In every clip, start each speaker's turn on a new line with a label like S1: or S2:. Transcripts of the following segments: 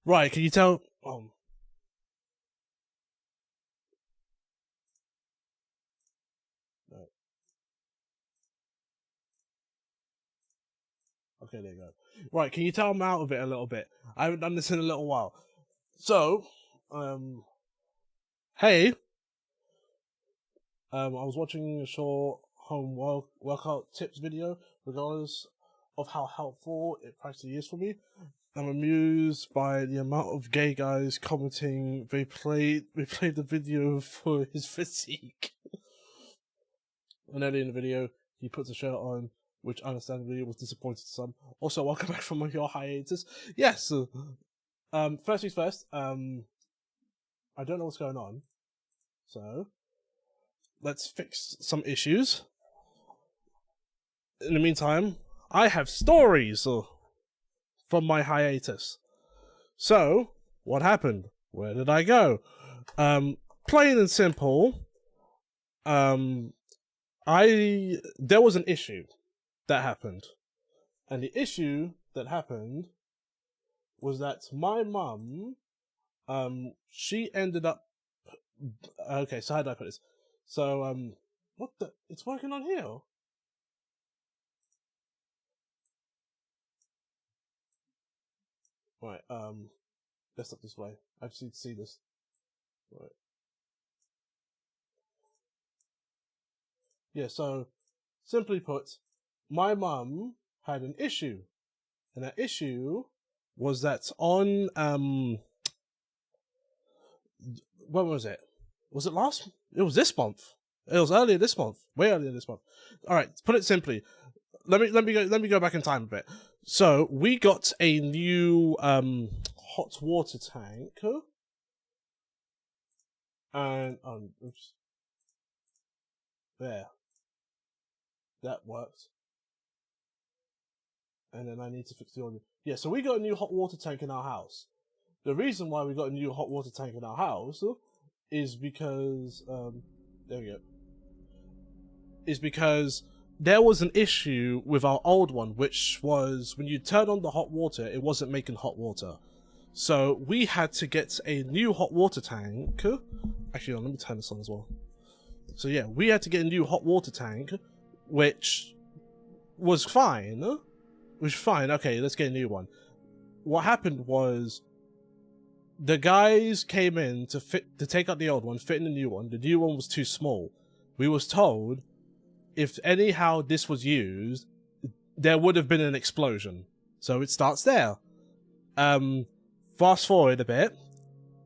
S1: Right, can you tell? Right. Okay, there you go. Right, can you tell I'm out of it a little bit? I haven't done this in a little while. So, hey, I was watching a short home workout tips video, regardless of how helpful it practically is for me. I'm amused by the amount of gay guys commenting they played the video for his physique. And early in the video, he puts a shirt on, which understandably was disappointing to some. Also, welcome back from your hiatus. Yes. First things first. I don't know what's going on, so let's fix some issues. In the meantime, I have stories from my hiatus. So, what happened? Where did I go? Plain and simple. There was an issue that happened. And the issue that happened was that my mum, she ended up, okay, so how do I put this? So, what the, it's working on here? Right, let's look this way. I just need to see this. Right. Yeah, so, simply put, my mum had an issue. And that issue was that on, when was it? Was it last? It was this month. It was earlier this month. Way earlier this month. Alright, put it simply. Let me go back in time a bit. So, we got a new, hot water tank. And, oops. There. That worked. And then I need to fix the audio. Yeah, so we got a new hot water tank in our house. The reason why we got a new hot water tank in our house is because, there we go. Is because there was an issue with our old one, which was when you turn on the hot water, it wasn't making hot water. So we had to get a new hot water tank. Actually, let me turn this on as well. So yeah, we had to get a new hot water tank, which was fine. Okay, let's get a new one. What happened was the guys came in to take out the old one, fit in the new one. The new one was too small. We was told if anyhow this was used, there would have been an explosion. So it starts there. Fast forward a bit.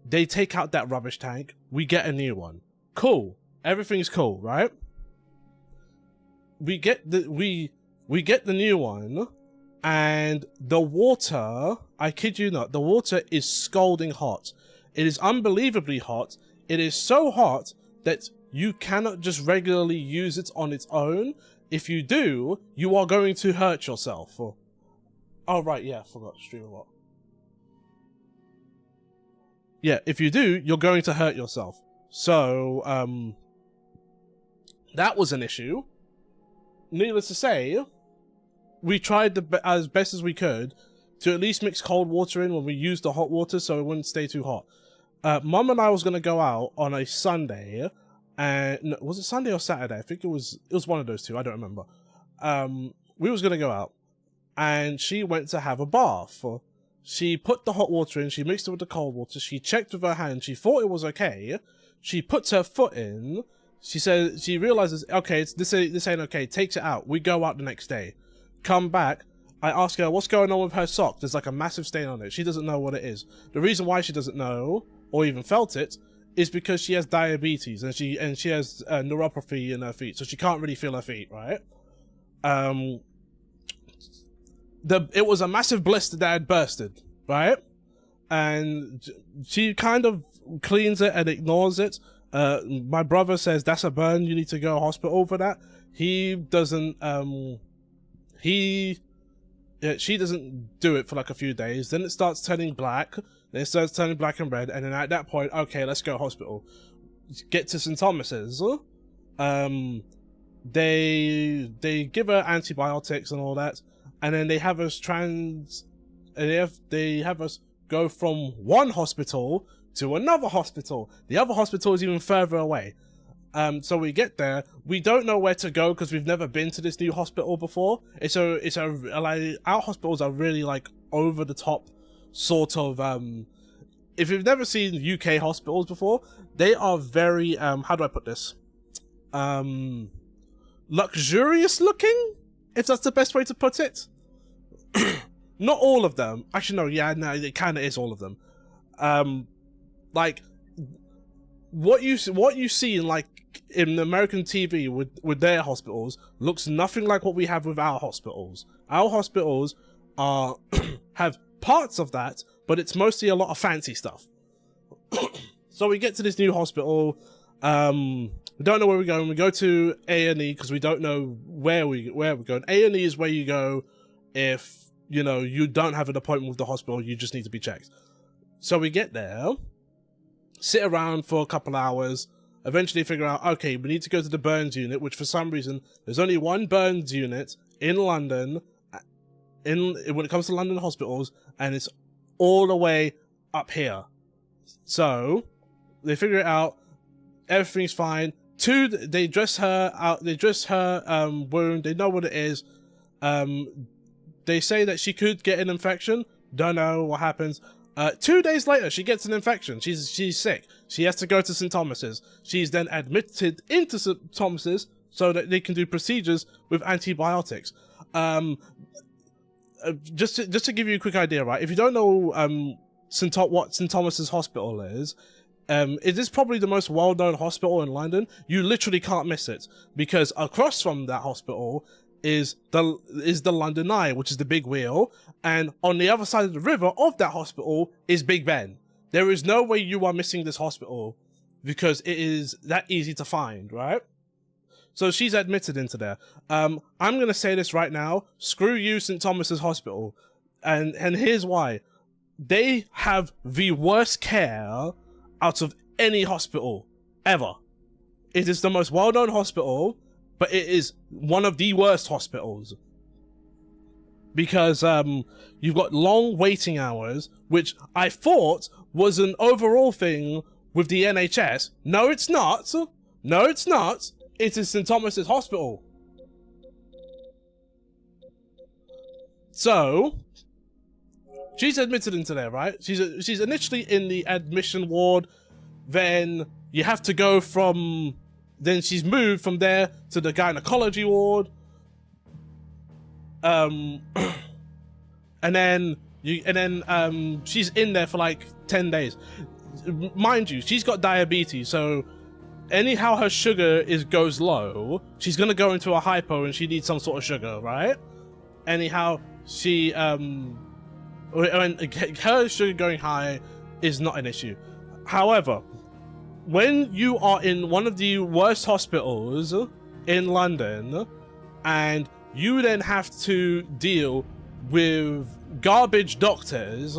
S1: They take out that rubbish tank. We get a new one. Cool. Everything's cool, right? We get the new one. And the water, I kid you not, the water is scalding hot. It is unbelievably hot. It is so hot that you cannot just regularly use it on its own. If you do, you are going to hurt yourself. Oh, right, yeah, I forgot to stream a lot. Yeah, if you do, you're going to hurt yourself. So, that was an issue. Needless to say, we tried as best as we could to at least mix cold water in when we used the hot water so it wouldn't stay too hot. Mum and I was going to go out on a Sunday, and no, was it Sunday or Saturday? I think it was one of those two, I don't remember. We was going to go out, and she went to have a bath. She put the hot water in, she mixed it with the cold water, she checked with her hand, she thought it was okay, she puts her foot in, she says, she realizes, okay, this ain't okay, takes it out. We go out the next day. Come back, I ask her what's going on with her sock. There's like a massive stain on it. She doesn't know what it is. The reason why she doesn't know or even felt it is because she has diabetes and she has neuropathy in her feet, so she can't really feel her feet, right? It was a massive blister that had bursted, right? And she kind of cleans it and ignores it. My brother says that's a burn, you need to go to hospital for that. He doesn't she doesn't do it for like a few days, then it starts turning black, then it starts turning black and red, and then at that point, okay, let's go to hospital. Get to St. Thomas's. They give her antibiotics and all that, and then they have us go from one hospital to another hospital. The other hospital is even further away. So we get there, we don't know where to go because we've never been to this new hospital before. Like, our hospitals are really like over the top sort of, if you've never seen UK hospitals before, they are very, how do I put this? Luxurious looking, if that's the best way to put it. Not all of them. Actually, no, yeah, no, it kind of is all of them. Like, what you see in like in American TV with their hospitals looks nothing like what we have with our hospitals. Our hospitals are have parts of that, but it's mostly a lot of fancy stuff. So we get to this new hospital. We don't know where we're going. We go to A&E because we don't know where we're going. A&E is where you go if, you know, you don't have an appointment with the hospital. You just need to be checked. So we get there, sit around for a couple hours, eventually figure out, okay, we need to go to the burns unit, which for some reason, there's only one burns unit in London, when it comes to London hospitals, and it's all the way up here. So, they figure it out, everything's fine. They dress her out, they dress her wound, they know what it is. They say that she could get an infection, don't know what happens. 2 days later, she gets an infection. She's sick. She has to go to St. Thomas's. She's then admitted into St. Thomas's so that they can do procedures with antibiotics. Just to give you a quick idea, right? If you don't know what St. Thomas's Hospital is, it is probably the most well-known hospital in London. You literally can't miss it because across from that hospital is the London Eye, which is the big wheel, and on the other side of the river of that hospital is Big Ben. There is no way you are missing this hospital because it is that easy to find, right? So she's admitted into there. I'm gonna say this right now: screw you, St. Thomas's Hospital, and here's why. They have the worst care out of any hospital ever. It is the most well-known hospital, but it is one of the worst hospitals. Because you've got long waiting hours, which I thought was an overall thing with the NHS. No, it's not. No, it's not. It is St. Thomas's Hospital. So, she's admitted into there, right? She's initially in the admission ward, then you have to go from... Then she's moved from there to the gynecology ward. And then she's in there for like 10 days. Mind you, she's got diabetes, so anyhow her sugar goes low, she's gonna go into a hypo and she needs some sort of sugar, right? Anyhow, her sugar going high is not an issue. However, when you are in one of the worst hospitals in London and you then have to deal with garbage doctors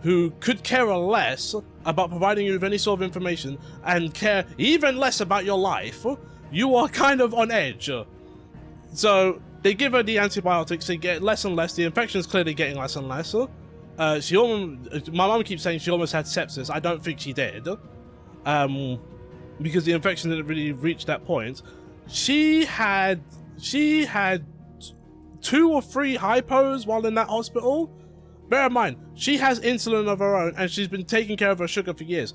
S1: who could care less about providing you with any sort of information and care even less about your life, you are kind of on edge. So they give her the antibiotics, they get less and less, the infection is clearly getting less and less. My mum keeps saying she almost had sepsis. I don't think she did. Because the infection didn't really reach that point. She had 2 or 3 hypos while in that hospital. Bear in mind, she has insulin of her own and she's been taking care of her sugar for years.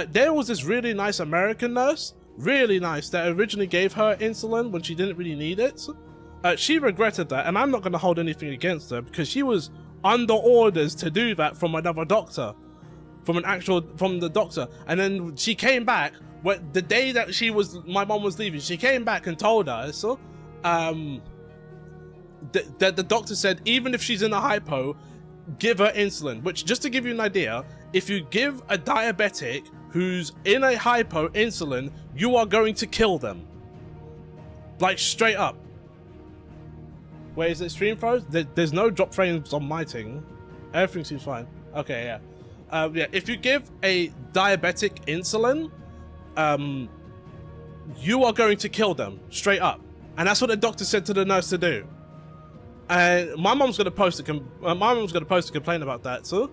S1: There was this really nice American nurse, really nice, that originally gave her insulin when she didn't really need it. She regretted that, and I'm not going to hold anything against her because she was under orders to do that from another doctor. From the doctor, and then she came back the day that my mom was leaving. She came back and told us that the doctor said even if she's in a hypo, give her insulin. Which, just to give you an idea, if you give a diabetic who's in a hypo insulin, you are going to kill them. Like, straight up. Wait, is it stream froze? There's no drop frames on my thing. Everything seems fine. Okay, yeah. Yeah, if you give a diabetic insulin, you are going to kill them, straight up. And that's what the doctor said to the nurse to do. And my mom's gonna post a complaint about that too.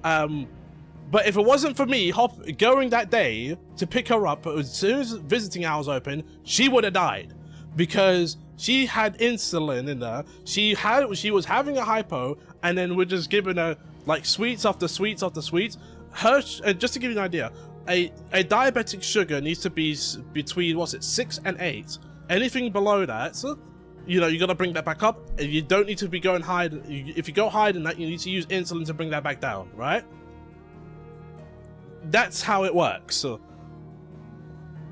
S1: But if it wasn't for me going that day to pick her up, as soon as visiting hours open, she would have died, because she had insulin in there. She was having a hypo, and then we're just giving her like sweets after sweets after sweets. Just to give you an idea, a diabetic sugar needs to be between, what's it, 6 and 8. Anything below that, you know, you got to bring that back up. You don't need to be going higher. If you go higher than that, you need to use insulin to bring that back down, right? That's how it works.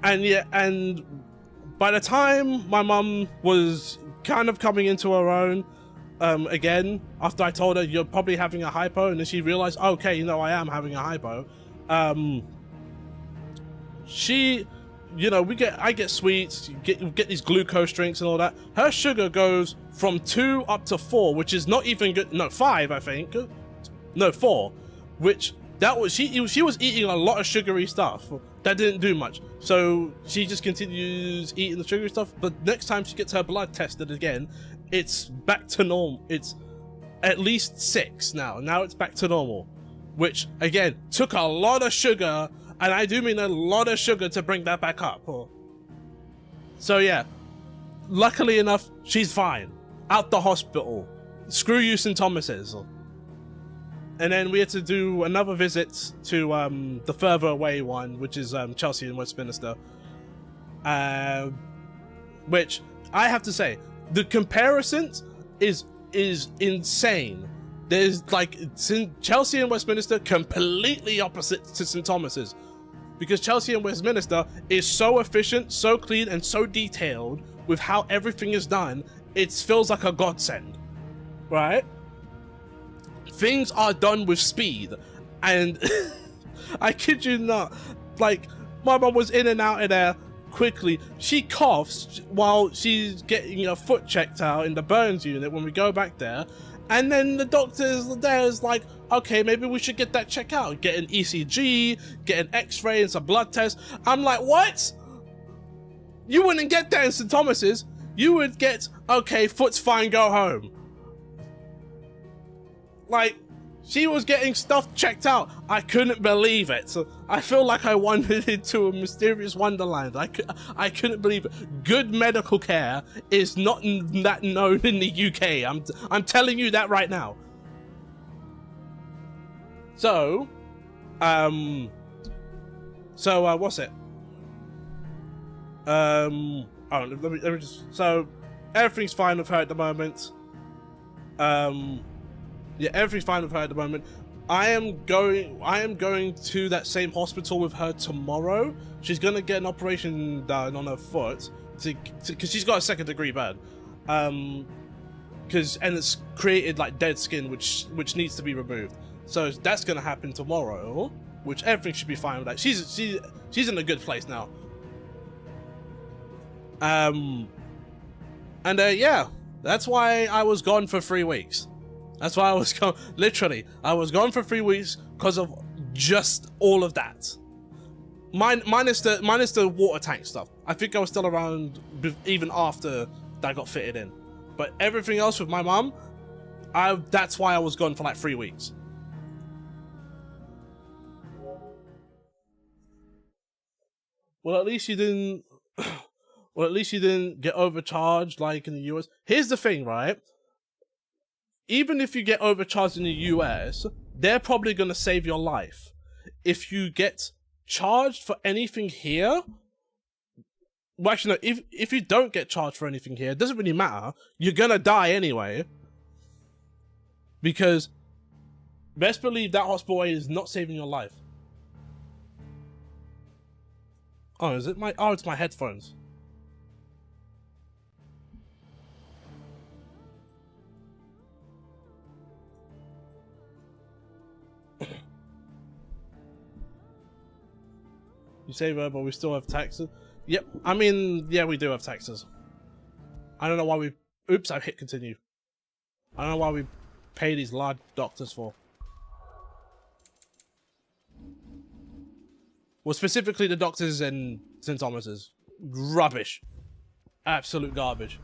S1: And yeah, and by the time my mum was kind of coming into her own, again, after I told her you're probably having a hypo, and then she realized, okay, you know, I am having a hypo. She, you know, I get sweets, get these glucose drinks and all that. Her sugar goes from 2 up to 4, which is not even good. No, 5, I think. No, 4, which that was she was eating a lot of sugary stuff that didn't do much. So she just continues eating the sugary stuff. But next time she gets her blood tested again, it's back to normal. It's at least 6 now. Now it's back to normal, which again took a lot of sugar. And I do mean a lot of sugar to bring that back up. So yeah, luckily enough, she's fine. Out the hospital. Screw you, St. Thomas's. And then we had to do another visit to the further away one, which is Chelsea and Westminster. Which, I have to say, the comparison is insane. There's like Chelsea and Westminster completely opposite to St. Thomas's, because Chelsea and Westminster is so efficient, so clean, and so detailed with how everything is done. It feels like a godsend, right? Things are done with speed, and I kid you not, like my mum was in and out of there quickly. She coughs while she's getting her foot checked out in the burns unit when we go back there. And then the doctor's there is like, okay, maybe we should get that checked out. Get an ECG, get an X-ray and some blood tests. I'm like, what? You wouldn't get that in St. Thomas's. You would get, okay, foot's fine, go home. Like, she was getting stuff checked out. I couldn't believe it. So I feel like I wandered into a mysterious wonderland. I couldn't believe it. Good medical care is not that known in the UK. I'm telling you that right now. So, what's it? Oh, let me just. So, everything's fine with her at the moment. Yeah, everything's fine with her at the moment. I am going to that same hospital with her tomorrow. She's gonna get an operation done on her foot because she's got a 2nd-degree burn. And it's created like dead skin, which needs to be removed. So that's gonna happen tomorrow, which everything should be fine with that. She's in a good place now. Yeah, that's why I was gone for 3 weeks. That's why I was gone. Literally, I was gone for 3 weeks because of just all of that. Minus the water tank stuff. I think I was still around even after that got fitted in. But everything else with my mum, that's why I was gone for like 3 weeks. Well, at least you didn't. Well, at least you didn't get overcharged like in the US. Here's the thing, right? Even if you get overcharged in the US, they're probably going to save your life. If you get charged for anything here, well, actually, no, if you don't get charged for anything here, it doesn't really matter. You're going to die anyway. Because best believe that hospital is not saving your life. Oh, is it my... Oh, it's my headphones. You say but we still have taxes? Yep, I mean, yeah, we do have taxes. I don't know why we... Oops, I hit continue. I don't know why we pay these large doctors for. Well, specifically the doctors in St. Thomas's. Rubbish. Absolute garbage.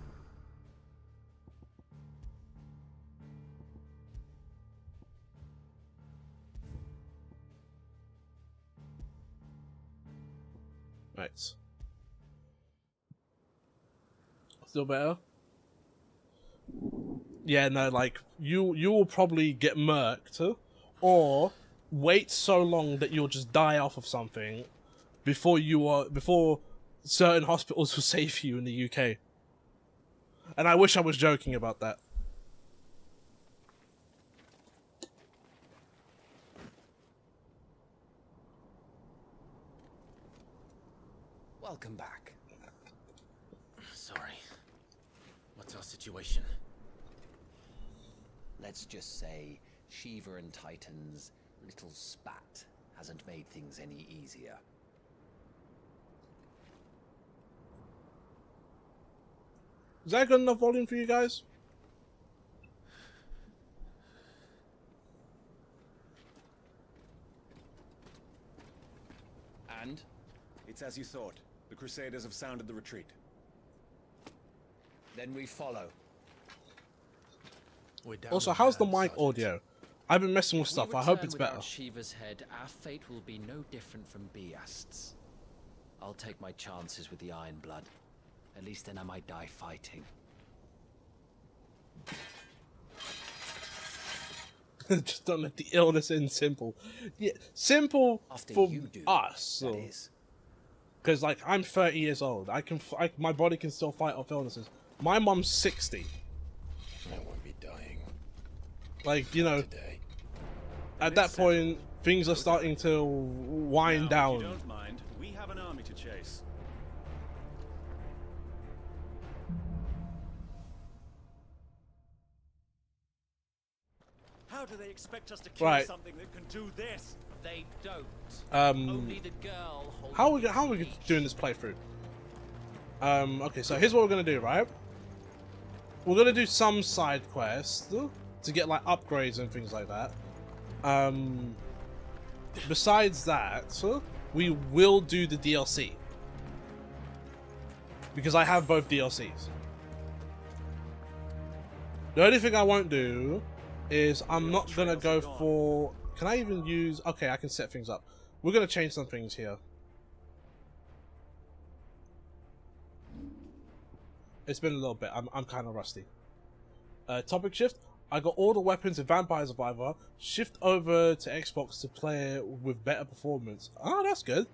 S1: Right. Still better? Yeah, no, like, you will probably get murked, or wait so long that you'll just die off of something before certain hospitals will save you in the UK. And I wish I was joking about that.
S2: Welcome back. Sorry. What's our situation? Let's just say Shiva and Titan's little spat hasn't made things any easier.
S1: Is that good enough volume for you guys?
S3: And? It's as you thought. The Crusaders have sounded the retreat.
S2: Then we follow.
S1: Also, how's the mic audio? I've been messing with stuff. I hope it's better.
S2: Shiva's head, our fate will be no different from Biast's. I'll take my chances with the Iron Blood. At least then I might die fighting.
S1: Just don't let the illness in. Simple. Yeah, simple
S2: After
S1: for
S2: you do,
S1: us.
S2: that is.
S1: Because, like, I'm 30 years old. My body can still fight off illnesses. My mum's 60.
S3: I won't be dying.
S1: Like, you know,
S3: Today.
S1: at that point, things are starting to wind down.
S3: If you don't mind, we have an army to chase. How do they expect us to kill something that can do this?
S2: They don't.
S1: Only
S2: the girl.
S1: How are we doing this playthrough? Okay, so here's what we're gonna do, right? We're gonna do some side quests to get like upgrades and things like that. Besides that, we will do the DLC because I have both DLCs. The only thing I won't do is I'm not gonna go for. Can I even use? Okay, I can set things up. We're gonna change some things here. It's been a little bit. I'm kind of rusty. Topic shift. I got all the weapons in Vampire Survivor. Shift over to Xbox to play it with better performance. Oh, that's good.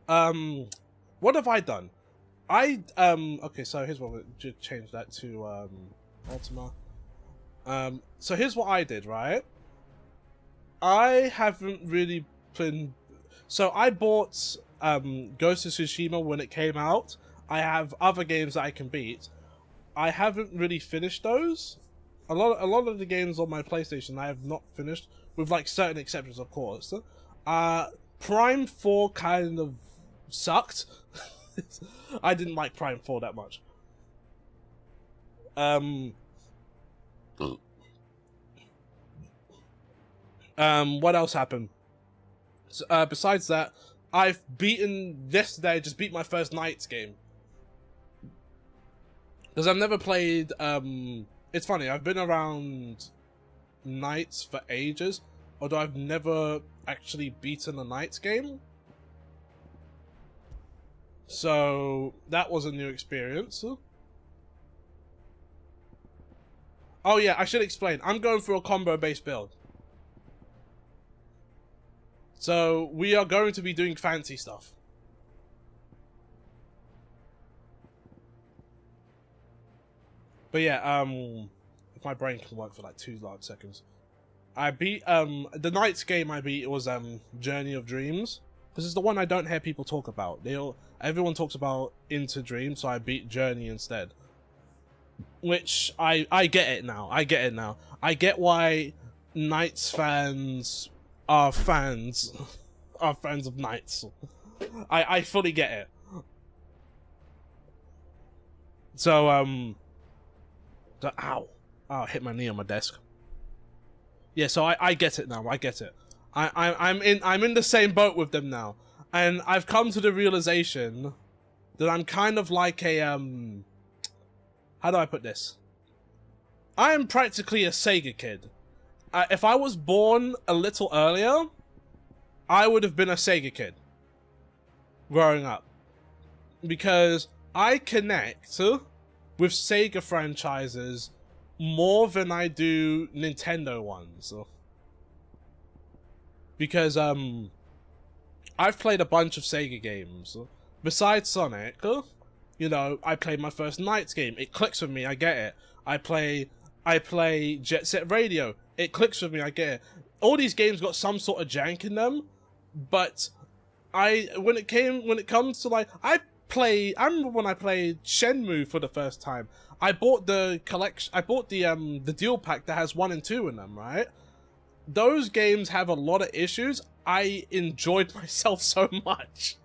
S1: What have I done? Okay, so here's what we'll change that to Ultima. So here's what I did, right? I haven't really been. So I bought Ghost of Tsushima when it came out. I have other games that I can beat. I haven't really finished those. A lot of the games on my PlayStation I have not finished, with like certain exceptions, of course. Prime 4 kind of sucked. I didn't like Prime 4 that much. What else happened? So, besides that, I've beaten yesterday. I just beat my first Knights game because I've never played. It's funny. I've been around Knights for ages, although I've never actually beaten a Knights game. So that was a new experience. Oh yeah, I should explain. I'm going for a combo-based build. So we are going to be doing fancy stuff. But yeah, if my brain can work for like 2 large seconds. I beat the Knights game I beat was Journey of Dreams. This is the one I don't hear people talk about. Everyone talks about Into Dream, so I beat Journey instead. Which I get it now. I get it now. I get why Knights fans are fans of Knights. I fully get it. So ow. Oh, I hit my knee on my desk. Yeah, so I get it now. I get it. I'm in the same boat with them now. And I've come to the realization that I'm kind of like a how do I put this? I am practically a Sega kid. If I was born a little earlier, I would have been a Sega kid growing up. because I connect with Sega franchises more than I do Nintendo ones. Because I've played a bunch of Sega games. Besides Sonic, you know, I played my first Knights game. It clicks with me, I get it. I play Jet Set Radio. It clicks with me, I get it. All these games got some sort of jank in them, but when it comes to like, I remember when I played Shenmue for the first time. I bought the collection. I bought the deal pack that has 1 and 2 in them, right? Those games have a lot of issues. I enjoyed myself so much.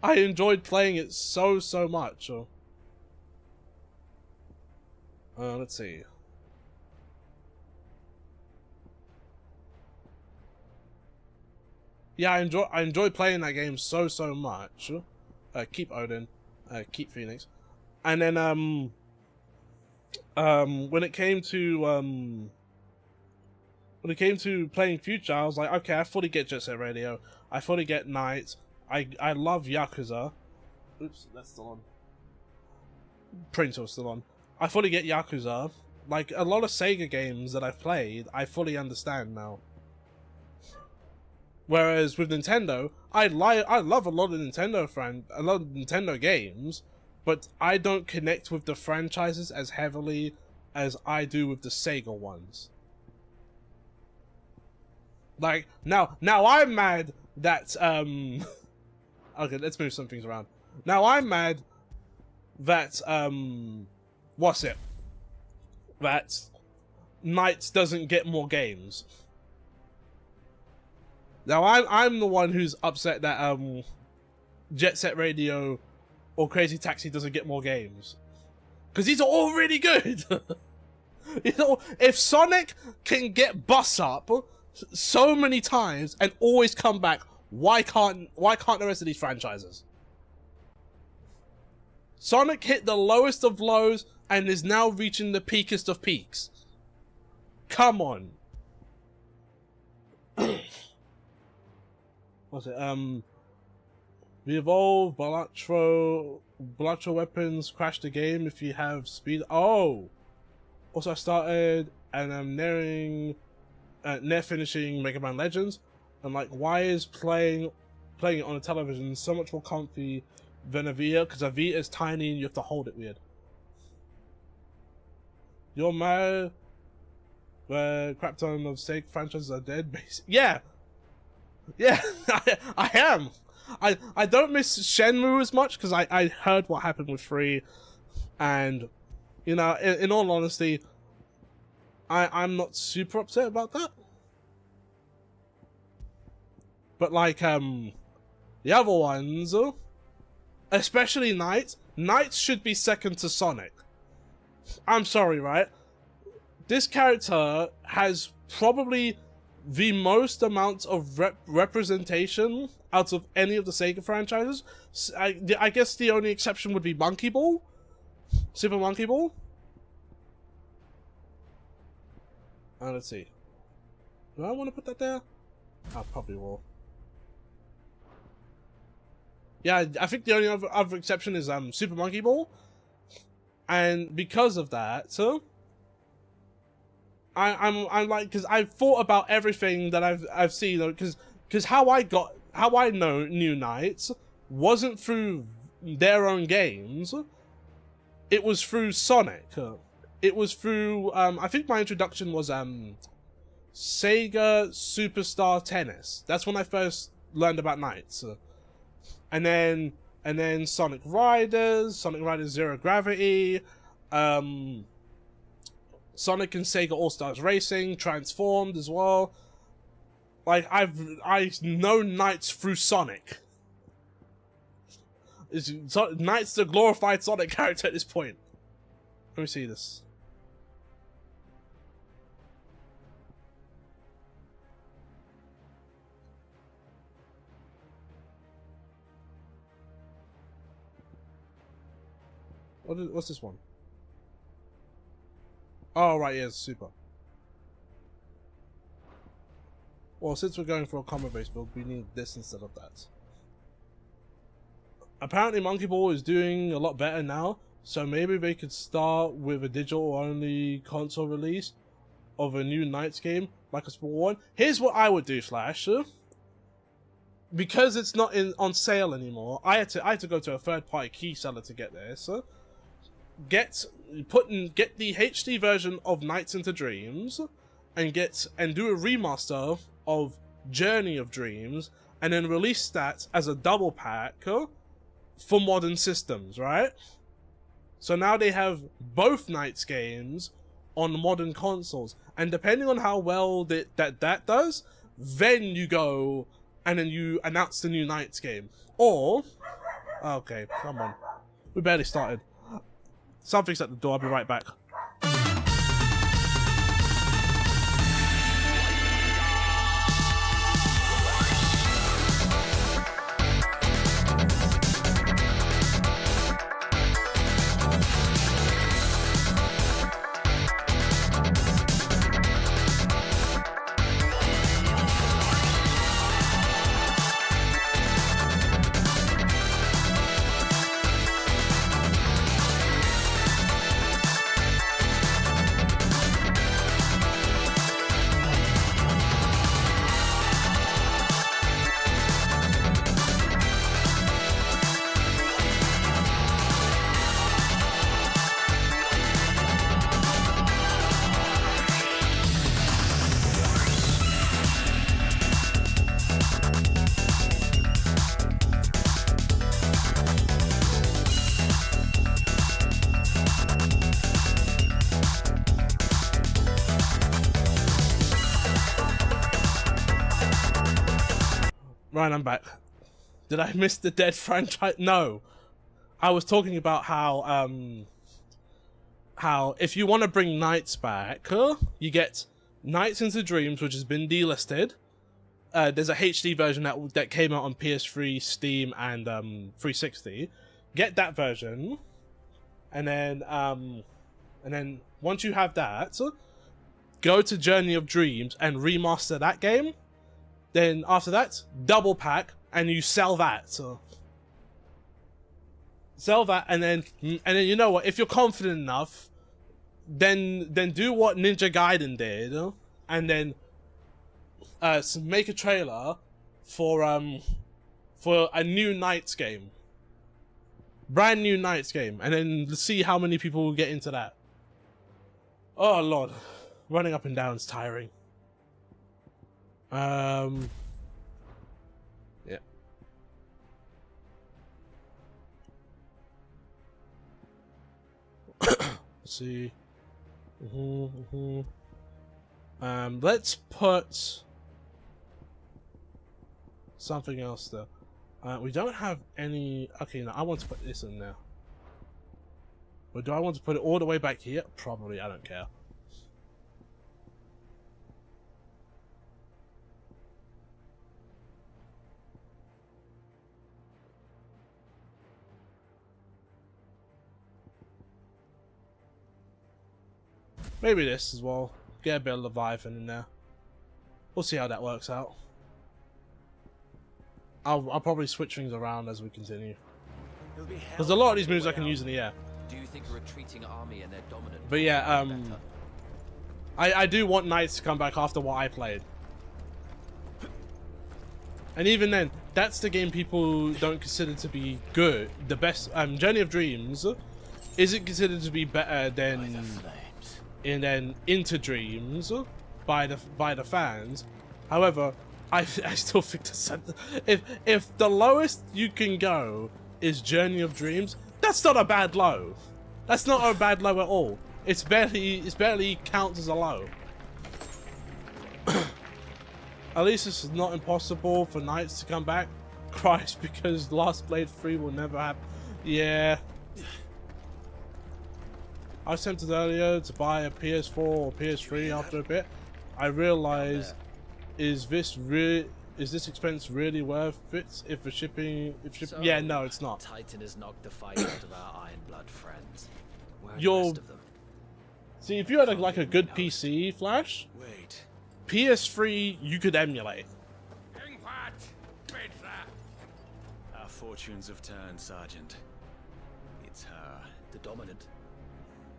S1: I enjoyed playing it so much. Let's see. Yeah, I enjoy playing that game so much. Keep Odin, keep Phoenix, and then when it came to playing Future, I was like, okay, I fully get Jet Set Radio, I fully get Knights, I love Yakuza. Oops, that's still on. Prince was still on. I fully get Yakuza. Like a lot of Sega games that I've played, I fully understand now. Whereas with Nintendo, I love a lot of Nintendo games, but I don't connect with the franchises as heavily as I do with the Sega ones. Like now I'm mad that okay, let's move some things around. Now I'm mad that what's it? That Knights doesn't get more games. Now I'm the one who's upset that Jet Set Radio or Crazy Taxi doesn't get more games, because these are all really good. You know, if Sonic can get bus up so many times and always come back, why can't the rest of these franchises? Sonic hit the lowest of lows and is now reaching the peakest of peaks. Come on. What's it? We evolve Balatro weapons crash the game if you have speed. Oh! Also I started and I'm near finishing Mega Man Legends. And like, why is playing it on a television so much more comfy than a Vita? Because a Vita is tiny and you have to hold it weird. You're mad where crap ton of Sega franchises are dead, basically. Yeah! Yeah, I am. I don't miss Shenmue as much because I heard what happened with 3, and you know, in all honesty, I'm not super upset about that. But like the other ones, especially Knights should be second to Sonic. I'm sorry, right? This character has probably the most amount of representation out of any of the Sega franchises. I guess the only exception would be Monkey Ball, Super Monkey Ball. Let's see. Do I want to put that there? I probably will. Yeah, I think the only other exception is Super Monkey Ball, and because of that, so I'm like, because I've thought about everything that I've seen, because how I knew Knights wasn't through their own games, it was through Sonic. It was through I think my introduction was Sega Superstar Tennis. That's when I first learned about Knights. And then Sonic Riders Zero Gravity, Sonic and Sega All-Stars Racing, Transformed as well. Like, I know Knights through Sonic. Knight's the glorified Sonic character at this point. Let me see this. What's this one? Oh, right, yeah, it's super. Well, since we're going for a combo-based build, we need this instead of that. apparently Monkey Ball is doing a lot better now, so maybe they could start with a digital-only console release of a new Knights game, like a small one. Here's what I would do, Flash. Because it's not on sale anymore, I had to go to a third-party key seller to get this. Get the HD version of Nights into Dreams, and do a remaster of Journey of Dreams, and then release that as a double pack for modern systems, right? So now they have both Knights games on modern consoles, and depending on how well that does, then you go and then you announce the new Knights game. Or, okay, come on, we barely started. Something's at the door, I'll be right back. Right, I'm back. Did I miss the Dead franchise? No. I was talking about how if you want to bring Knights back, you get Knights into Dreams, which has been delisted. There's a HD version that came out on PS3, Steam, and 360. Get that version, and then once you have that, go to Journey of Dreams and remaster that game. Then after that, double pack, and you sell that. So sell that, and then you know what? If you're confident enough, then do what Ninja Gaiden did, and then make a trailer for a new Knights game, brand new Knights game, and then see how many people will get into that. Oh Lord, running up and down is tiring. Yeah. Let's see. Let's put something else though. We don't have any. Okay, no, I want to put this in there. But do I want to put it all the way back here? Probably. I don't care. Maybe this as well. Get a bit of Leviathan in there. We'll see how that works out. I'll probably switch things around as we continue. There's a lot of these moves I can use in the air.
S2: Do you think a retreating army and their dominant?
S1: But yeah, I do want Knights to come back after what I played. And even then, that's the game people don't consider to be good. The best Journey of Dreams isn't considered to be better than Into Dreams by the fans. However, I still think if the lowest you can go is Journey of Dreams, that's not a bad low. That's not a bad low at all. It's barely counts as a low. At least it's not impossible for Knights to come back. Christ, because Last Blade 3 will never happen. Yeah. I was tempted earlier to buy a PS4 or PS3 after a bit. I realized, is this expense really worth it if the shipping?
S2: So,
S1: yeah, no, it's not.
S2: Titan has knocked the fight out of our Iron Blood friends. Where are the
S1: You're
S2: rest of them?
S1: See, if you had like a good PC, Flash,
S3: Wait.
S1: PS3 you could emulate.
S3: A fortunes have turned, Sergeant. It's her.
S2: The Dominant.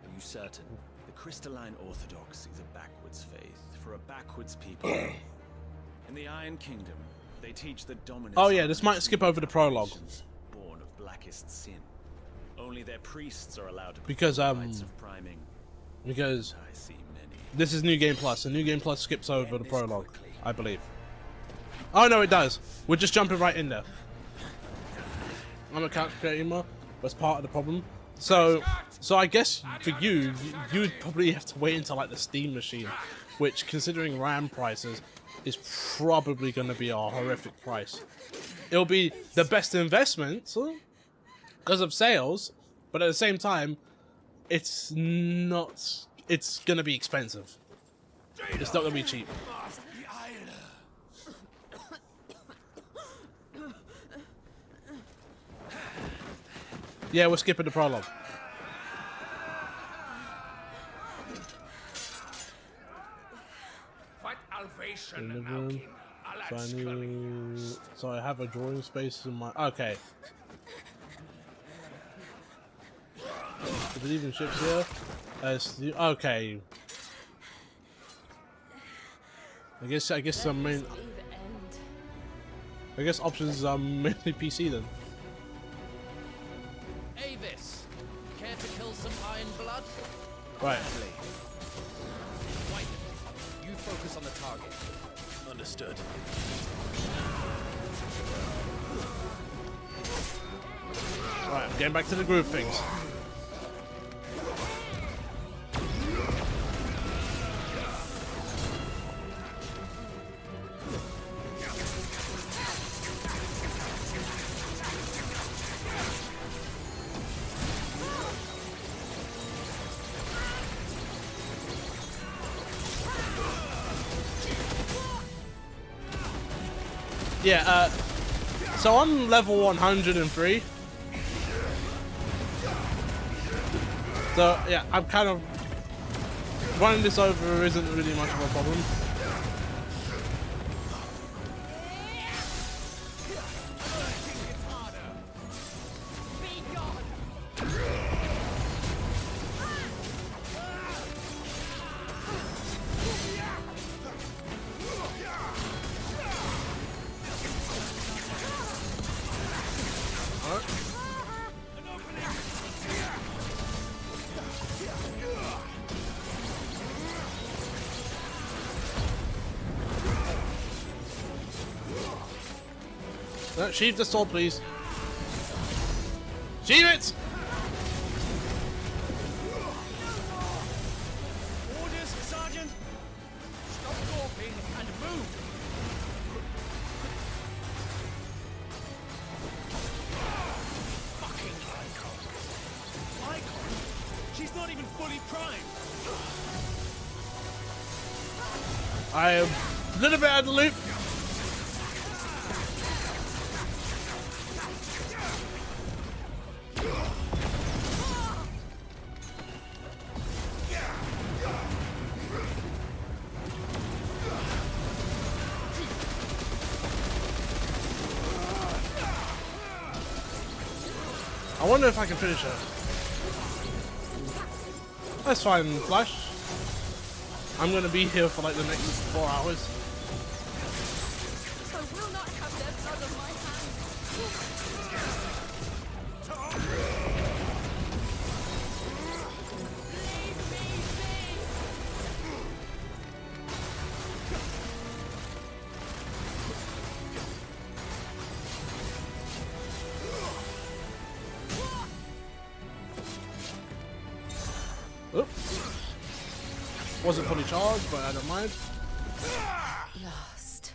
S2: Are you certain?
S3: The Crystalline Orthodox is a backwards faith for a backwards people. In the Iron Kingdom, they teach the Dominant.
S1: Oh yeah, this might skip over the prologue.
S3: Born of blackest sin. Only their priests are allowed to
S1: Because
S3: rites of priming.
S1: because
S3: I see many.
S1: this is New Game Plus, and New Game Plus skips over the prologue, I believe. Oh no, it does. We're just jumping right in there. I'm not calculating anymore. That's part of the problem. So I guess for you, you'd probably have to wait until like the Steam machine, which, considering RAM prices, is probably going to be a horrific price. It'll be the best investment because of sales, but at the same time, it's not. It's going to be expensive. It's not going to be cheap. Yeah, we're skipping the prologue. So I have a drawing space in my... Okay. I believe in ships here. Okay. I guess some main... I guess options are mainly PC then.
S2: Avis, care to kill some Iron Blood?
S1: Right.
S2: White, you focus on the target.
S3: Understood.
S1: Right, I'm getting back to the groove things. Yeah, so I'm level 103. So, yeah, I'm kind of... running this over isn't really much of a problem. No, sheathe the sword, please. Sheathe it!
S3: Orders, Sergeant!
S2: Stop gawping and move!
S3: Fucking Icon! Icon? She's not even fully primed!
S1: I am a little bit out of the loop. I wonder if I can finish her. That's fine, Flash. I'm gonna be here for like the next 4 hours.
S4: I will not have their blood on my hands.
S1: Oops. Wasn't fully charged, but I don't mind.
S4: Lost.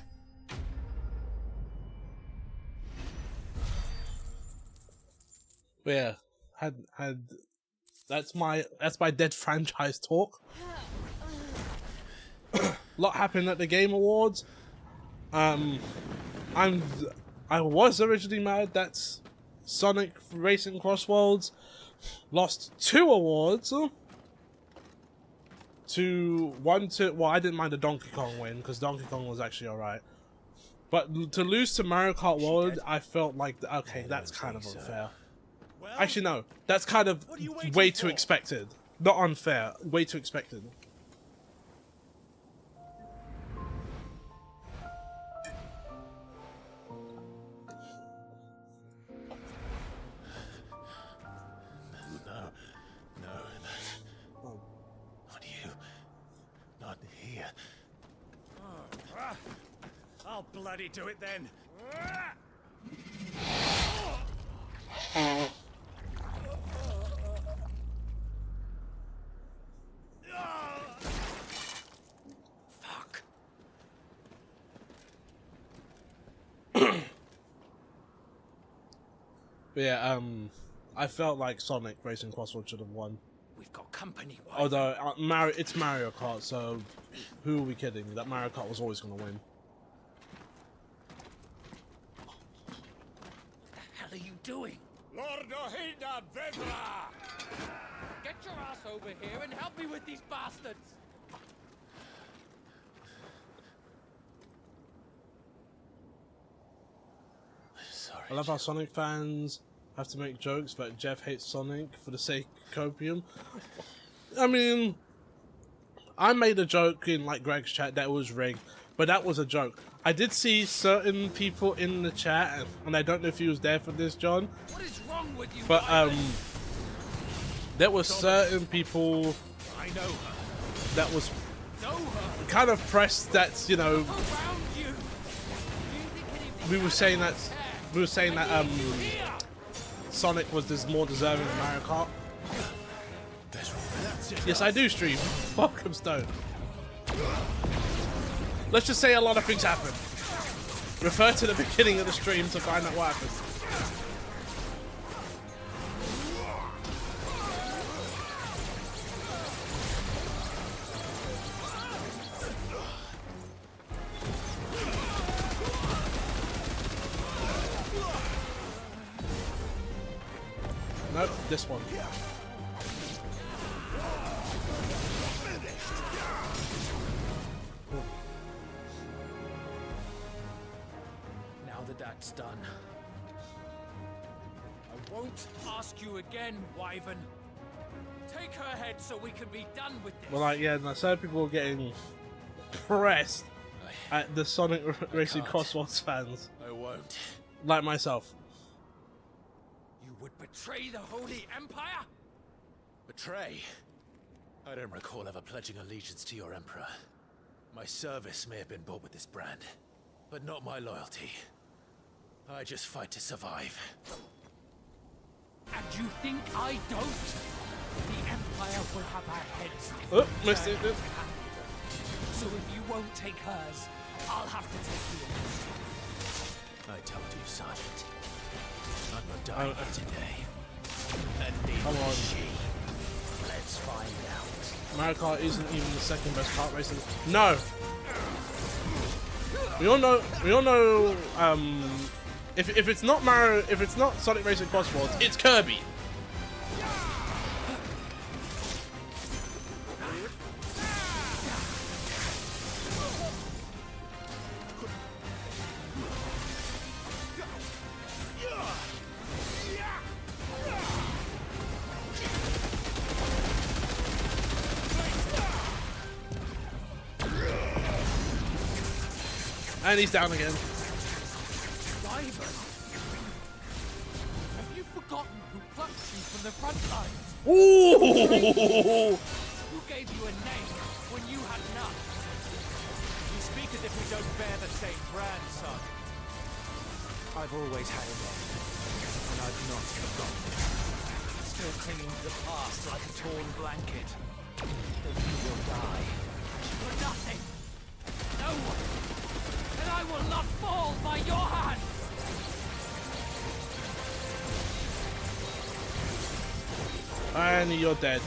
S1: But yeah, had that's my dead franchise talk. Lot happened at the Game Awards. I was originally mad that Sonic Racing Crossworlds lost 2 awards. Well, I didn't mind the Donkey Kong win because Donkey Kong was actually alright. But to lose to Mario Kart World, I felt like, okay, that's kind of unfair.
S3: Well,
S1: Actually, no, that's kind of
S3: what are you waiting
S1: way too
S3: for?
S1: expected. Not unfair, way too expected.
S3: No, not you. Not here. I'll bloody do it then. Fuck.
S1: But yeah, I felt like Sonic Racing Crossroads should have won.
S2: We've got company.
S1: Although it's Mario Kart, so who are we kidding? That Mario Kart was always going to win.
S2: What the hell are you doing?
S5: Lord Ohida Vedra!
S2: Get your ass over here and help me with these bastards!
S3: Sorry.
S1: I love how Sonic fans have to make jokes that Jeff hates Sonic for the sake of copium. I mean, I made a joke in like Greg's chat that was rigged, but that was a joke. I did see certain people in the chat, and I don't know if he was there for this, John.
S2: What is wrong with you?
S1: But there were certain people
S3: I know her.
S1: that was
S2: Know her
S1: kind of pressed that, you know,
S2: around you. Do you think anything
S1: we were saying that
S2: here?
S1: Sonic was more deserving of Mario Kart.
S3: That's it.
S1: Yes, I do stream. Welcome, Stone. Let's just say a lot of things happened. Refer to the beginning of the stream to find out what happened. Nope, this one.
S2: Now that that's done, I won't ask you again, Wyvern. Take her head so we can be done with this.
S1: Well, like, yeah, and I saw people were getting pressed at the Sonic Racing
S3: can't.
S1: Crossroads fans,
S3: I won't.
S1: like myself.
S2: You would betray the Holy Empire?
S3: Betray? I don't recall ever pledging allegiance to your Emperor. My service may have been bought with this brand, but not my loyalty. I just fight to survive.
S2: And you think I don't? The Empire will have our heads. if
S1: Oh,
S2: we
S1: missed it.
S2: turn red-handed. So if you won't take hers, I'll have to take yours.
S3: I told you, Sergeant. I'm not dying here today. And neither
S1: Come on.
S3: is she. Let's find out.
S1: Mario Kart isn't even the second best kart racing. No. We all know. If it's not Mario, if it's not Sonic Racing Crossroads, it's Kirby. And he's down again.
S2: Wyvern! Have you forgotten who plucked you from the front lines?
S1: Ooh!
S2: Who gave you a name when you had none?
S3: You speak as if we don't bear the same brand, Sergeant. I've always had a name, and I've not forgotten it.
S2: Still clinging to the past like a torn blanket. Then you will die. For nothing. No one. And I will not fall by your hand.
S1: And you're dead.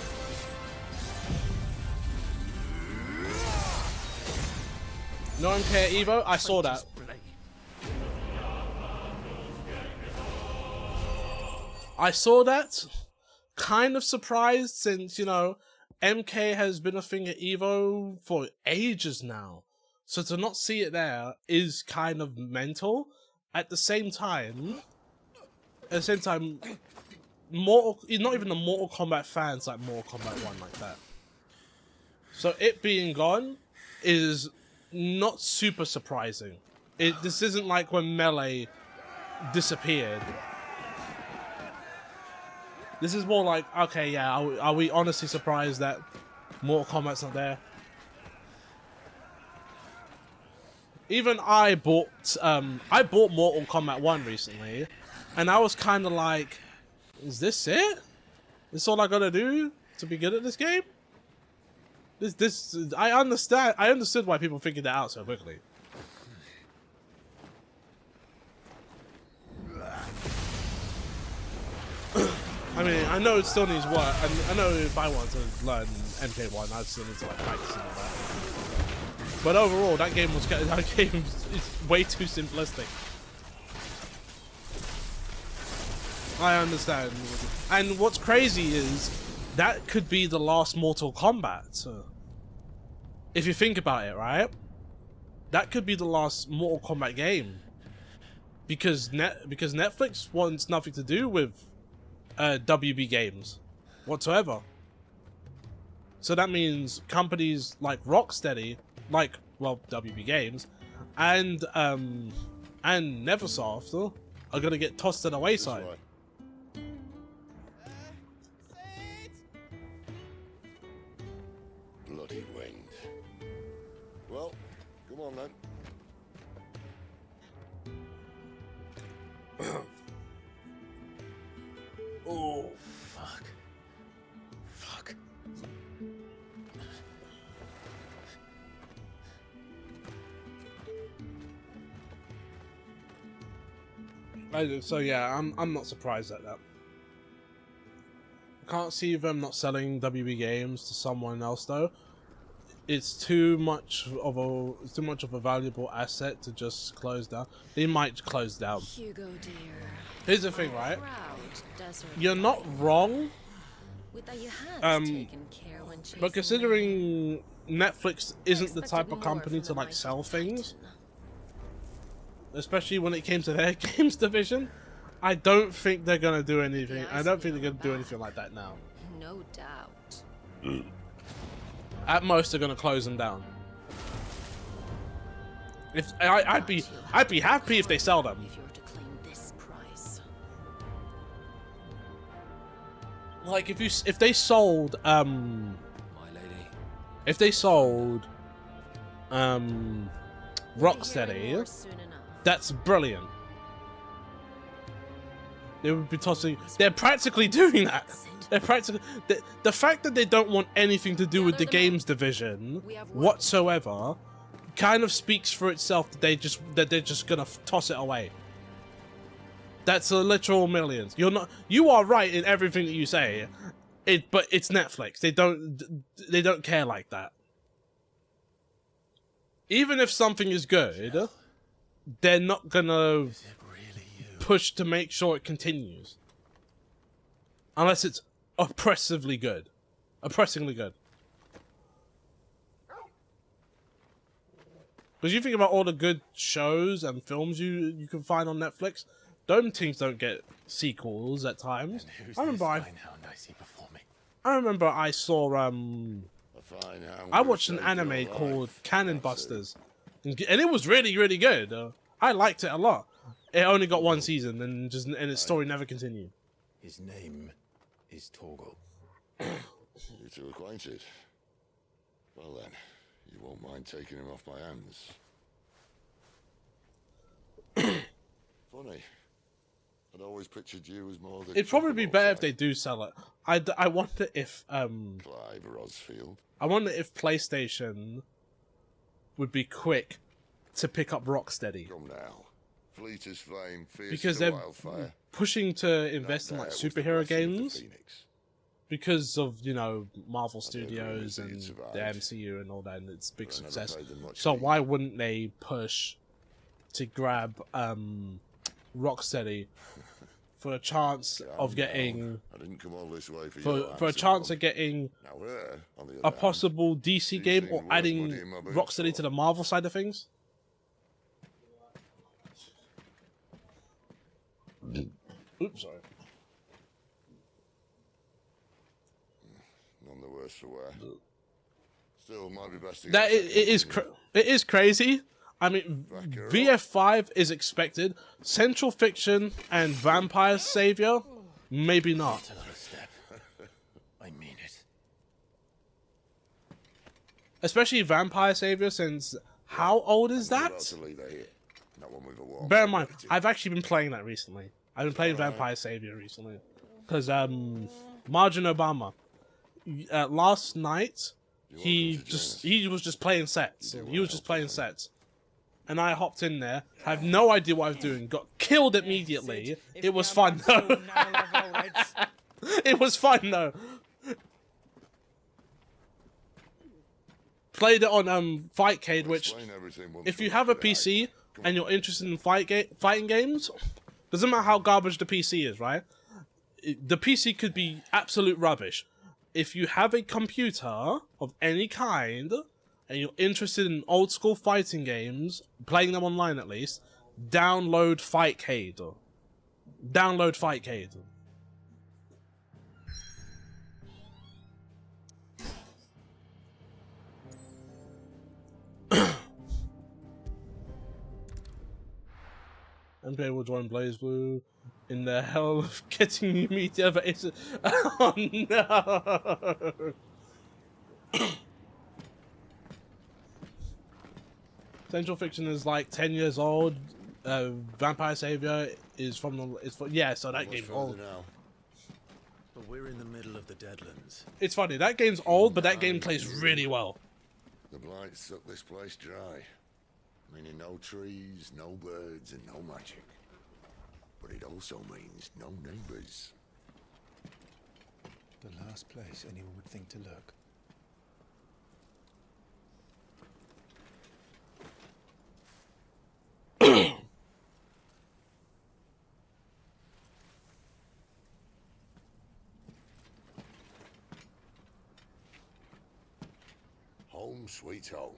S1: No one care, Evo. I saw that. I saw that. Kind of surprised since, you know, MK has been a thing at Evo for ages now. So to not see it there is kind of mental. At the same time, not even the Mortal Kombat fans like Mortal Kombat 1 like that. So it being gone is not super surprising. This isn't like when Melee disappeared. This is more like, okay, yeah, are we honestly surprised that Mortal Kombat's not there? Even I bought Mortal Kombat 1 recently, and I was kind of like, is this it? This all I gotta do to be good at this game? I understood why people figured that out so quickly. I mean, I know it still needs work, and I know if I want to learn MK1, I still need to like practice and all that. But overall, that game is way too simplistic. I understand, and what's crazy is that could be the last Mortal Kombat. If you think about it, right? That could be the last Mortal Kombat game, because Netflix wants nothing to do with WB games whatsoever. So that means companies like Rocksteady, WB Games, and Neversoft are gonna get tossed to the wayside.
S5: Bloody wind. Well, come on then.
S3: Oh, fuck. Fuck.
S1: So yeah, I'm not surprised at that. I can't see them not selling WB Games to someone else though. It's too much of a valuable asset to just close down. They might close down.
S4: Hugo, dear.
S1: Here's the thing, right? You're not wrong. But considering Netflix isn't the type of company to like sell things, especially when it came to their games division, I don't think they're gonna do anything. I don't think they're gonna do anything like that now.
S4: No doubt.
S1: At most, they're gonna close them down. If I'd be happy if they sell them.
S4: If you're to claim this price.
S1: Like if they sold
S3: My lady.
S1: if they sold Rocksteady, that's brilliant. They would be tossing. They're practically doing that. They're practically. The fact that they don't want anything to do with the games division whatsoever, kind of speaks for itself. That they're just gonna toss it away. That's a literal millions. You are right in everything that you say. But it's Netflix. They don't care like that. Even if something is good, they're not gonna push to make sure it continues. Unless it's oppressively good. Oppressingly good. Because you think about all the good shows and films you can find on Netflix, those things don't get sequels at times. I remember I saw I watched an anime called Cannon Busters, and it was really, really good. I liked it a lot. It only got one season, and its story never continued.
S3: His name is Torgal.
S5: You two acquainted? Well then, you won't mind taking him off my hands. Funny. I'd always pictured you as more the...
S1: It'd probably be better if they do sell it. I wonder if
S5: Clive Rosfield.
S1: I wonder if PlayStation would be quick to pick up Rocksteady.
S5: Come now. Fleet as flame, fierce
S1: Because
S5: as
S1: they're
S5: wildfire.
S1: pushing to invest in like superhero games because of, you know, Marvel Studios and the MCU and all that, and it's big success. So why wouldn't they push to grab Rocksteady for a chance of getting
S5: I didn't come all this way for
S1: for a chance of getting
S5: Now her, on the other
S1: a
S5: hand,
S1: possible DC game or
S5: seen worse
S1: adding
S5: money in my boots
S1: Rocksteady
S5: for.
S1: to the Marvel side of things. Oops, sorry.
S5: None the worse for wear. Still, might be best to
S1: That
S5: get
S1: it is crazy. I mean,
S5: Back her up.
S1: VF5 is expected. Central Fiction and Vampire Savior, maybe not.
S3: Another step. I mean it.
S1: Especially Vampire Savior, since how old is
S5: About
S1: that?
S5: to leave her here. Not one with a warm
S1: Bear in mind,
S5: attitude.
S1: I've actually been playing that recently. I've been playing Vampire Savior recently. Because, Margin Obama, last night, he was just playing sets. He was just playing sets. And I hopped in there, have no idea what I was doing, got killed immediately. It was fun though. It was fun though. Played it on Fightcade, which
S5: Explain everything once
S1: if you
S5: for
S1: have a
S5: all.
S1: PC and you're interested in fighting games, doesn't matter how garbage the PC is, right? The PC could be absolute rubbish. If you have a computer of any kind and you're interested in old school fighting games, playing them online at least, download Fightcade. Download Fightcade. NBA will join BlazBlue in the hell of getting new media, but it's oh no. Central Fiction is like 10 years old. Vampire Savior is from the yeah, so that
S5: Much
S1: game's
S5: further
S1: old.
S5: now.
S3: But we're in the middle of the Deadlands.
S1: It's funny, that game's old, but that game plays really well.
S5: The blight sucked this place dry. Meaning no trees, no birds, and no magic. But it also means no neighbors.
S3: The last place anyone would think to look.
S5: Home sweet home.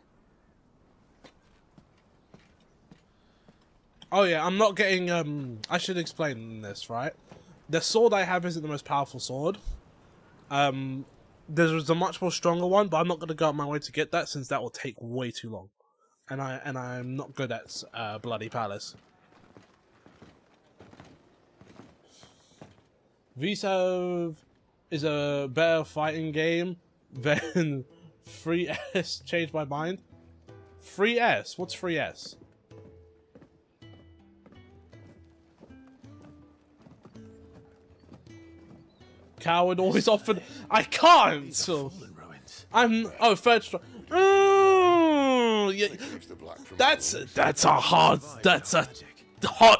S1: Oh yeah, I'm not getting I should explain this, right? The sword I have isn't the most powerful sword. There's a much more stronger one, but I'm not gonna go out my way to get that since that will take way too long. And I'm not good at Bloody Palace. VSOV is a better fighting game than 3S. Changed my mind. 3S? What's 3S? Coward always offered. I can't.
S3: Fallen ruins.
S1: I'm third strike. Oh, yeah.
S5: Keeps the black from
S1: That's
S5: the
S1: a hot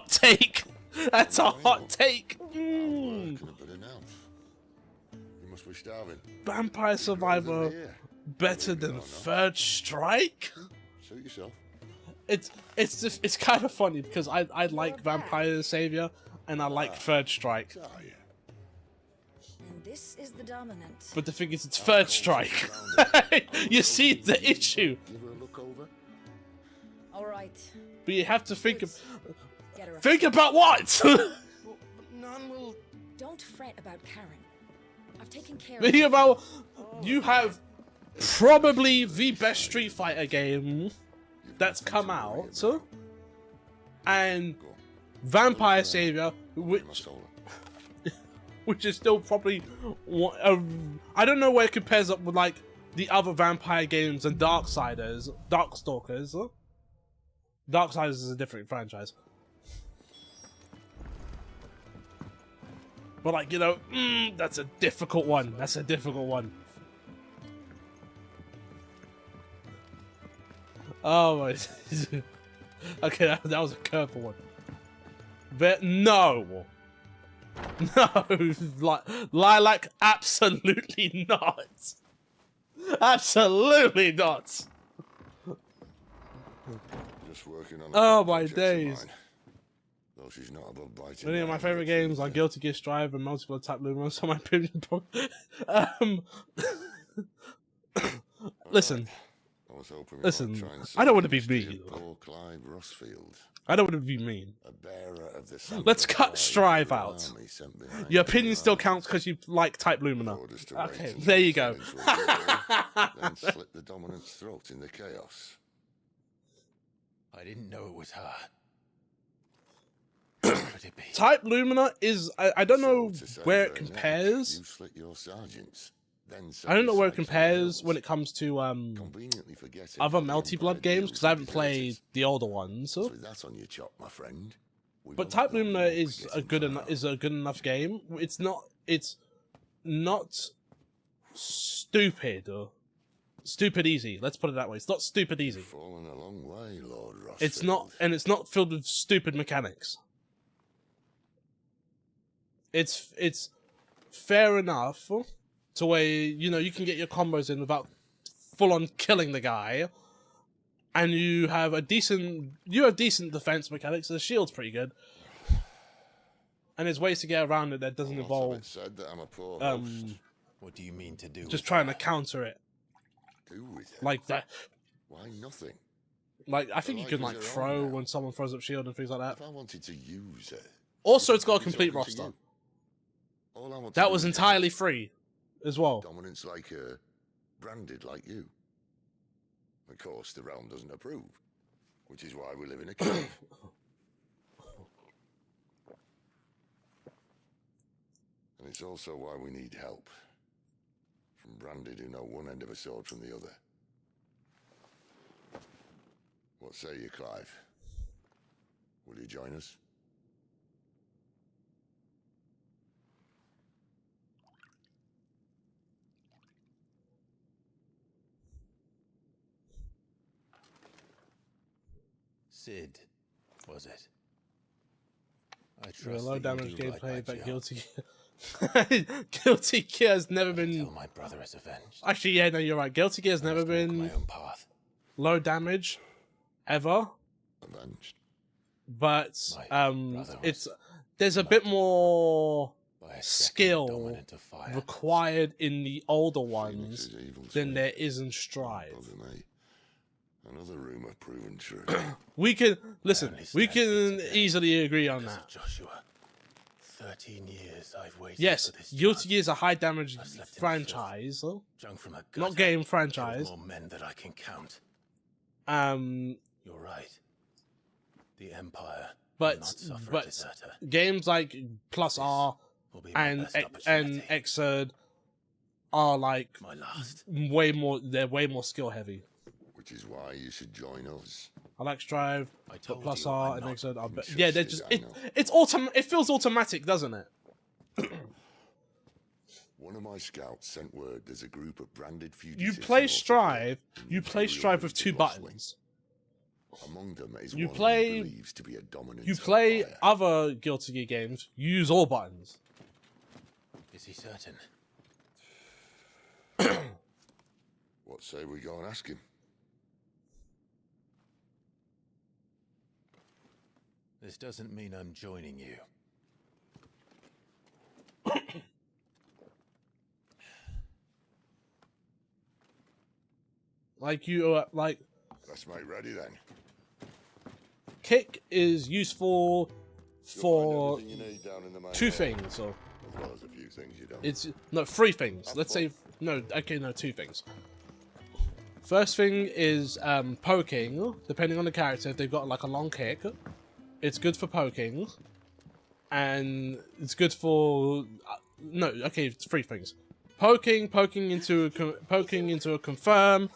S1: take. That's a hot take.
S5: Can have been announced. You must be starving.
S1: Vampire Survivor
S5: Here.
S1: better than Third Strike?
S5: Suit yourself.
S1: It's kind of funny because I like Vampire Savior and I like Third Strike,
S5: Ah, yeah.
S4: And this is the dominant.
S1: but the thing is it's Third Strike. You see the issue,
S5: Give her a look over.
S4: All right.
S1: but you have to think
S4: Get her.
S1: think about what?
S3: None will.
S4: Don't fret about Karen. I've taken care of
S1: Think
S4: her.
S1: about you have probably the best Street Fighter game that's come out, and Vampire Savior,
S5: My
S1: which
S5: soul.
S1: is still probably I don't know where it compares up with like the other vampire games and Darksiders. Darkstalkers is a different franchise, but like, you know, that's a difficult one. That's a difficult one. Oh my. Okay, that was a curveball one. But no. No, Lilac, absolutely not. Absolutely not.
S5: Just working on a
S1: Oh,
S5: few
S1: my
S5: projects of
S1: days.
S5: mine. Well, she's not above biting.
S1: Many of my favorite games are Guilty Gear Strive and multiple Type Lumina, so my opinion. Listen.
S5: I was hoping we
S1: Listen,
S5: might try and
S1: I don't want to be
S5: save
S1: mean.
S5: poor Clive Rossfield,
S1: I don't want to be mean.
S5: a bearer of the
S1: Let's
S5: samurai
S1: cut Strive
S5: to the
S1: out.
S5: army sent behind
S1: Your opinion still
S5: the
S1: counts because you like Type Lumina.
S5: orders to wait
S1: Okay,
S5: until
S1: there you
S5: the
S1: go.
S5: silence was over, then slit the dominant's throat in the chaos.
S3: I didn't know it was her. Could it be?
S1: Type Lumina is I don't know
S5: So, to save
S1: where
S5: her
S1: it
S5: neck,
S1: compares.
S5: you slit your sergeants, then
S1: I don't know where it
S5: set the sights on
S1: compares
S5: the
S1: when
S5: hills,
S1: it comes to
S5: conveniently forgetting
S1: other
S5: how the
S1: Melty
S5: Empire
S1: Blood games
S5: deals
S1: because I
S5: with
S1: haven't played
S5: deserters.
S1: the older ones.
S5: So with that on your chop, my friend. We
S1: But
S5: both
S1: Type
S5: know
S1: Lumina
S5: you won't
S1: is
S5: be
S1: a
S5: getting
S1: good
S5: far.
S1: enough game. It's not stupid or stupid easy. Let's put it that way. It's not stupid easy.
S5: You've fallen a long way, Lord Rossfield.
S1: It's not filled with stupid mechanics. It's fair enough to where you can get your combos in without full on killing the guy, and you have decent defense mechanics. The shield's pretty good, and there's ways to get around it that doesn't
S5: Lots of
S1: involve
S5: it said that I'm a poor host.
S3: What do you mean to do?
S1: just trying to counter it
S5: Do with it?
S1: like that.
S5: Why nothing?
S1: Like I think you
S5: life
S1: can
S5: is
S1: like
S5: your own
S1: throw
S5: now.
S1: when someone throws up shield and things like that.
S5: If I wanted to use it.
S1: Also, it's got a
S5: I'd be
S1: complete
S5: talking to
S1: roster.
S5: you. All I want to
S1: That
S5: do
S1: was
S5: is
S1: entirely free, as well.
S5: dominance like her, branded like you. Of course, the realm doesn't approve, which is why we live in a cave. And it's also why we need help from branded who know one end of a sword from the other. What say you, Clive? Will you join us?
S3: Sid, was it? I
S1: Yeah,
S3: trust
S1: low
S3: that you
S1: damage
S3: do right by
S1: gameplay, but
S3: Jill.
S1: Guilty Guilty Gear has never been.
S3: Until my brother is avenged.
S1: Actually, yeah, no, you're right. Guilty Gear has
S3: I
S1: never
S3: must walk
S1: been
S3: my own path.
S1: low damage ever,
S5: Avenged.
S1: but
S3: My brother
S1: it's
S3: was
S1: there's a bit more
S3: by a second
S1: skill
S3: dominant of fire.
S1: required in the older ones
S5: Phoenix's evil
S1: than
S5: twin.
S1: there is in Strive.
S5: Bugger me. Another rumor proven true.
S1: We can listen.
S3: only
S1: We
S3: stand
S1: can
S3: here today
S1: easily agree on
S3: Because
S1: that.
S3: of Joshua. 13 years I've waited
S1: Yes,
S3: for this
S1: Guilty
S3: chance.
S1: Gear is a high damage
S3: I've slept in
S1: franchise,
S3: Junk from a
S1: not
S3: gutter,
S1: game
S3: killed
S1: franchise.
S3: more men than I can count. You're right. The Empire
S1: But-
S3: will not suffer
S1: but-
S3: a deserter.
S1: Games like Plus R
S3: Will be my
S1: and
S3: best
S1: and
S3: opportunity.
S1: Xrd are like
S3: My last.
S1: way more. They're way more skill heavy.
S5: Which is why you should join us.
S1: I like Strive,
S3: I
S1: but
S3: told
S1: Plus
S3: you
S1: R
S3: I'm
S1: and
S3: not
S1: Xrd are better.
S5: interested,
S1: Yeah, they're just
S5: I know.
S1: it's it feels automatic, doesn't it?
S5: One of my scouts sent word there's a group of branded fugitives.
S1: You play
S5: north of
S1: Strive.
S5: here in
S1: You
S5: the
S1: play
S5: Imperial
S1: Strive with
S5: region
S1: 2
S5: of Lost
S1: buttons.
S5: Wing. Among them is
S1: You
S5: one
S1: play-
S5: who believes to be a dominant.
S1: You play
S5: fire.
S1: other Guilty Gear games. You use all buttons.
S3: Is he certain?
S5: What say we go and ask him?
S3: This doesn't mean I'm joining you.
S1: Like you like
S5: Let's make ready then.
S1: kick is useful
S5: You'll
S1: for
S5: find everything you need down in the main
S1: 2
S5: hall,
S1: things. So
S5: as well as a few things you don't.
S1: it's no 3 things. Let's say no. Okay, no 2 things. First thing is poking. Depending on the character, if they've got like a long kick, it's good for poking, and it's good for no. Okay, it's 3 things: poking into a confirm,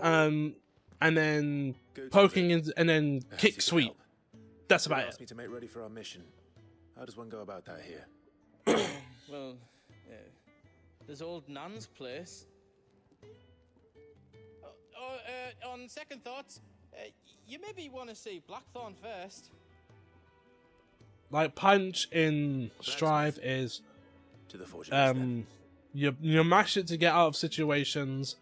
S1: and then poking in, and then kick
S3: you
S1: sweep.
S3: help.
S1: That's
S6: You
S1: about
S6: asked
S1: it.
S6: me to make ready for our mission. How does one go about that here?
S7: Well, there's old Nan's place. On second thoughts, you maybe want to see Blackthorn first.
S1: Like punch in Strive is
S3: To the forges then.
S1: you mash it to get out of situations,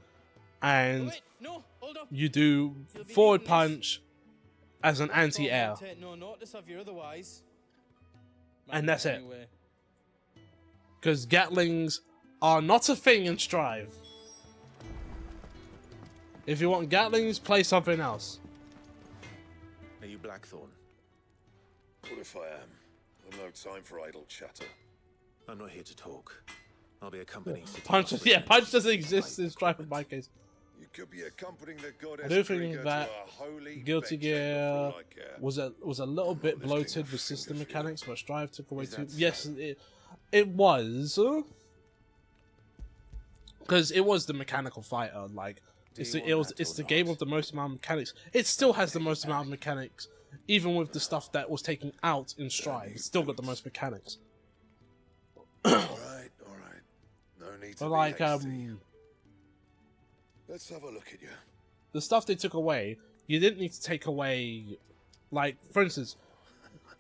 S1: and
S7: Wait, no, hold up.
S1: you do
S7: You'll be
S1: forward
S7: needing this.
S1: punch as an
S7: Blackthorn
S1: anti-air.
S7: won't take no notice of you otherwise.
S1: And that's it.
S7: Anyway.
S1: Because Gatlings are not a thing in Strive. If you want Gatlings, play something else.
S6: Are you Blackthorn?
S8: What if I am? I've no time for idle chatter.
S6: I'm not here to talk. I'll be accompanying City
S1: Punch,
S6: Boss
S1: yeah,
S6: with
S1: Punch
S6: you.
S1: doesn't exist in Strive in my case.
S8: You could be accompanying the goddess
S1: I do think
S8: Krieger
S1: that
S8: to a holy
S1: Guilty
S8: bedchamber
S1: Gear
S8: for all I care.
S1: was a little bit
S8: lifting
S1: bloated
S8: a
S1: with system
S8: finger for you.
S1: mechanics, but Strive took away
S6: Is
S1: too.
S6: that
S1: Yes,
S6: so?
S1: it was, because it was the mechanical fighter. Like it's
S6: you
S1: the, it
S6: want
S1: was
S6: that
S1: it's
S6: or
S1: the game
S6: not?
S1: with the most amount of mechanics. It still has the most amount of mechanics, even with the stuff that was taken out in Strive. It's still got the most mechanics.
S8: All right. No need to
S1: But
S8: be
S1: like
S8: hasty. Let's have a look at you.
S1: the stuff they took away, you didn't need to take away. Like for instance,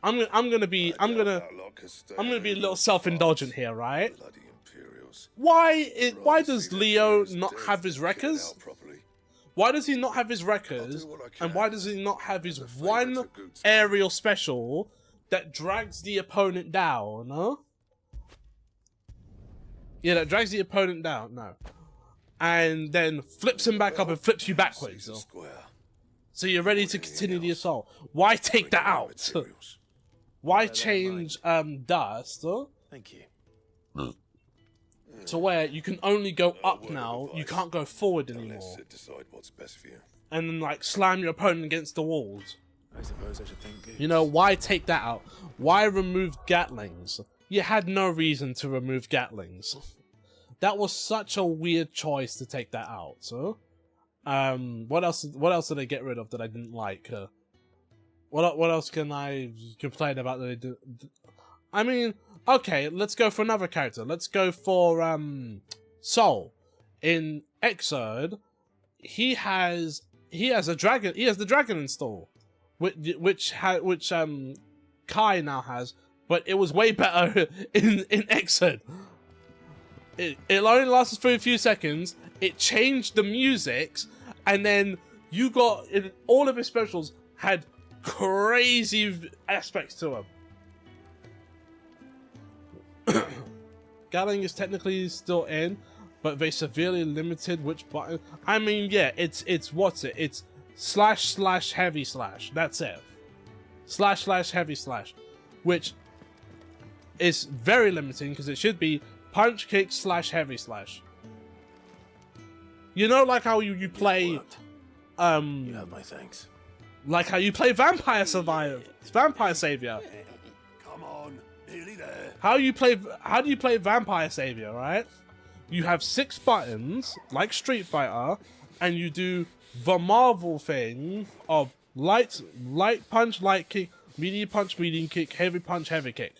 S1: I'm gonna be a little self-indulgent here, right?
S8: Bloody Imperials.
S1: Why does Leo not
S8: Dead
S1: have his
S8: to get it
S1: wreckers?
S8: out properly.
S1: Why does he not have his wreckers?
S8: what I
S1: And
S8: can
S1: why does he not have his
S8: as a favour
S1: one
S8: to Goodsman.
S1: aerial special that drags the opponent down? Huh? Yeah, that drags the opponent down. No, and then flips him back up and flips you backwards.
S8: Caesar
S1: So,
S8: Square.
S1: so you're ready to continue the assault. Why take that out?
S8: Materials.
S1: Why
S6: Bear that in
S1: change dust
S6: Thank you.
S1: to where you can only go up
S8: word of
S1: now? You
S8: advice.
S1: can't go forward
S8: Don't let
S1: anymore.
S8: Sid decide what's best for you.
S1: And then like slam your opponent against the walls.
S6: I suppose I should think good.
S1: You know, why take that out? Why remove Gatlings? You had no reason to remove Gatlings. That was such a weird choice to take that out. So, what else did they get rid of that I didn't like? What else can I complain about that they did? I mean, okay, let's go for another character. Let's go for Sol. In Exerd, he has a dragon. He has the dragon install, which Kai now has, but it was way better in Exerd. It only lasted for a few seconds. It changed the musics, and then you got all of his specials had crazy aspects to them. Gatling is technically still in, but they severely limited which button. I mean, yeah, it's what's it? It's / heavy /. That's it. / heavy /, which is very limiting because it should be punch, kick, / heavy /. You know, like how you play,
S6: You have my thanks.
S1: like how you play Vampire Savior.
S8: Come on, nearly there.
S1: How do you play Vampire Savior, right? You have 6 buttons, like Street Fighter, and you do the Marvel thing of light punch, light kick, medium punch, medium kick, heavy punch, heavy kick.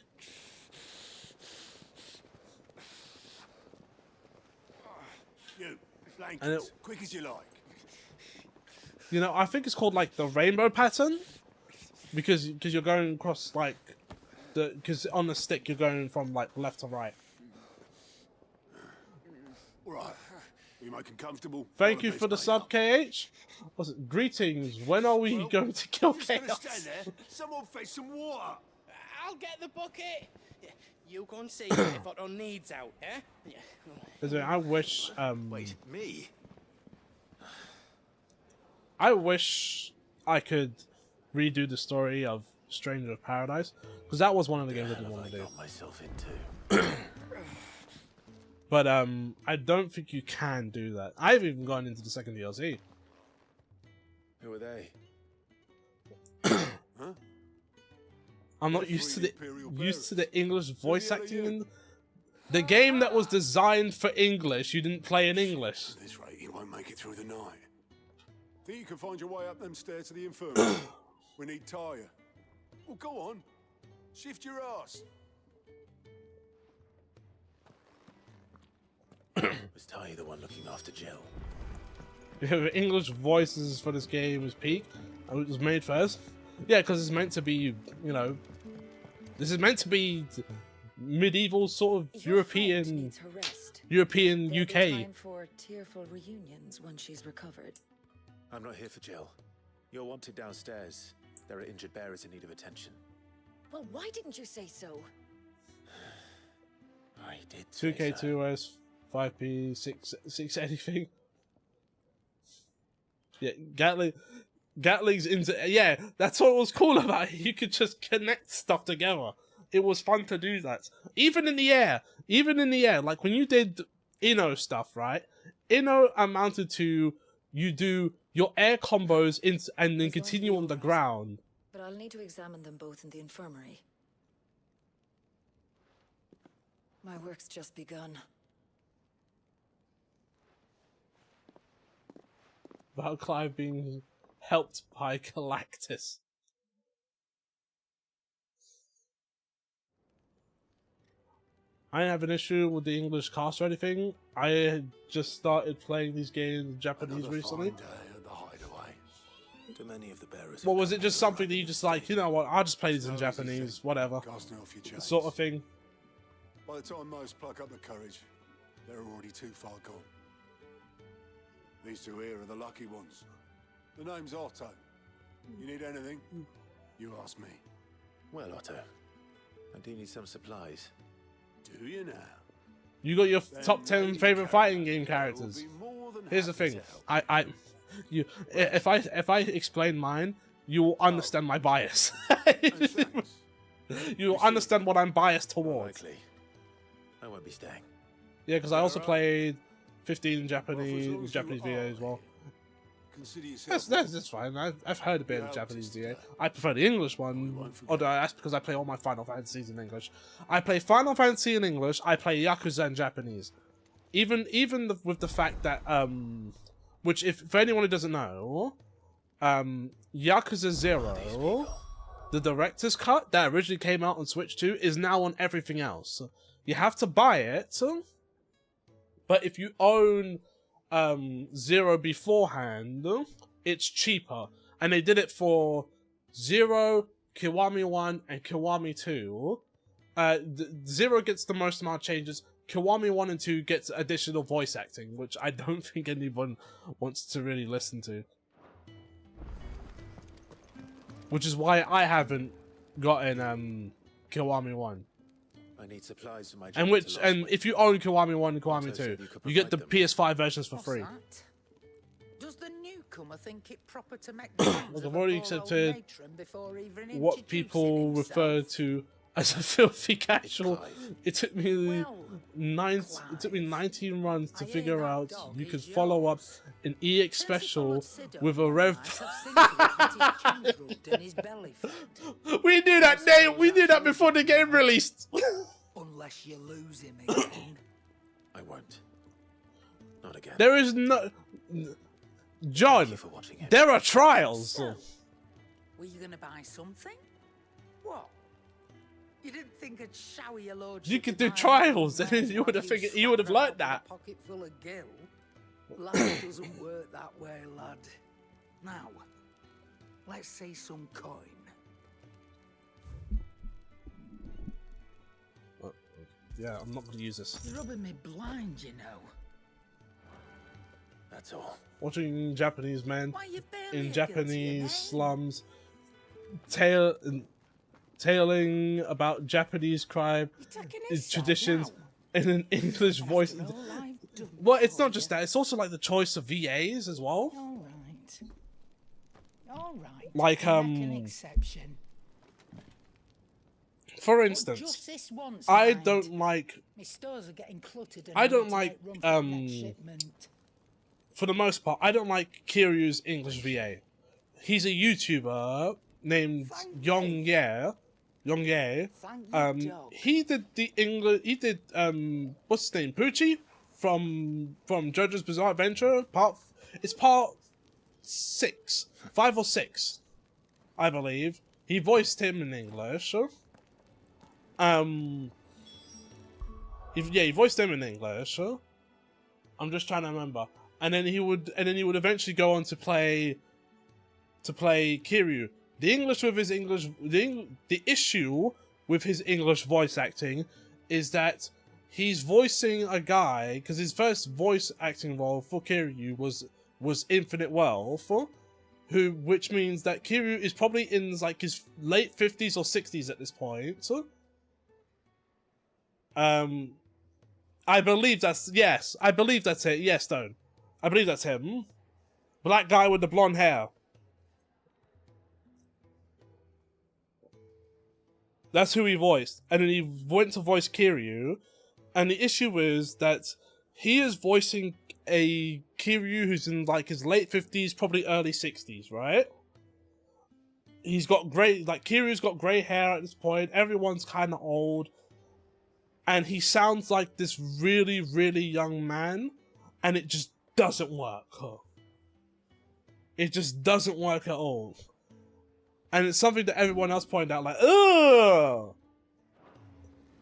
S8: You, blankets,
S1: And it-
S8: quick as you like.
S1: You know, I think it's called like the rainbow pattern, because you're going across like because on the stick you're going from like left to right.
S8: All right, we make 'em comfortable.
S1: Thank
S8: All
S1: you
S8: best,
S1: for the
S8: mate.
S1: sub, KH. Was it greetings? When are we going to kill
S8: Who's gonna
S1: Chaos?
S8: stand there? Someone fetch some water.
S7: I'll get the bucket. You go and see if Otto needs out, eh? Yeah.
S1: Listen, I wish
S6: Wait, me?
S1: I wish I could redo the story of Stranger of Paradise, because that was one of the games I didn't
S6: What
S1: want
S6: have
S1: to
S6: I
S1: do.
S6: got myself into?
S1: But I don't think you can do that. I've even gone into the second DLC.
S6: Who are they?
S8: Huh?
S1: I'm not
S8: They're
S1: used to
S8: free
S1: the
S8: Imperial
S1: used to
S8: bearers.
S1: the English voice
S8: hell are
S1: acting
S8: you?
S1: in the game that was designed for English. You didn't play in English.
S8: At this rate, you won't make it through the night. Think you can find your way up them stairs to the infirmary? We need Tyre. Well, go on. Shift your ass.
S6: Was Ty the one looking after Jill?
S1: The English voices for this game is peak. And it was made first. Yeah, because it's meant to be, you know, this is meant to be medieval sort of
S4: Your friend
S1: European
S4: needs her rest.
S1: European
S4: There'll be
S1: UK.
S4: time for tearful reunions once she's recovered.
S6: I'm not here for Jill. You're wanted downstairs. There are injured bearers in need of attention.
S4: Well, why didn't you say so?
S3: I did say
S1: 2K2S, 5P, 6 anything. Yeah, Gatling's into... Yeah, that's what was cool about it. You could just connect stuff together. It was fun to do that. Even in the air. Like, when you did Inno stuff, right? Inno amounted to... You do your air combos and then continue on the ground.
S4: But I'll need to examine them both in the infirmary. My work's just begun.
S1: About Clive being helped by Galactus. I didn't have an issue with the English cast or anything. I had just started playing these games in Japanese
S8: Another
S1: recently.
S8: fine day at the hideaway.
S6: To many of the bearers.
S1: Well, was it just something that you just like, you know what, I'll just play these in Japanese, whatever,
S8: Casting off your chains.
S1: sort of thing?
S8: By the time most pluck up the courage, they're already too far gone. These two here are the lucky ones. The name's Otto. You need anything? You ask me.
S6: Well, Otto, I do need some supplies.
S8: Do you now?
S1: You got your top 10 favorite fighting game characters.
S8: We'll be more than
S1: Here's the
S8: happy
S1: thing,
S8: to help.
S1: if I explain mine, you will understand my bias.
S8: And thanks.
S1: You will understand what I'm biased towards.
S6: Likely. I won't be staying.
S1: Yeah, because I also played 15
S8: Well,
S1: Japanese
S8: for as long as
S1: Japanese
S8: you
S1: VA as well.
S8: Consider yourself.
S1: That's fine. I've heard a bit of Japanese VA. I prefer the English one. Although that's because I play all my Final Fantasies in English. I play Final Fantasy in English. I play Yakuza in Japanese. Even with the fact that which if for anyone who doesn't know, Yakuza 0, the director's cut that originally came out on Switch 2 is now on everything else. You have to buy it, but if you own 0 beforehand, it's cheaper. And they did it for 0, Kiwami 1, and Kiwami 2. 0 gets the most amount of changes. Kiwami 1 and 2 gets additional voice acting, which I don't think anyone wants to really listen to. Which is why I haven't gotten Kiwami 1.
S6: I need supplies for my
S1: And if you own Kiwami 1 and Kiwami 2, you get the PS5 versions for free.
S9: Does the newcomer think it proper to make the
S1: Well, I've already accepted what people refer to as a filthy casual. It took me 19 runs to figure out you could follow up an EX special with a rev. We knew that day. We knew that before the game released.
S9: Unless you lose him again.
S6: I won't. Not again.
S1: There is no. John,
S6: Thank you for watching it.
S1: there are trials.
S9: So, were you going to buy something? What? You didn't think I'd shower your lordship?
S1: You could
S9: with
S1: do
S9: my
S1: trials,
S9: own
S1: and you would have
S9: while
S1: figured. You would have learned
S9: slap around
S1: that.
S9: with a pocket full of gill. Life doesn't work that way, lad. Now, let's see some coin.
S1: Yeah, I'm not going to use this.
S9: You're rubbing me blind, you know.
S6: That's all.
S1: Watching Japanese men
S9: Why you barely
S1: in
S9: a
S1: Japanese
S9: guilty,
S1: slums tailing about Japanese crime,
S9: You're taking his side
S1: traditions,
S9: now.
S1: in an English voice.
S9: After all I've done
S1: Well, it's
S9: for
S1: not just
S9: you.
S1: that. It's also like the choice of VAs as well.
S9: All right. All right.
S1: Like,
S9: I'll make an exception.
S1: For
S9: But
S1: instance,
S9: just this once,
S1: I
S9: mind.
S1: don't like,
S9: My stores are getting cluttered. And
S1: I don't
S9: need to
S1: like,
S9: make room for the next shipment.
S1: for the most part, I don't like Kiryu's English VA. He's a YouTuber named
S9: Thank
S1: Yong Ye.
S9: Thank you, dog.
S1: He did the English. He did what's his name? Poochie from JoJo's Bizarre Adventure. It's part 6, 5 or 6, I believe. He voiced him in English. He voiced him in English. I'm just trying to remember. And then he would eventually go on to play Kiryu. The issue with his English voice acting is that he's voicing a guy, because his first voice acting role for Kiryu was Infinite Wealth, which means that Kiryu is probably in like his late 50s or 60s at this point. So, I believe that's, yes, I believe that's it. Yes, Stone. I believe that's him. Black guy with the blonde hair. That's who he voiced. And then he went to voice Kiryu. And the issue is that he is voicing a Kiryu who's in like his late 50s, probably early 60s, right? He's got grey, like Kiryu's got grey hair at this point. Everyone's kind of old. And he sounds like this really, really young man. And it just doesn't work. It just doesn't work at all. And it's something that everyone else pointed out, like, ugh!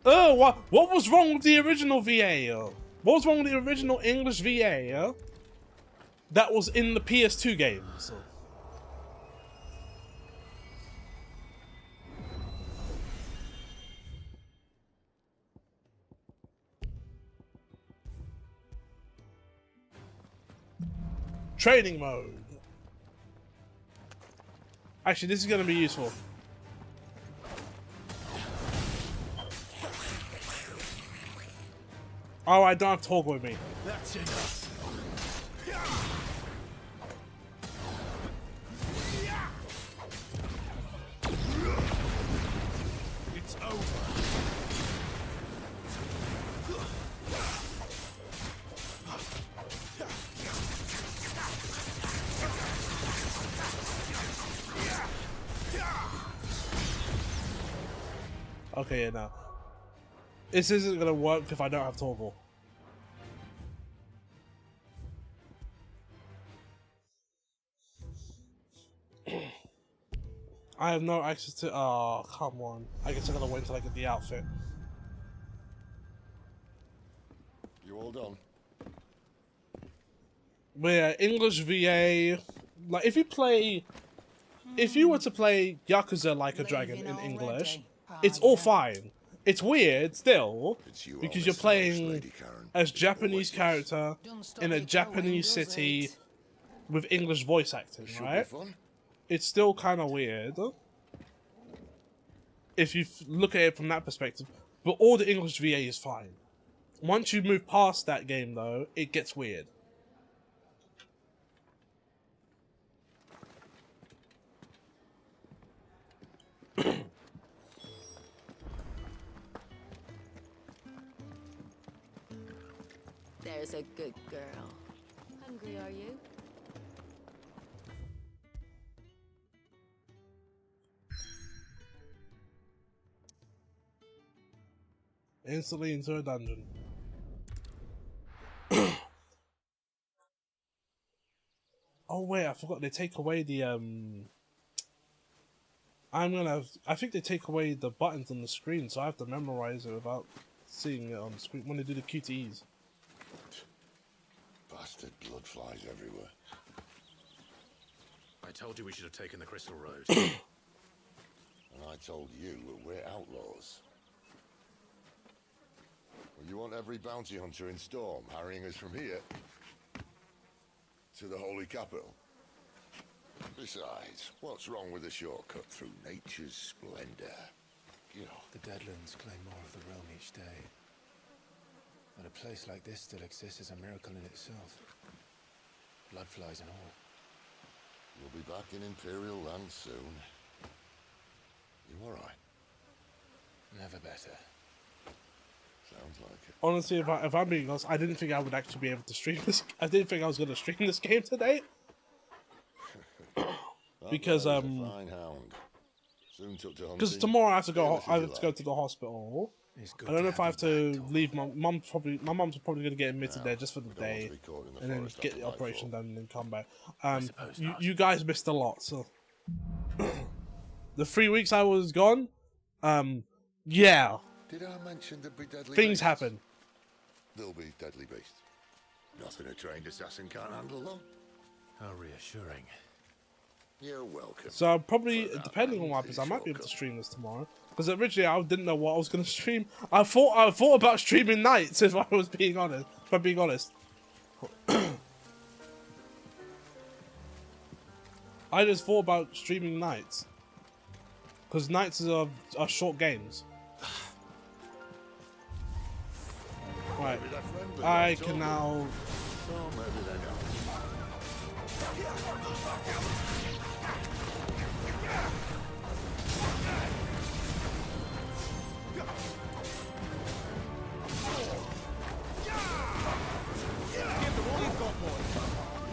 S1: What was wrong with the original VA? What was wrong with the original English VA that was in the PS2 games? Training mode. Actually, this is going to be useful. Oh, I don't have Torgo with me.
S3: That's enough. It's over.
S1: Okay, yeah, no. This isn't gonna work if I don't have Torval. I have no access to. Oh, come on. I guess I gotta wait until I get the outfit.
S5: You all done?
S1: But yeah, English VA. Like, if you were to play Yakuza Like a Dragon in English, it's all fine. It's weird still, because you're playing as Japanese character in a Japanese city with English voice acting, right? It's still kind of weird if you look at it from that perspective, but all the English VA is fine. Once you move past that game, though, it gets weird.
S10: There's a good girl. Hungry, are you?
S1: Instantly into a dungeon. Oh wait, I forgot they take away the I think they take away the buttons on the screen, so I have to memorize it without seeing it on the screen when they do the QTEs.
S5: Bastard blood flies everywhere.
S6: I told you we should have taken the Crystal Road.
S5: And I told you that we're outlaws. Well, you want every bounty hunter in Storm harrying us from here to the Holy Capital? Besides, what's wrong with a shortcut through nature's splendor?
S6: The Deadlands claim more of the realm each day. But a place like this still exists is a miracle in itself. Bloodflies and all.
S5: We'll be back in Imperial land soon. You alright?
S6: Never better.
S5: Sounds like it.
S1: Honestly, if I'm being honest, I didn't think I would actually be able to stream this. I didn't think I was going to stream this game today. Because
S5: fine hound. Soon took to hunting.
S1: Because tomorrow I have to go. I have to go to the hospital. I don't know if I have to leave. My mom's probably going to get admitted there just for the day, and then get the operation done and then come back. You guys missed a lot. So the 3 weeks I was gone, yeah.
S5: Did I mention there'd be deadly
S1: things
S5: beasts?
S1: happen.
S5: There'll be deadly beasts. Nothing a trained assassin can't handle, though.
S3: How reassuring.
S5: You're welcome.
S1: So I'm probably, depending on what happens, I might be able to stream this tomorrow. Because originally I didn't know what I was going to stream. I thought about streaming nights, if I was being honest. If I'm being honest. I just thought about streaming nights. Because nights are short games. Right. I can now...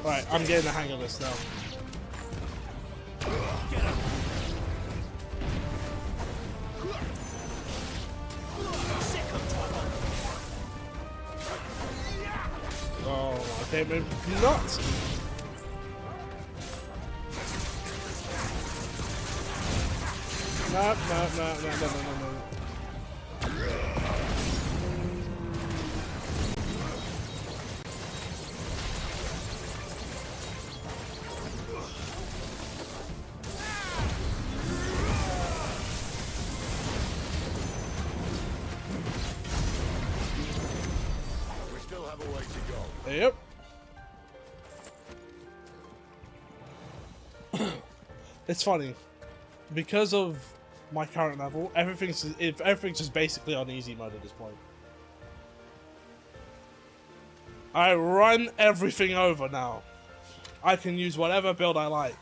S1: Right, I'm getting the hang of this now. Oh, okay, maybe not. No. Yep. It's funny because of my current level. Everything's just basically on easy mode at this point. I run everything over now. I can use whatever build I like.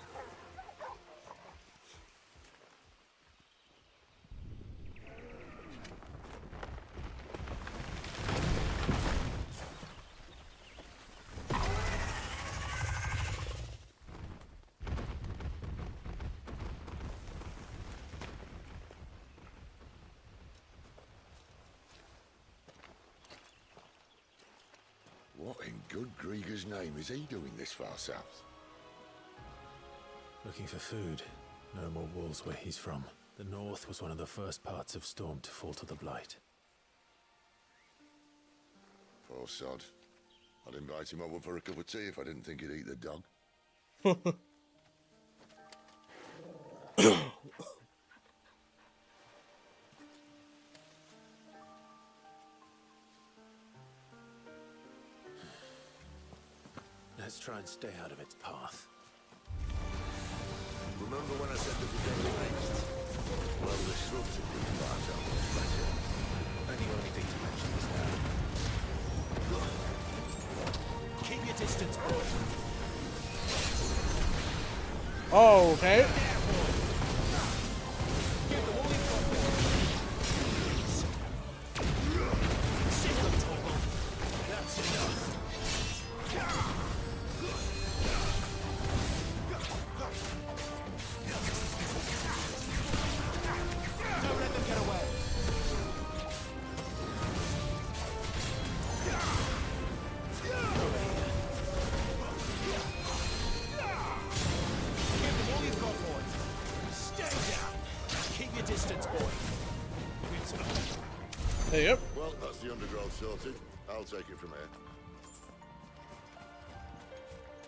S5: What in good Grieger's name is he doing this far south?
S3: Looking for food. No more wolves where he's from. The north was one of the first parts of Storm to fall to the Blight.
S5: Poor sod. I'd invite him over for a cup of tea if I didn't think he'd eat the dog.
S3: Let's try and stay out of its path.
S5: Remember when I said that we'd never next? Well, the shrubs have been part of this better.
S3: And the only thing to mention is that. Keep your distance, boy.
S1: Oh, okay.
S3: That's enough. Don't let them get away. Give them all you've got, boy. Stay down. Keep your distance, boy.
S1: There you go.
S5: Well, that's the undergrowth sorted. I'll take it from here.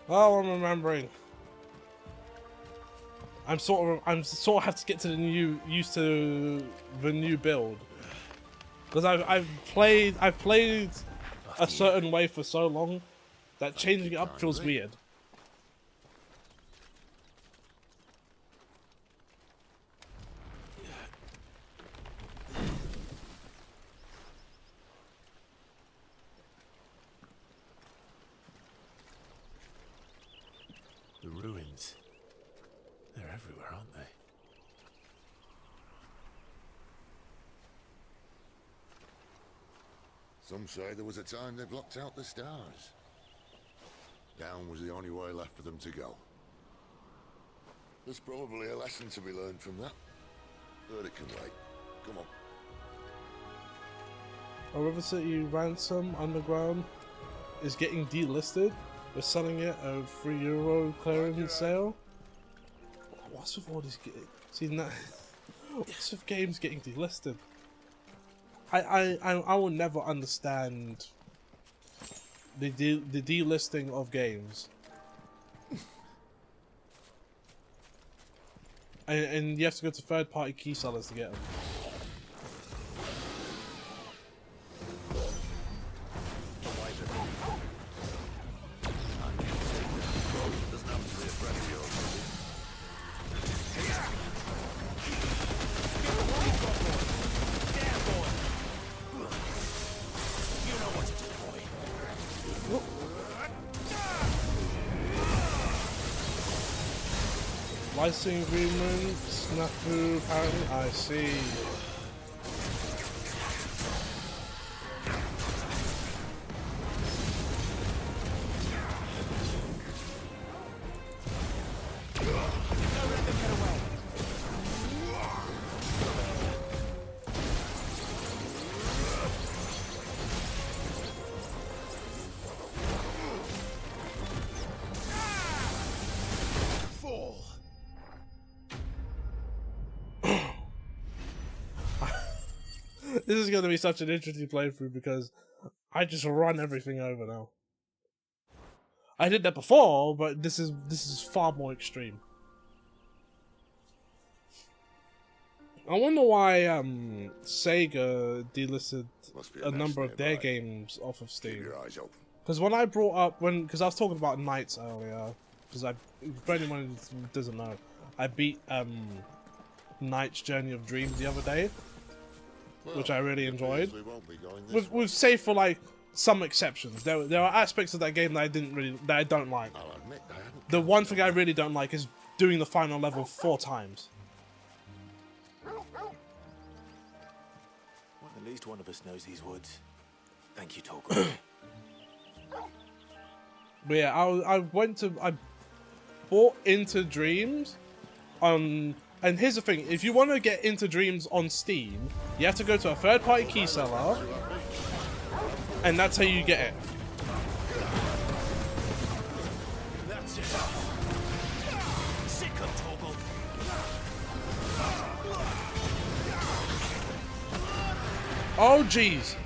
S1: Oh, I'm remembering. I'm sort of have to get to the used to the new build, because I've played a certain way for so long that changing it up feels weird.
S3: The ruins. They're everywhere, aren't they?
S5: Some say there was a time they blocked out the stars. Down was the only way left for them to go. There's probably a lesson to be learned from that. But it can wait. Come on.
S1: A River City Ransom Underground is getting delisted. We're selling it at a €3 clearance sale. What's with all these games? See, now, what's with games getting delisted? I will never understand the delisting of games. And you have to go to third-party key sellers to get them. Icing agreement, snafu, apparently. I see. This is going to be such an interesting playthrough because I just run everything over now. I did that before, but this is far more extreme. I wonder why Sega delisted a number of their games off of Steam. Because when I brought up because I was talking about Knights earlier, because for anyone who doesn't know, I beat Knight's Journey of Dreams the other day, which I really enjoyed. With save for like some exceptions, there are aspects of that game that I don't like. The one thing I really don't like is doing the final level 4 times.
S6: Well, at least one of us knows these woods. Thank you, Torgal.
S1: But yeah, I bought Into Dreams on. And here's the thing, if you want to get Into Dreams on Steam, you have to go to a third-party key seller, and that's how you get it.
S3: That's it. Sick of Torgal.
S1: Oh, jeez.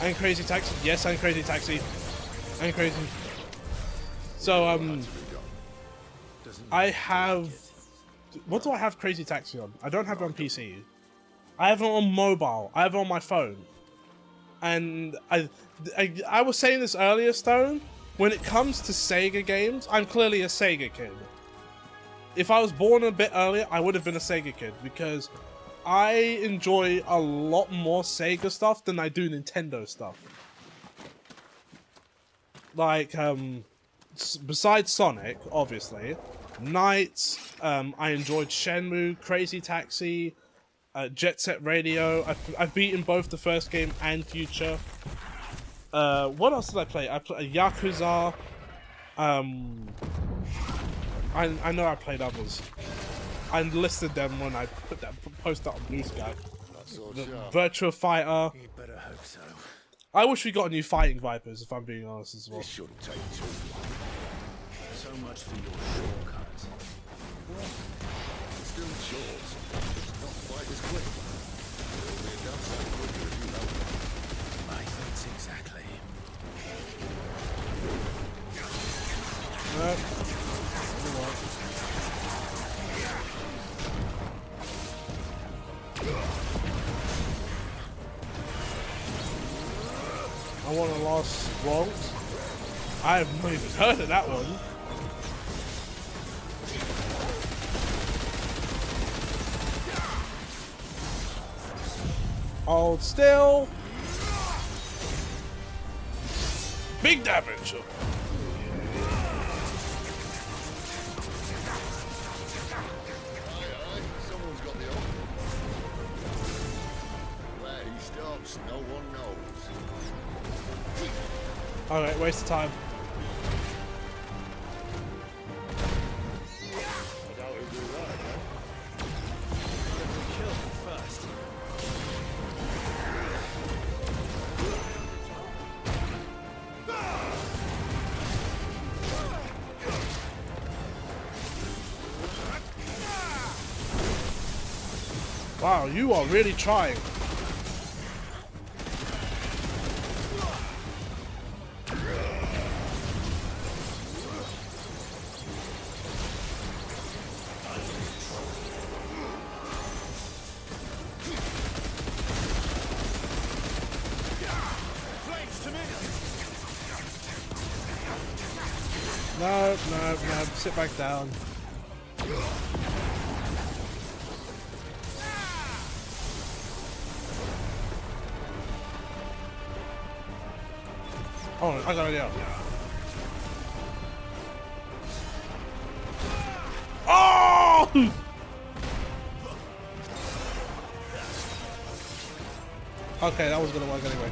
S1: And Crazy Taxi. Yes, and Crazy Taxi. And Crazy. So, I have... What do I have Crazy Taxi on? I don't have it on PC. I have it on mobile. I have it on my phone. And I was saying this earlier, Stone. When it comes to Sega games, I'm clearly a Sega kid. If I was born a bit earlier, I would have been a Sega kid, because I enjoy a lot more Sega stuff than I do Nintendo stuff. Like, besides Sonic, obviously, Knights, I enjoyed Shenmue, Crazy Taxi, Jet Set Radio. I've beaten both the first game and Future. What else did I play? I played Yakuza. I know I played others. I listed them when I put that post out on Blue Sky. Virtua Fighter.
S6: You better hope so.
S1: I wish we got a new Fighting Vipers, if I'm being honest as well.
S6: This shouldn't take too long. So much for your shortcut.
S5: Still short. It's not quite as quick. It'll be a damn sight quicker if you help.
S6: My thoughts exactly.
S1: I want a Lost Bronx. I have not even heard of that one. Hold still. Big damage.
S5: Someone's got the old. Where he stops, no one knows.
S1: Alright, waste of time.
S5: I doubt he'll do that again.
S3: Kill him first.
S1: Wow, you are really trying. No, no, no, sit back down. Oh, I got an idea. Oh! Okay, that was gonna work anyway.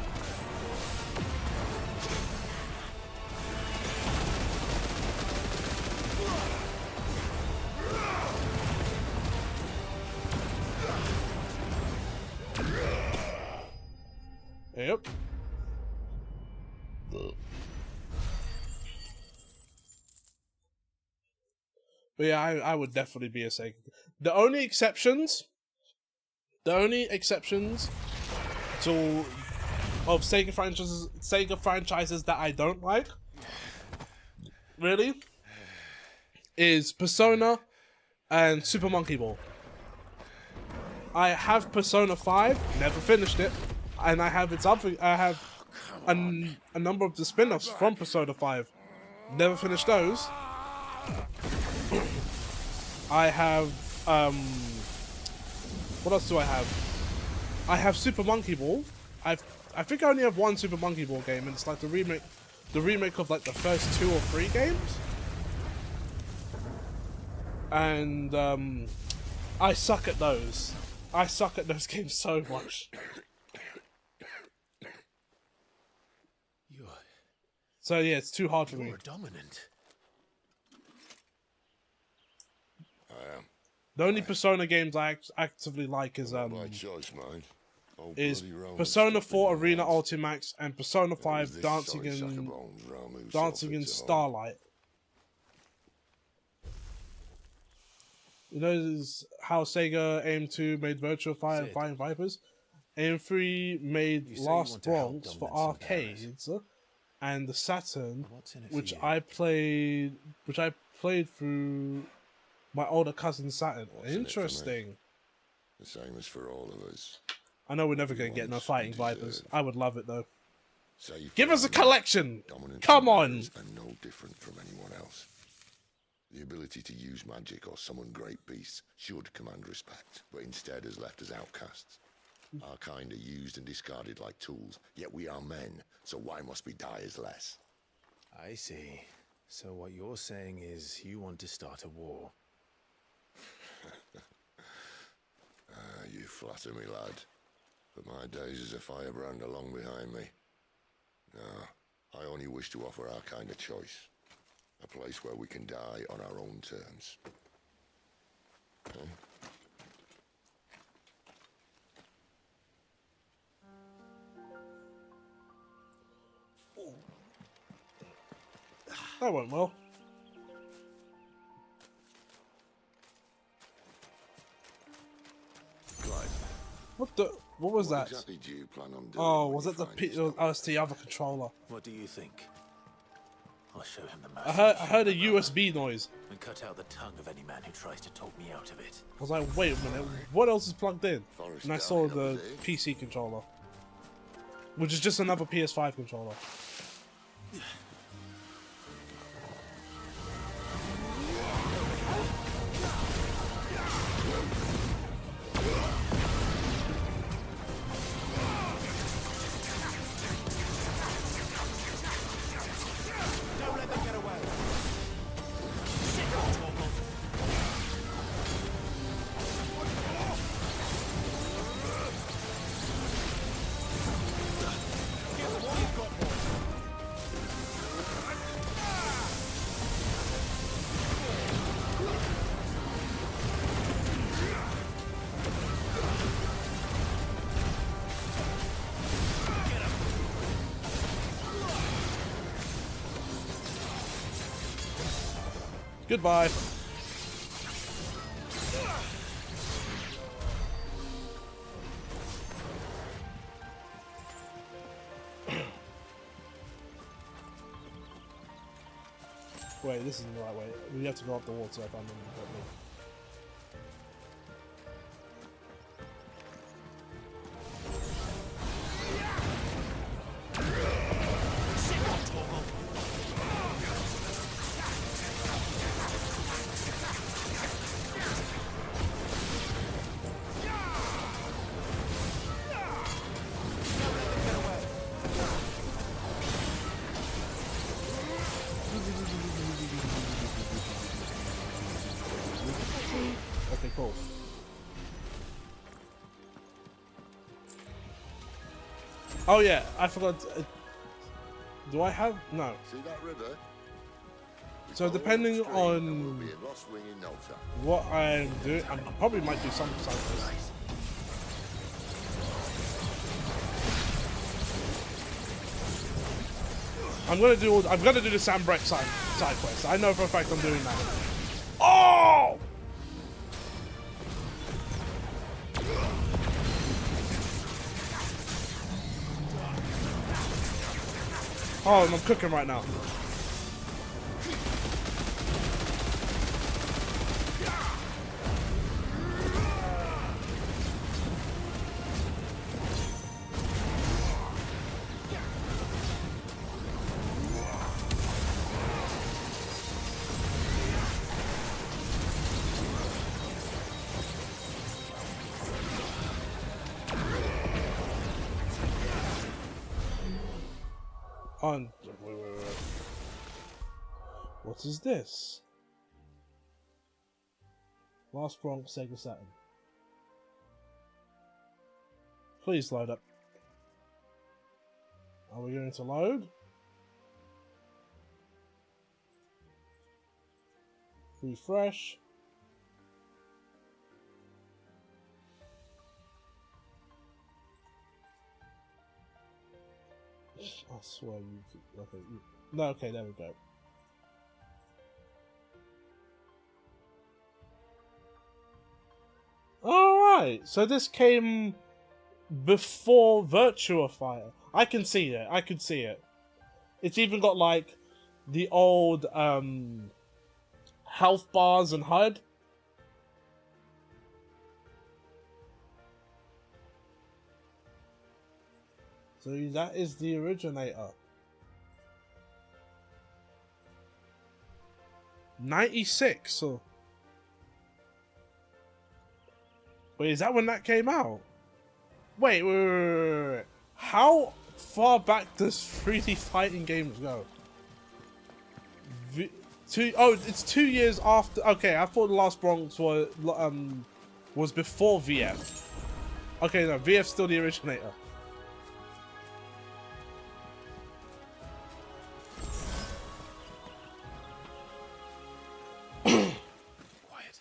S1: Yep. But yeah, I would definitely be a Sega. The only exceptions to of Sega franchises that I don't like, really, is Persona and Super Monkey Ball. I have Persona 5, never finished it, and I have a number of the spin-offs from Persona 5, never finished those. I have what else do I have? I have Super Monkey Ball. I think I only have one Super Monkey Ball game, and it's like the remake of like the first 2 or 3 games. And I suck at those. I suck at those games so much. So yeah, it's too hard for me.
S3: You're dominant.
S5: I am.
S1: The only Persona games I actively like is
S5: My choice, mine. Oh,
S1: Persona 4 Arena Ultimax and Persona 5 Dancing in Starlight. You know how Sega AM2 made Virtua Fighter and Flying Vipers? AM3 made Last Bronx for arcades, and the Saturn, which I played through my older cousin's Saturn. Interesting.
S5: The same as for all of us.
S1: I know we're never going to get no Fighting Vipers. I would love it though. Give us a collection! Come on!
S5: And no different from anyone else. The ability to use magic or summon great beasts should command respect, but instead has left us outcasts. Our kind are used and discarded like tools, yet we are men, so why must we die as less?
S6: I see. So what you're saying is you want to start a war.
S5: You flatter me, lad. But my days as a firebrand are long behind me. No, I only wish to offer our kind a choice. A place where we can die on our own terms. Okay?
S1: That went well. What was that?
S5: Exactly do you plan on doing
S1: Oh, was it the oh, it's the other controller.
S3: What do you think? I'll show him the
S1: I heard a USB noise.
S3: And cut out the tongue of any man who tries to talk me out of it.
S1: I was like, wait a minute, what else is plugged in? And I saw the PC controller, which is just another PS5 controller. Goodbye. Wait, this isn't the right way. We have to go up the water if I remember correctly. Okay, cool. Oh yeah, I forgot. Do I have no?
S5: See that river?
S1: So depending
S5: We'll
S1: on
S5: be in Lost Wing in no time.
S1: what I'm doing, I probably might do something like this. I'm gonna do the Sam Breck side quest. I know for a fact I'm doing that. Oh! Oh, and I'm cooking right now. On. Wait. What is this? Last Bronx Sega Saturn. Please load up. Are we going to load? Refresh. I swear you. Okay. No. Okay. There we go. All right. So this came before Virtua Fighter. I can see it. I can see it. It's even got like the old health bars and HUD. So that is the originator. 96. So wait, is that when that came out? Wait. How far back does 3D fighting games go? It's 2 years after. Okay, I thought the Last Bronx was before VF. Okay, no, VF's still the originator.
S3: Quiet.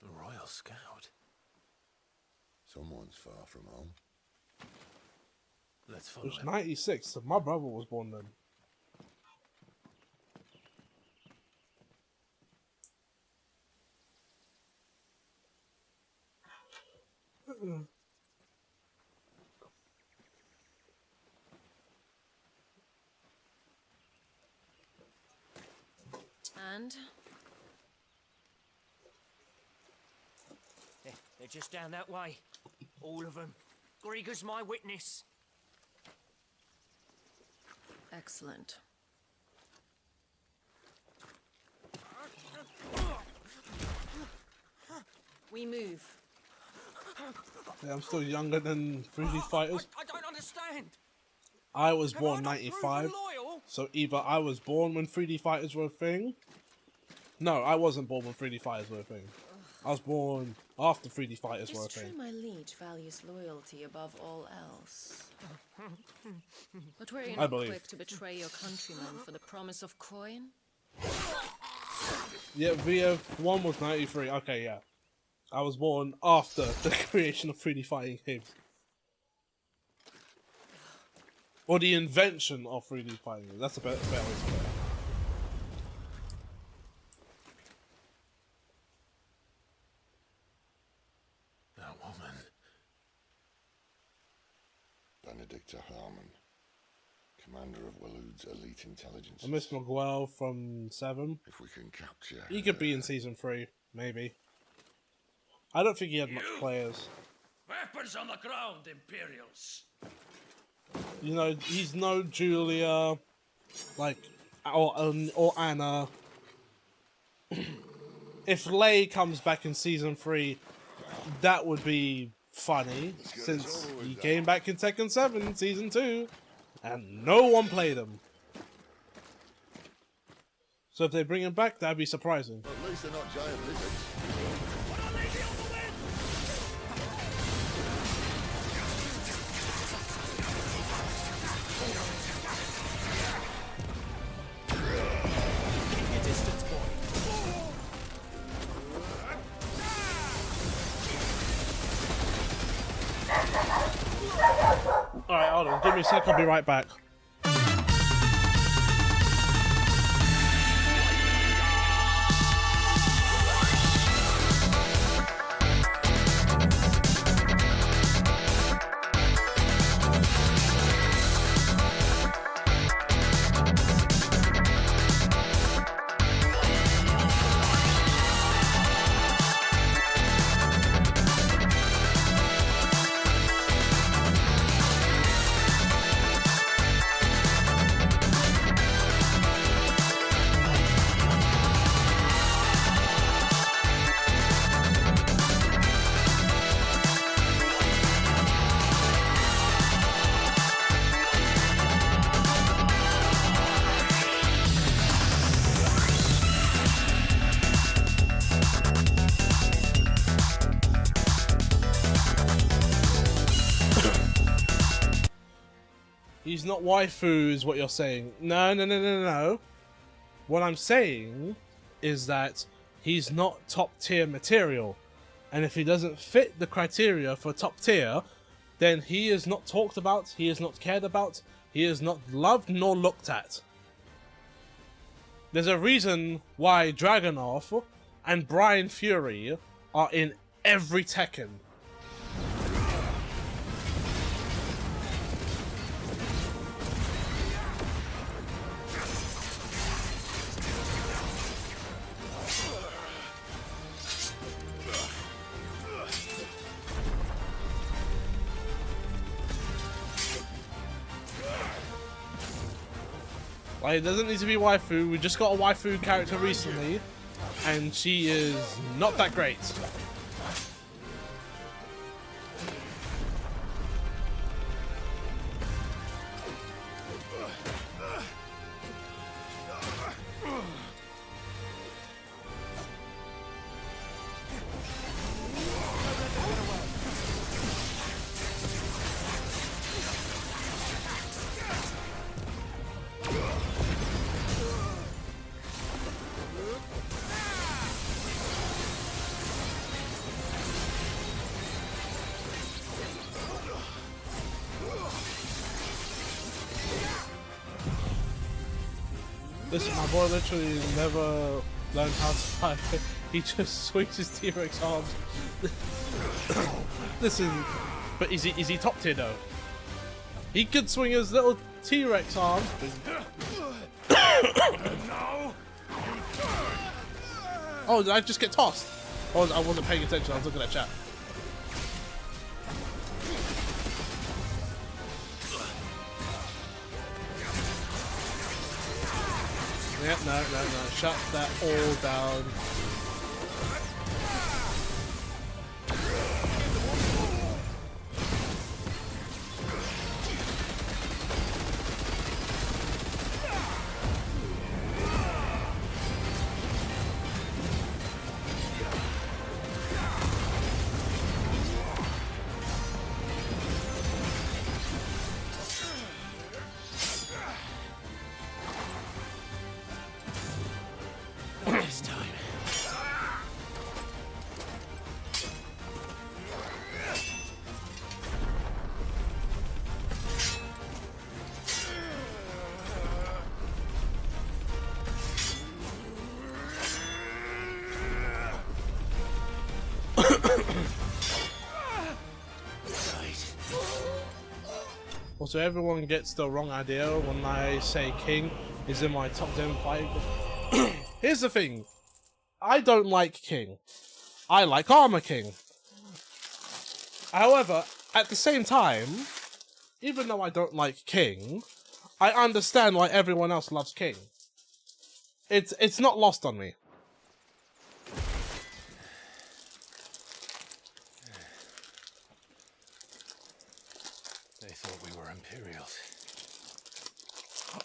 S3: The Royal Scout.
S5: Someone's far from home.
S3: Let's
S1: It
S3: follow
S1: was
S3: him.
S1: 96, so my brother was born then.
S10: And
S2: They're just down that way. All of them. Grieger's my witness.
S10: excellent. We move.
S1: Yeah, I'm still younger than 3D Fighters.
S2: I don't understand.
S1: I was
S2: Have
S1: born
S2: I not
S1: 95,
S2: proven loyal?
S1: so either I was born when 3D Fighters were a thing. No, I wasn't born when 3D Fighters were a thing. I was born after 3D Fighters were a
S10: It's true
S1: thing.
S10: my liege values loyalty above all else. But were you
S1: I
S10: not
S1: believe.
S10: quick to betray your countrymen for the promise of coin?
S1: Yeah, VF1 was 93. Okay, yeah. I was born after the creation of 3D fighting games. Or the invention of 3D fighting games. That's a better way to put it.
S3: That woman.
S5: Benedictor Harmon, commander of Waloed's elite intelligence.
S1: I miss Miguel from 7.
S5: If we can capture
S1: He could be in season 3, maybe. I don't think he had much players.
S2: Weapons on the ground, Imperials.
S1: You know, he's no Julia, like, or Anna. If Leigh comes back in season 3, that would be funny, since he came back in Tekken 7 season 2, and no one played him. So if they bring him back, that'd be surprising.
S5: At least they're not giant lizards.
S1: Alright, hold on, give me a sec, I'll be right back. He's not waifu, is what you're saying. No. What I'm saying is that he's not top tier material. And if he doesn't fit the criteria for top tier, then he is not talked about, he is not cared about, he is not loved nor looked at. There's a reason why Dragunov and Brian Fury are in every Tekken. Like, it doesn't need to be waifu. We just got a waifu character recently, and she is not that great. Listen, my boy literally never learned how to fight. He just swings his T-Rex arms. Listen, but is he top tier though? He could swing his little T-Rex arms. Oh, did I just get tossed? Oh, I wasn't paying attention. I was looking at chat. Yep, no. Shut that all down.
S3: This time.
S1: Also, everyone gets the wrong idea when I say King is in my top 10 fight. Here's the thing. I don't like King. I like Armor King. However, at the same time, even though I don't like King, I understand why everyone else loves King. It's not lost on me.
S6: They thought we were Imperials.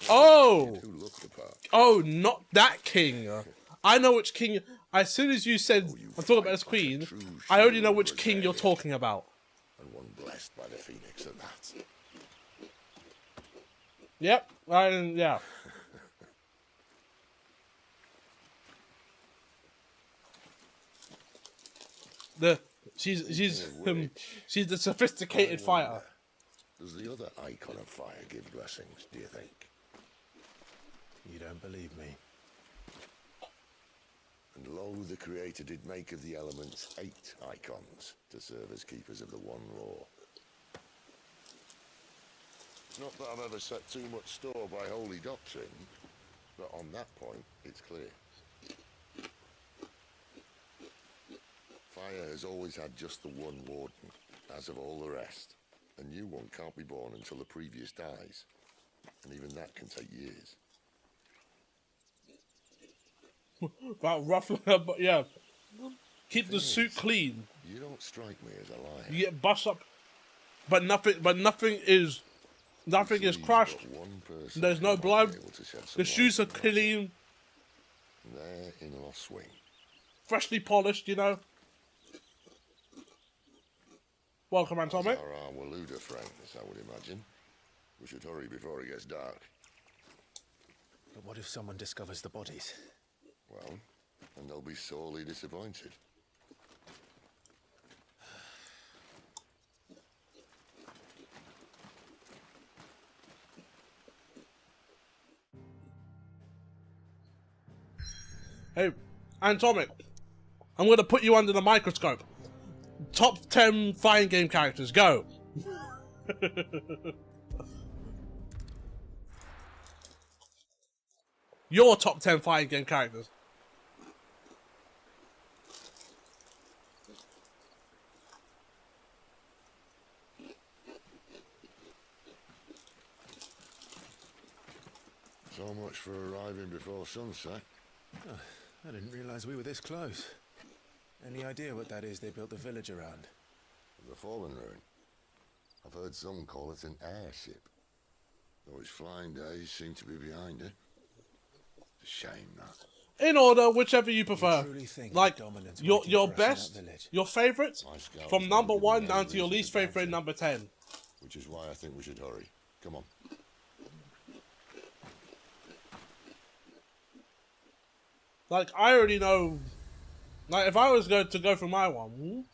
S1: Oh!
S5: Who looked the part?
S1: Oh, not that King. I know which King. As soon as you said I'm talking about this Queen, I already know which King you're talking about.
S5: And one blessed by the Phoenix at that.
S1: Yep. Yeah. She's the sophisticated fighter.
S5: Does the other icon of fire give blessings, do you think?
S6: You don't believe me?
S5: And lo, the Creator did make of the elements 8 icons to serve as keepers of the one law. Not that I've ever set too much store by holy doctrine, but on that point, it's clear. Fire has always had just the one warden, as of all the rest. A new one can't be born until the previous dies, and even that can take years.
S1: About roughly, but yeah. Keep the suit clean.
S5: You don't strike me as a liar.
S1: You get bust up, but nothing is crushed. There's no blood. The shoes are clean.
S5: They're in Lost Swing.
S1: Freshly polished, you know. Welcome, Atomic.
S5: Our Waluda friends, I would imagine. We should hurry before it gets dark.
S6: But what if someone discovers the bodies?
S5: Well, and they'll be sorely disappointed.
S1: Hey, Atomic, I'm going to put you under the microscope. Top 10 fighting game characters, go! Your top 10 fighting game characters.
S5: So much for arriving before sunset.
S6: Oh, I didn't realize we were this close. Any idea what that is they built the village around?
S5: The Fallen Ruin. I've heard some call it an airship. Though its flying days seem to be behind it. It's a shame, that.
S1: In order, whichever you prefer. Like,
S6: dominance
S1: your
S6: waiting for us in
S1: best,
S6: that village?
S1: your favourite, from number 1 down to your least favourite, number 10.
S5: Which is why I think we should hurry. Come on.
S1: Like, I already know. Like, if I was going to go for my one,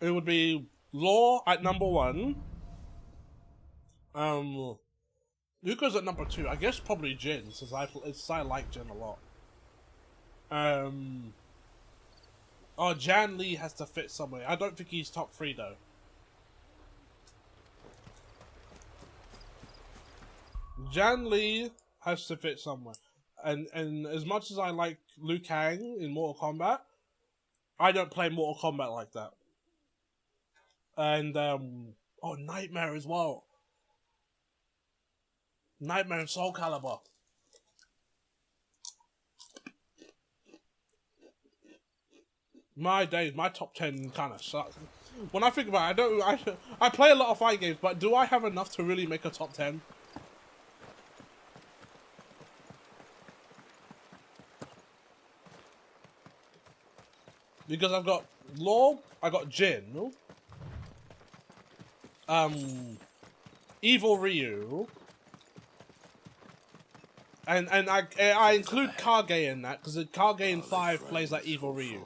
S1: it would be Law at number 1. Who goes at number 2? I guess probably Jin, since I like Jin a lot. Oh, Jan Lee has to fit somewhere. I don't think he's top 3 though. Jan Lee has to fit somewhere. And as much as I like Liu Kang in Mortal Kombat, I don't play Mortal Kombat like that. And, oh, Nightmare as well. Nightmare and Soul Calibur. My days, my top 10 kind of sucks. When I think about it, I play a lot of fight games, but do I have enough to really make a top 10? Because I've got Law, I got Jin, Evil Ryu, and I include Kage in that because Kage in 5 plays like Evil Ryu.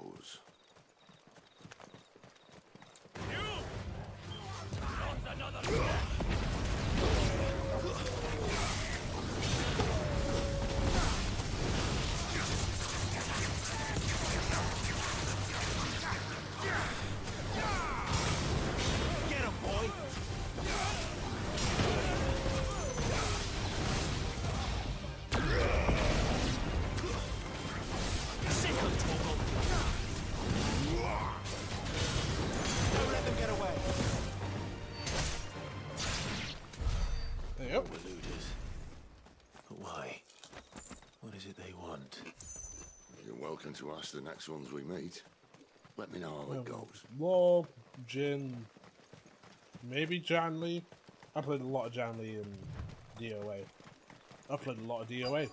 S5: anything to ask the next ones we meet. Let me know how it goes.
S1: Law, Jin, maybe Janley. I played a lot of Janley in DOA. I played a lot of DOA.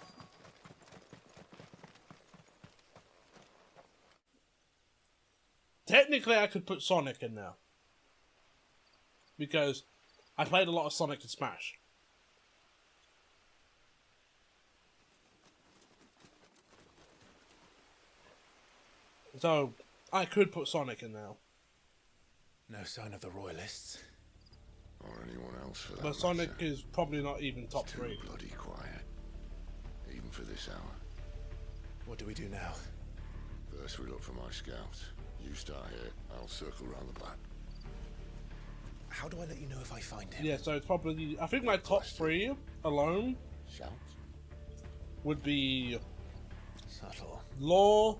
S1: Technically, I could put Sonic in there. Because I played a lot of Sonic in Smash. So, I could put Sonic in there.
S6: No sign of the Royalists.
S5: Or anyone else for that
S1: But Sonic
S5: matter.
S1: is probably not even top
S5: It's too
S1: 3.
S5: bloody quiet. Even for this hour.
S6: What do we do now?
S5: First we look for my scouts. You start here, I'll circle round the back.
S6: How do I let you know if I find him?
S1: Yeah, so it's probably... I think my top 3 alone
S5: Shouts?
S1: would be
S6: Subtle.
S1: Law,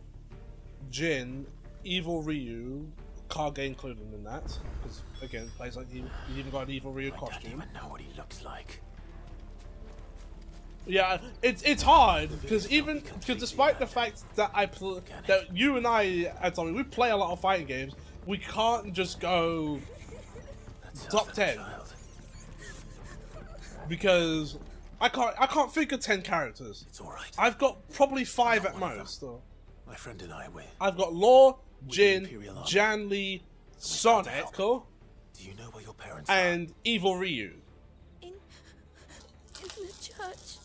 S1: Jin, Evil Ryu, Kage included in that. Because, again, plays like he even got an Evil Ryu
S3: I
S1: costume.
S3: don't even know what he looks like.
S1: Yeah, it's hard because despite the fact that that you and I, Tommy, we play a lot of fighting games, we can't just go top 10 because I can't think of 10 characters.
S3: It's all right.
S1: I've got probably 5 at most.
S3: My friend and I,
S1: I've got Law, Jin,
S3: Imperial Army.
S1: Janley, Sonic,
S3: Do you know where your parents
S1: and Evil Ryu.
S4: In the church.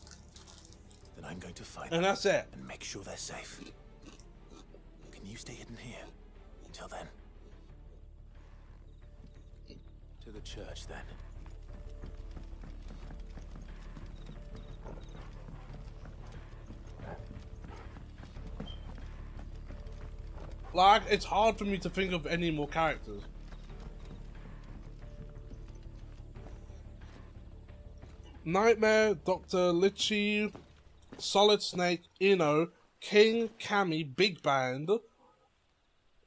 S3: Then I'm going to find
S1: And
S3: them
S1: that's it.
S3: and make sure they're safe. Can you stay hidden here until then? To the church, then.
S1: Like, it's hard for me to think of any more characters. Nightmare, Dr. Litchi, Solid Snake, Ino, King, Cammy, Big Band,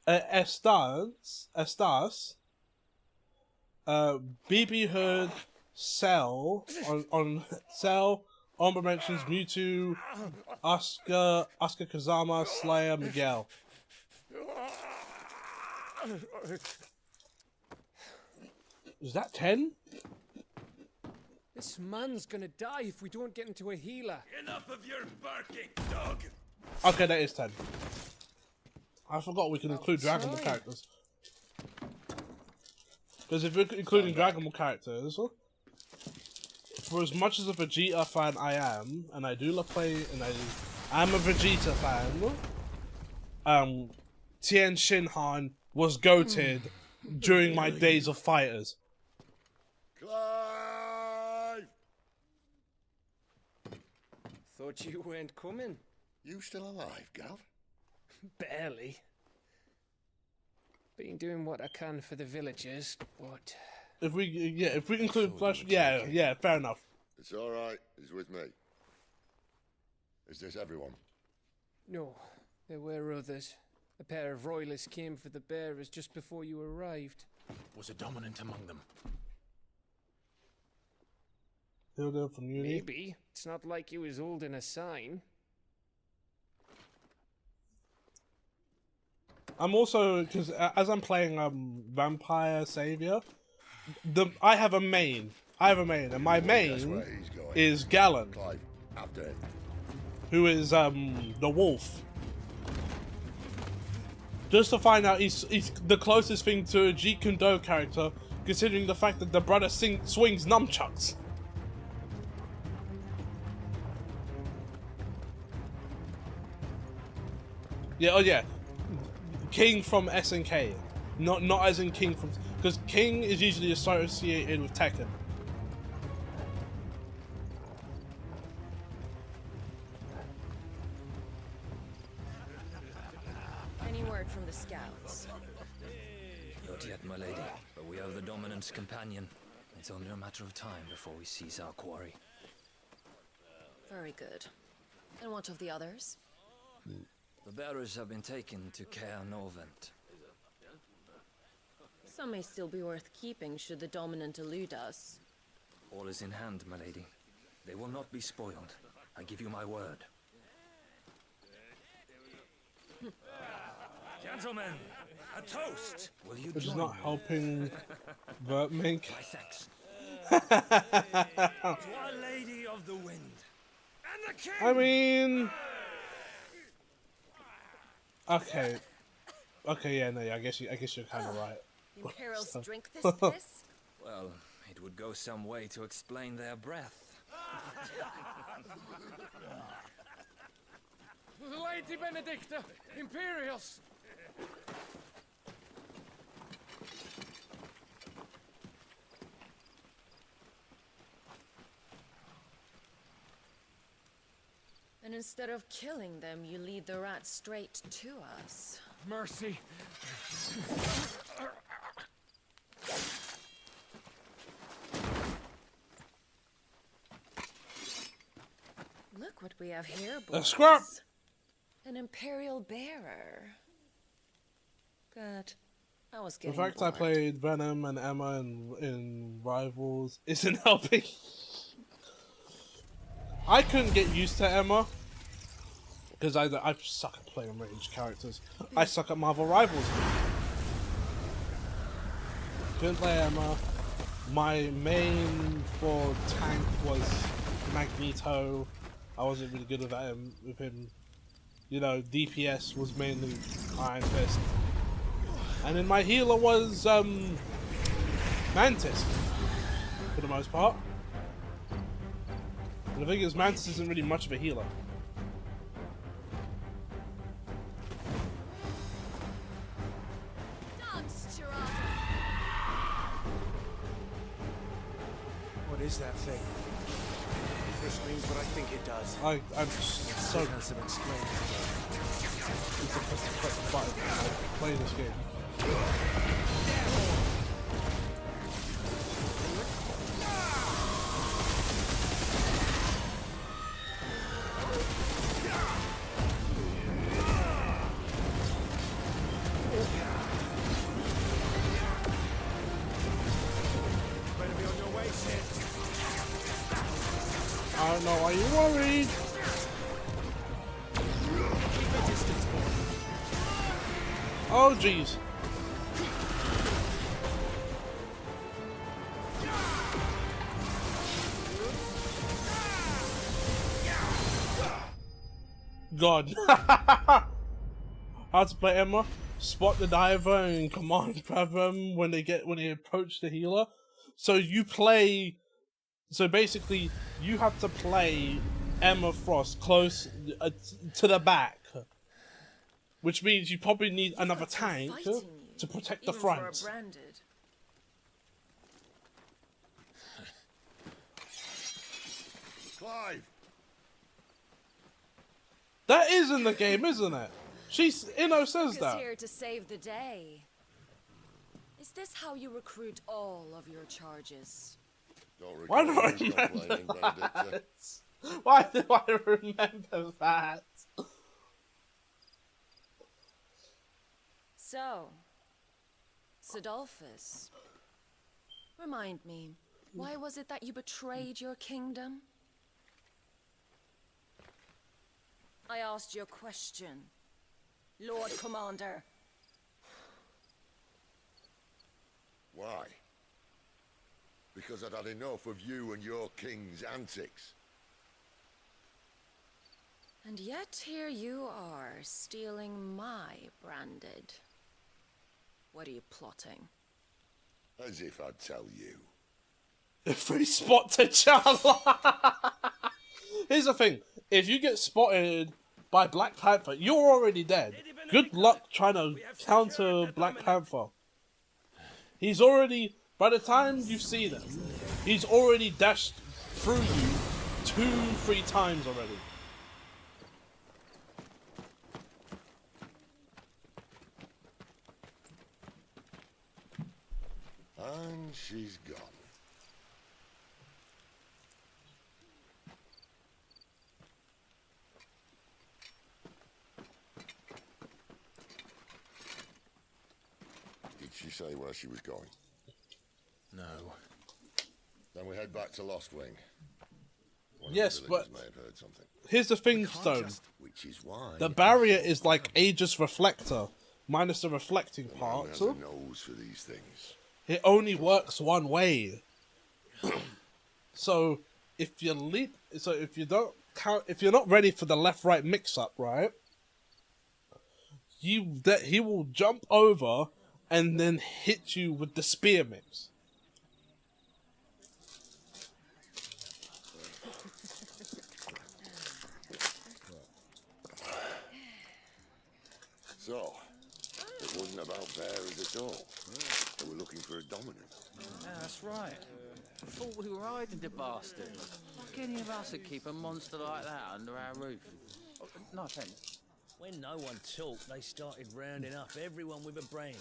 S1: Estas, BB Hood, Cell, on Cell, Ombre mentions Mewtwo, Asuka Kazama, Slayer, Miguel. Is that 10?
S11: This man's gonna die if we don't get into a healer.
S3: Enough of your barking, dog!
S1: Okay, that is 10. I forgot we can include Dragon Ball characters. Because if we're including Dragon Ball characters, for as much as a Vegeta fan I am, and I do love playing, and I am a Vegeta fan, Tien Shinhan was goated during my days of fighters.
S5: Clive!
S11: Thought you weren't coming.
S5: You still alive, Gav?
S11: Barely. Been doing what I can for the villagers, but...
S1: If we include Flash, yeah, fair enough.
S5: It's alright, he's with me. Is this everyone?
S11: No, there were others. A pair of royalists came for the bearers just before you arrived.
S3: Was a dominant among them?
S1: Hilda from Uni.
S11: Maybe. It's not like he was holding a sign.
S1: I'm also, because as I'm playing Vampire Savior, I have a main, and my main is Galen,
S5: Clive, after him.
S1: who is the wolf. Just to find out, he's the closest thing to a Jeet Kune Do character, considering the fact that the brother swings nunchucks. Yeah, oh yeah. King from SNK, not as in King from, because King is usually associated with Tekken.
S4: Any word from the scouts?
S2: Not yet, my lady, but we have the Dominant's companion. It's only a matter of time before we seize our quarry.
S4: Very good. And what of the others?
S2: The bearers have been taken to Caer Novent.
S4: Some may still be worth keeping should the Dominant elude us.
S2: All is in hand, my lady. They will not be spoiled. I give you my word. Gentlemen, a toast. Will you
S1: Which is
S2: join
S1: not
S2: me?
S1: helping Mink.
S2: My thanks. To Our Lady of the Wind and the King.
S1: I mean, okay, yeah, no, yeah, I guess you're kind of right.
S4: The Imperials
S1: So-
S4: drink this piss?
S2: Well, it would go some way to explain their breath.
S11: Lady Benedicta, Imperials.
S4: And instead of killing them, you lead the rats straight to us.
S11: Mercy.
S4: Look what we have here,
S1: A
S4: boys.
S1: scrap.
S4: An Imperial bearer. Good. I was
S1: The
S4: getting
S1: fact I
S4: bored.
S1: played Venom and Emma in Rivals isn't helping. I couldn't get used to Emma because I suck at playing ranged characters. I suck at Marvel Rivals. Couldn't play Emma. My main for tank was Magneto. I wasn't really good with him. You know, DPS was mainly Iron Fist. And then my healer was Mantis for the most part. And the thing is, Mantis isn't really much of a healer.
S6: What is that thing? If this means what I think it does.
S1: I'm so
S6: It has some explaining.
S1: need to press the correct button when I play this game.
S6: Better be on your way, Sid.
S1: I don't know why you're worried.
S6: Keep a distance, boy.
S1: Oh jeez. God. How to play Emma? Spot the diver and command grab them when they approach the healer. So basically you have to play Emma Frost close to the back, which means you probably need another tank to protect the
S4: Even for a
S1: front.
S4: branded.
S5: Clive!
S1: That is in the game, isn't it? Inno says
S4: Is
S1: that.
S4: here to save the day. Is this how you recruit all of your charges?
S5: Don't
S1: Why do I
S5: recall you complaining,
S1: remember
S5: Benedicta.
S1: that? Why do I remember that?
S4: So, Sidolphus, remind me, why was it that you betrayed your kingdom? I asked you a question, Lord Commander.
S5: Why? Because I'd had enough of you and your king's antics.
S4: And yet here you are, stealing my branded. What are you plotting?
S5: As if I'd tell you.
S1: Free spot to Chala. Here's the thing: if you get spotted by Black Panther, you're already dead. Good luck trying to counter Black Panther. He's already, by the time you see them, he's already dashed through you 2-3 times already.
S5: And she's gone. Did she say where she was going?
S3: No.
S5: Then we head back to Lost Wing. One of
S1: Yes,
S5: the
S1: but
S5: villagers may have heard something.
S1: here's the thing, Stone.
S5: We Which is why
S1: The barrier is like Aegis Reflector, minus the reflecting
S5: man
S1: part.
S5: has a nose for these things.
S1: It only works one way. So if you if you don't count, if you're not ready for the left-right mix-up, right? He will jump over and then hit you with the spear mix.
S5: So, it wasn't about bearers at all. They were looking for a dominant.
S2: Yeah, that's right. I thought we were hiding the bastard. Like any of us would keep a monster like that under our roof. Oh, no offense.
S12: When no one talked, they started rounding up everyone with a brain.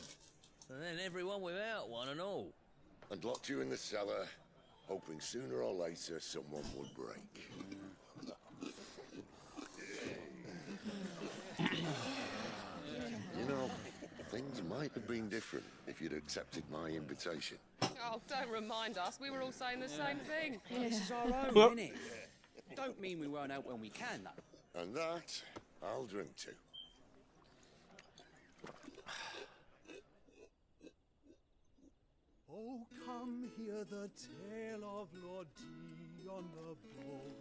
S12: And then everyone without one and all.
S5: And locked you in the cellar, hoping sooner or later someone would break. You know, things might have been different if you'd accepted my invitation.
S13: Oh, don't remind us. We were all saying the same thing.
S14: This is our own, innit? Don't mean we won't out when we can, though.
S5: And that, I'll drink to.
S15: Oh, come hear the tale of Lord Dion the Bold,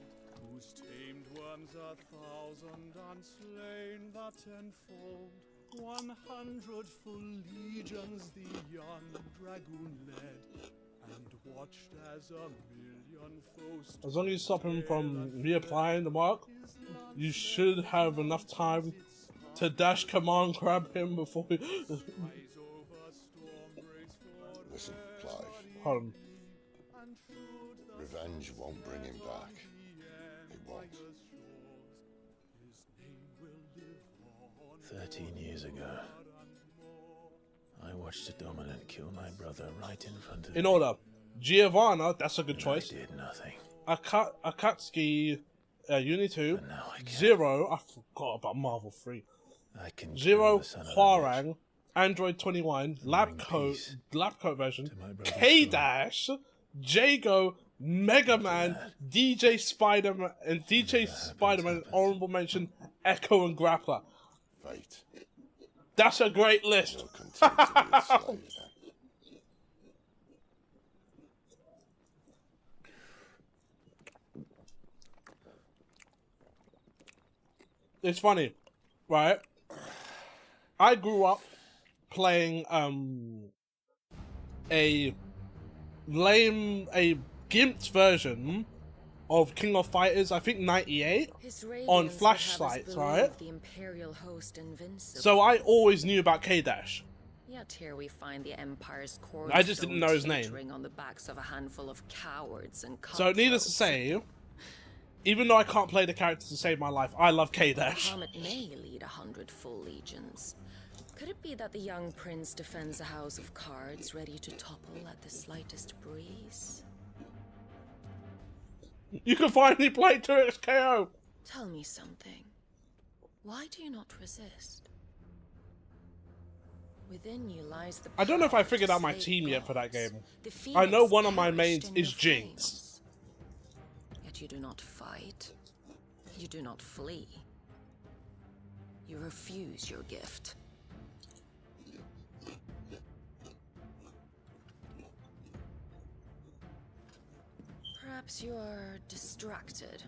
S15: whose tamed worms 1,000 and slain the tenfold. 100 full legions the young dragoon led, and watched as 1,000,000 foes.
S1: As long as you stop him from reapplying the mark, you should have enough time to dash command grab him before he...
S5: Listen, Clive.
S1: Hold on.
S5: Revenge won't bring him back. It won't.
S6: 13 years ago, I watched a dominant kill my brother right in front of me.
S1: In order. Giovanna, that's a good choice.
S6: I did nothing.
S1: Akatsuki, Uni 2. Zero, I forgot about Marvel 3. Zero, Hwarang, Android 21, Lab Coat version, K-Dash, Jago, Mega Man, DJ Spider-Man, and DJ Spider-Man, honorable mention, Echo and Grappler.
S5: Fate.
S1: That's a great list. It's funny, right? I grew up playing a gimped version of King of Fighters, I think 98, on flash sites, right?
S4: The Imperial host invincible.
S1: So I always knew about K-Dash.
S4: Yet here we find the Empire's core.
S1: I just didn't know his name.
S4: On the backs of a handful of cowards and
S1: so needless to say, even though I can't play the characters to save my life, I love K-Dash.
S4: Muhammad may lead 100 full legions. Could it be that the young prince defends a house of cards ready to topple at the slightest breeze?
S1: You can finally play 2XKO!
S4: Tell me something. Why do you not resist? Within you lies the
S1: I don't know if I figured out my team yet for that game. I know one of my mains is Jinx.
S4: Yet you do not fight. You do not flee. You refuse your gift. Perhaps you are distracted.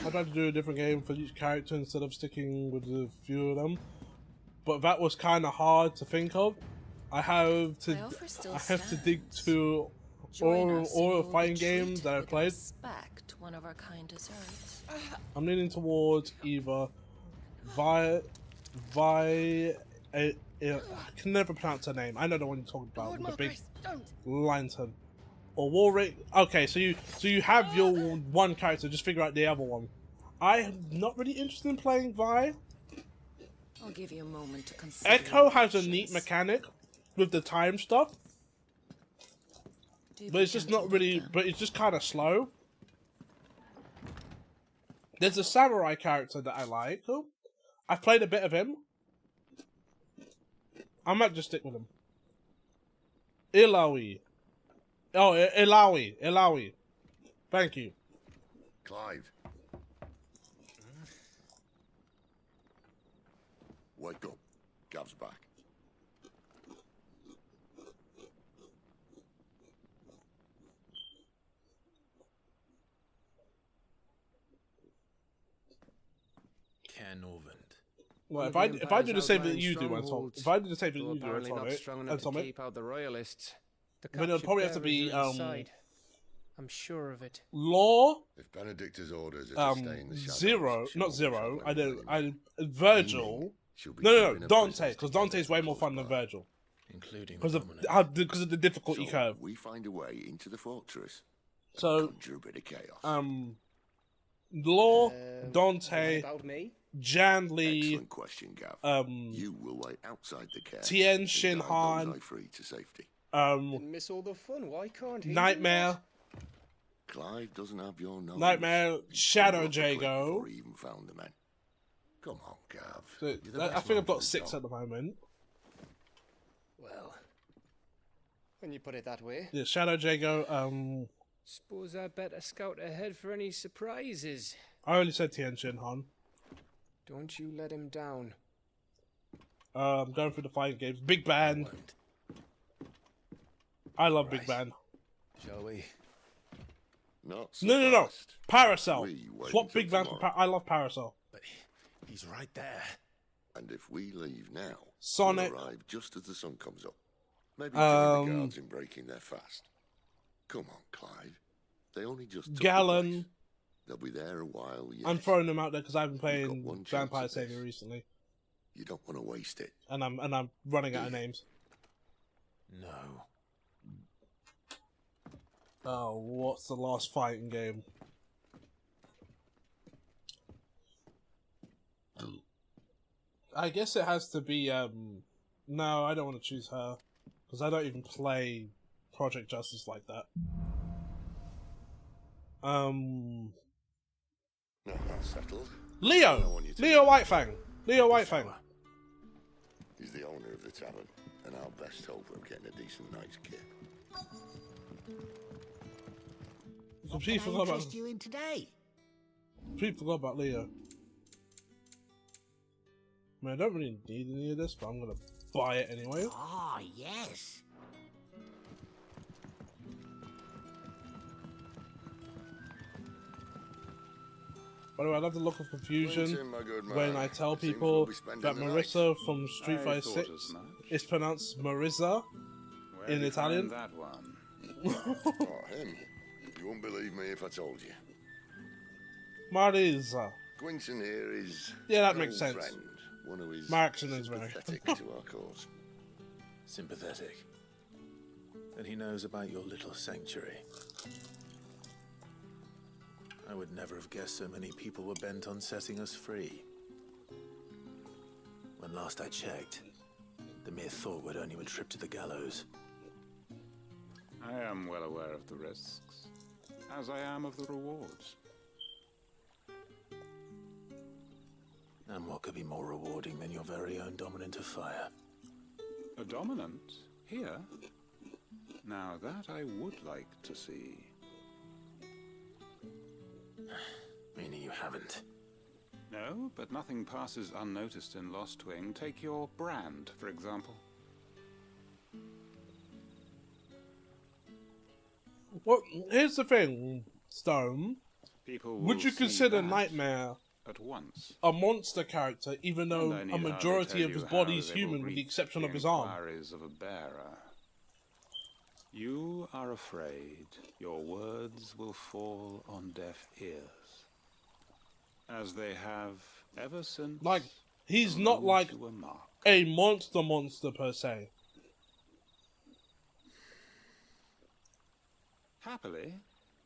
S1: I'd like to do a different game for each character instead of sticking with a few of them. But that was kind of hard to think of. I have to dig to all the fighting games that I played.
S4: One of our kind deserves.
S1: I'm leaning towards either I can never pronounce her name. I know the one you're talking about with the big lantern. Or Warwick. Okay, so you have your one character. Just figure out the other one. I'm not really interested in playing Vi.
S4: I'll give you a moment to consider.
S1: Echo has a neat mechanic with the time stuff, but it's just not really. But it's just kind of slow. There's a samurai character that I like. I've played a bit of him. I might just stick with him. Ilaoi. Oh, Ilaoi. Thank you.
S5: Clive. Wake up. Gav's back.
S3: Canorvand.
S1: Well, if I do the same that you do, Anton, if I do the same that you do,
S11: apparently not strong enough to
S1: Anton,
S11: keep out the royalists. The
S1: then it'll probably have to
S11: captured
S1: be
S11: bearers are inside. I'm sure of it.
S1: Law.
S5: If Benedicta's orders are to stay in the shadows,
S1: Zero,
S5: she'll
S1: not
S5: be
S1: Zero.
S5: traveling
S1: I
S5: with
S1: don't.
S5: Many.
S1: Virgil. No, Dante, because Dante's way more fun than Virgil.
S3: Including
S1: because of the difficulty curve.
S5: We find a way into the fortress.
S1: So,
S5: Conjure a bit of chaos.
S1: Law, Dante,
S14: about me?
S1: Jan Lee,
S5: Excellent question, Gav. You will wait outside the care.
S1: Tien Shin
S5: and guide
S1: Han,
S5: those I free to safety.
S14: Didn't miss all the fun. Why can't he?
S1: Nightmare.
S5: Clive doesn't have your nose.
S1: Nightmare, Shadow
S5: He
S1: Jago.
S5: before he even found the men. Come on, Gav.
S1: So,
S5: You're the
S1: I
S5: best
S1: think
S5: man
S1: I've got
S5: for the
S1: 6
S5: job.
S1: at the moment.
S14: Well, when you put it that way.
S1: Yeah, Shadow Jago.
S11: Suppose I better scout ahead for any surprises.
S1: I only said Tien Shin Han.
S11: Don't you let him down.
S1: I'm going through the fighting games. Big Band. I love Big Band.
S3: Shall we?
S5: Not so
S1: No.
S5: fast.
S1: Parasol.
S5: We wait
S1: Swap
S5: until
S1: Big Band for
S5: tomorrow.
S1: I love Parasol.
S3: But he's right there.
S5: And if we leave now,
S1: Sonic.
S5: we'll arrive just as the sun comes up. Maybe join the guards in breaking their fast. Come on, Clive. They only just took the
S1: Gallon.
S5: place. They'll be there a while yet.
S1: I'm throwing them out there because I've been
S5: You've got
S1: playing
S5: one chance
S1: Vampire
S5: at this.
S1: Savior recently,
S5: You don't want to waste it.
S1: and I'm running out of names.
S3: No.
S1: Oh, what's the last fighting game? I guess it has to be. No, I don't want to choose her because I don't even play Project Justice like that.
S5: No, that's settled.
S1: Leo Whitefang. Leo Whitefang.
S5: He's the owner of the tavern, and our best hope of getting a decent night's kip.
S1: Completely forgot about.
S16: you in today?
S1: Completely forgot about Leo. I mean, I don't really need any of this, but I'm gonna buy it anyway.
S16: Ah, yes.
S1: By the way, I love the look of confusion
S5: Quentin, my good man.
S1: when I tell
S5: Seems
S1: people
S5: we'll be spending
S1: that
S5: the
S1: Marissa from Street
S6: I
S1: Fighter
S6: thought
S1: 6
S6: as much.
S1: is pronounced Marissa
S6: Where
S1: in
S6: did you
S1: Italian.
S6: find that one?
S5: Oh, him. You wouldn't believe me if I told you.
S1: Marissa.
S5: Quentin here is
S1: Yeah, that
S5: an
S1: makes
S5: old
S1: sense.
S5: friend. One who is
S1: My accent is very.
S5: sympathetic to our cause.
S3: Sympathetic. And he knows about your little sanctuary. I would never have guessed so many people were bent on setting us free. When last I checked, the mere thought would earn you a trip to the gallows.
S6: I am well aware of the risks, as I am of the rewards.
S3: And what could be more rewarding than your very own dominant of fire?
S6: A dominant? Here? Now that I would like to see.
S3: Meaning you haven't.
S6: No, but nothing passes unnoticed in Lost Wing. Take your brand, for example.
S1: Well, here's the thing, Stone.
S6: People
S1: Would
S6: will
S1: you
S6: see
S1: consider
S6: that
S1: Nightmare
S6: at once.
S1: a monster character, even though
S6: And I
S1: a
S6: need
S1: majority
S6: hardly
S1: of
S6: tell
S1: his
S6: you how
S1: body is
S6: they will
S1: human, with the
S6: greet
S1: exception
S6: the
S1: of his arm?
S6: inquiries of a bearer. You are afraid your words will fall on deaf ears, as they have ever since.
S1: Like, he's
S6: the
S1: not
S6: moment
S1: like
S6: you were marked.
S1: a monster per se.
S6: Happily,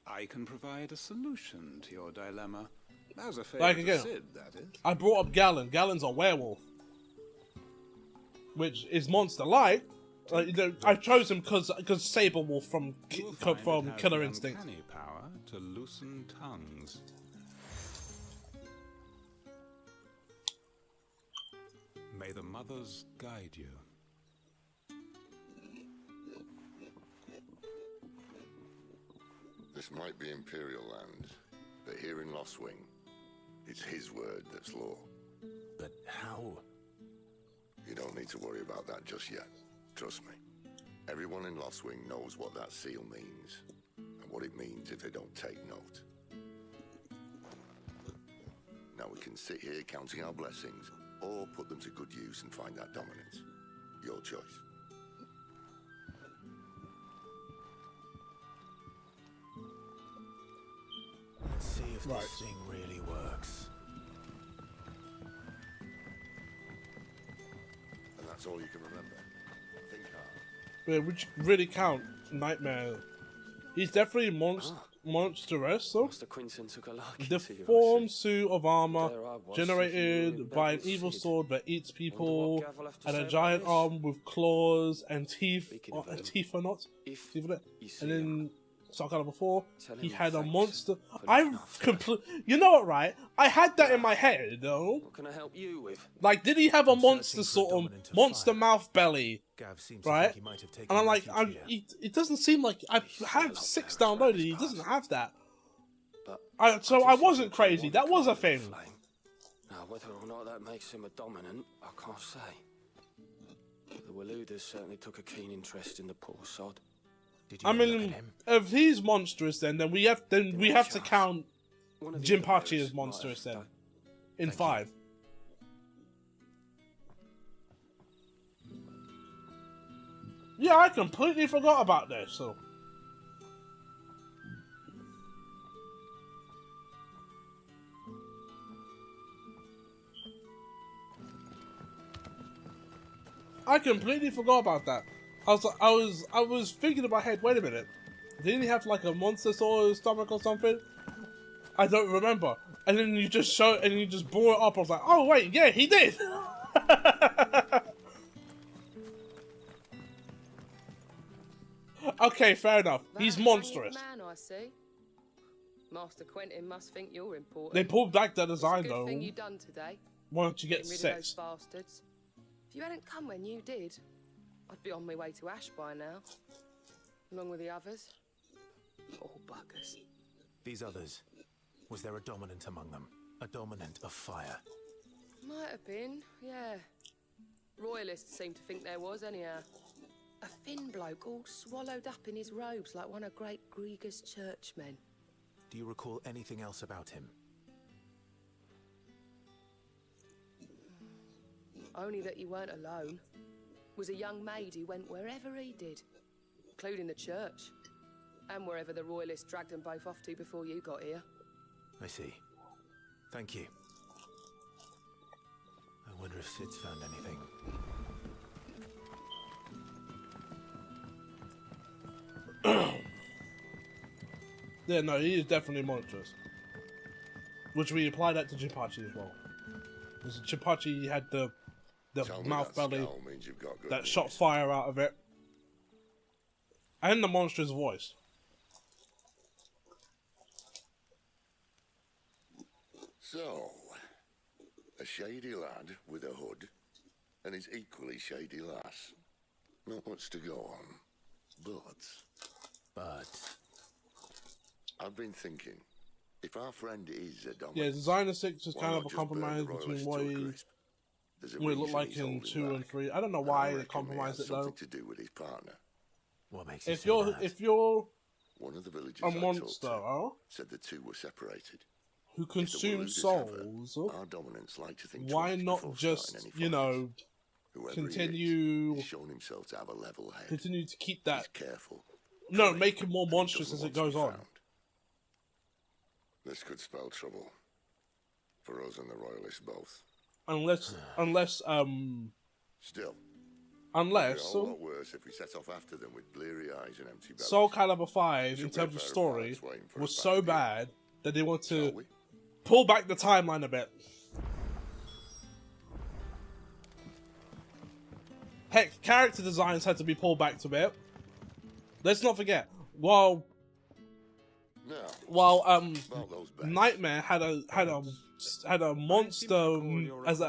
S6: I can provide a solution to your dilemma. As a favor
S1: Like
S6: to
S1: again,
S6: Sid, that is.
S1: I brought up Gallon. Gallon's a werewolf, which is monster-like. I chose him because Saberwolf from
S6: You will find it has
S1: Killer
S6: the
S1: Instinct.
S6: uncanny power to loosen tongues. May the mothers guide you.
S5: The This might be Imperial land, but here in Lost Wing, it's his word that's law.
S3: But how?
S5: You don't need to worry about that just yet. Trust me. Everyone in Lost Wing knows what that seal means, and what it means if they don't take note. Now we can sit here counting our blessings, or put them to good use and find that dominance. Your choice.
S3: Let's see if
S1: Right.
S3: this thing really works.
S5: And that's all you can remember. Think hard.
S1: Yeah, which really count Nightmare. He's definitely monstrous. So
S16: Master Quinton took a liking
S1: the
S16: to you, I
S1: form
S16: see.
S1: suit of armor
S16: There I was,
S1: generated
S16: thinking
S1: by an
S16: you were
S1: evil
S16: Sid.
S1: sword that eats people,
S16: Wonder what Gav will have to
S1: and
S16: say
S1: a
S16: about
S1: giant
S16: this?
S1: arm with claws and teeth,
S16: Speaking of him,
S1: teeth or not,
S16: if
S1: teeth or not.
S16: you see
S1: And then Sarkana before
S16: Tell
S1: he
S16: him
S1: had a
S16: thanks
S1: monster.
S16: for
S1: I
S16: looking after
S1: complete. You know what, right? I had that in my head though.
S16: What can I help you with?
S1: Like, did he have a
S3: I'm
S1: monster
S3: searching for a
S1: sort of
S3: dominant of
S1: monster
S3: fire.
S1: mouth belly?
S3: Gav seems to
S1: Right?
S3: think he might have taken
S1: And I'm like,
S3: refuge here.
S1: it doesn't seem like I have
S16: lot
S1: 6
S16: better for
S1: downloaded.
S16: his
S1: He
S16: past.
S1: doesn't have that.
S16: But
S1: So I
S16: guess
S1: wasn't
S16: it's
S1: crazy.
S16: one
S1: That was a
S16: kind
S1: thing.
S16: of flame. Now, whether or not that makes him a dominant, I can't say. The Waludas certainly took a keen interest in the poor sod.
S3: Did you
S1: I
S3: ever look
S1: mean,
S3: at him?
S1: if he's monstrous, then we have to
S16: chance.
S1: count
S16: One of the
S1: Jinpachi
S16: other
S1: as
S16: bearers
S1: monstrous
S16: might
S1: then.
S16: have
S1: In
S3: Thank
S1: 5. Yeah, I completely forgot about this. So. I completely forgot about that. I was thinking in my head, wait a minute. Didn't he have like a monster sort of stomach or something? I don't remember. And then you just brought it up. I was like, oh wait, yeah, he did. Okay, fair enough. He's
S13: That
S1: monstrous.
S13: Man, I see. Master Quentin must think you're important.
S1: They pulled back the
S13: It's
S1: design
S13: a good
S1: though.
S13: thing you done today.
S1: Why don't you get
S13: Getting rid of those
S1: 6?
S13: bastards. If you hadn't come when you did, I'd be on my way to Ash by now, along with the others. All buggers.
S3: These others, was there a dominant among them? A dominant of fire?
S13: Might have been, yeah. Royalists seem to think there was, anyhow. A thin bloke all swallowed up in his robes like one of Great Grieger's churchmen.
S3: Do you recall anything else about him?
S13: Only that he weren't alone. Was a young maid who went wherever he did, including the church, and wherever the Royalists dragged them both off to before you got here.
S3: I see. Thank you. I wonder if Sid's found anything.
S1: Yeah, no, he is definitely monstrous. Which we apply that to Jinpachi as well. Because Jinpachi had the
S5: Tell me
S1: mouth
S5: that
S1: belly
S5: scowl means you've got good
S1: that
S5: news.
S1: shot fire out of it. And the monstrous voice.
S5: So, a shady lad with a hood, and his equally shady lass. Not much to go on, but I've been thinking, if our friend is a dominant,
S1: Yeah, Designer 6 is
S5: why
S1: kind
S5: not
S1: of a
S5: just burn
S1: compromise
S5: the
S1: between
S5: royalists
S1: what
S5: to a
S1: he
S5: crisp? There's a
S1: would look
S5: reason
S1: like
S5: he's
S1: in
S5: holding
S1: 2 and
S5: back.
S1: 3. I don't know
S5: And I
S1: why they
S5: reckon it
S1: compromised
S5: has
S1: it though.
S5: something to do with his partner.
S3: What makes you
S1: If
S3: say
S1: you're
S3: that?
S5: One of the villagers
S1: a
S5: I talked
S1: monster,
S5: to
S1: oh,
S5: said the two were separated.
S1: who
S5: If the
S1: consumes
S5: Waludas have her,
S1: souls,
S5: our dominants like to think
S1: why
S5: twice
S1: not
S5: before
S1: just,
S5: starting any
S1: you
S5: fights.
S1: know,
S5: Whoever
S1: continue
S5: he's shown himself to have a level head.
S1: continue to keep that,
S5: He's careful.
S1: no,
S5: correct,
S1: make it more
S5: and he
S1: monstrous
S5: doesn't
S1: as it
S5: want to
S1: goes
S5: be
S1: on.
S5: found. This could spell trouble for us and the royalists both.
S1: Unless,
S5: Still,
S1: unless,
S5: it'd be a whole lot worse if we set off after them with bleary eyes and empty bellies.
S1: Soul Calibur 5, in
S5: Should be a
S1: terms of
S5: pair of
S1: story,
S5: pirates waiting for
S1: was
S5: us back
S1: so
S5: again.
S1: bad that they want
S5: Shall
S1: to
S5: we?
S1: pull back the timeline a bit. Heck, character designs had to be pulled back a bit. Let's not forget, while
S5: About those bets.
S1: Nightmare had a monster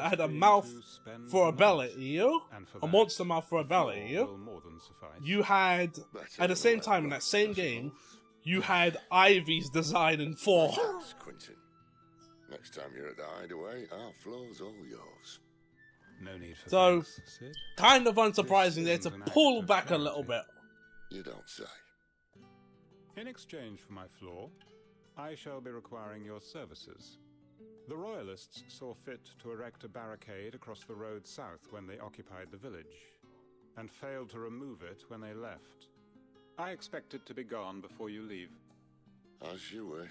S1: had a mouth for a belly, you? A monster mouth for a belly, you? You had at the same time in that same game, you had Ivy's design in 4.
S5: Thanks, Quentin. Next time you're at the hideaway, our floor's all yours.
S6: No need for
S1: So,
S6: thanks, Sid.
S1: kind of unsurprising
S6: This
S1: there to
S6: isn't an act
S1: pull
S6: of
S1: back a little bit.
S6: charity.
S5: You don't say.
S6: In exchange for my floor, I shall be requiring your services. The Royalists saw fit to erect a barricade across the road south when they occupied the village, and failed to remove it when they left. I expect it to be gone before you leave.
S5: As you wish.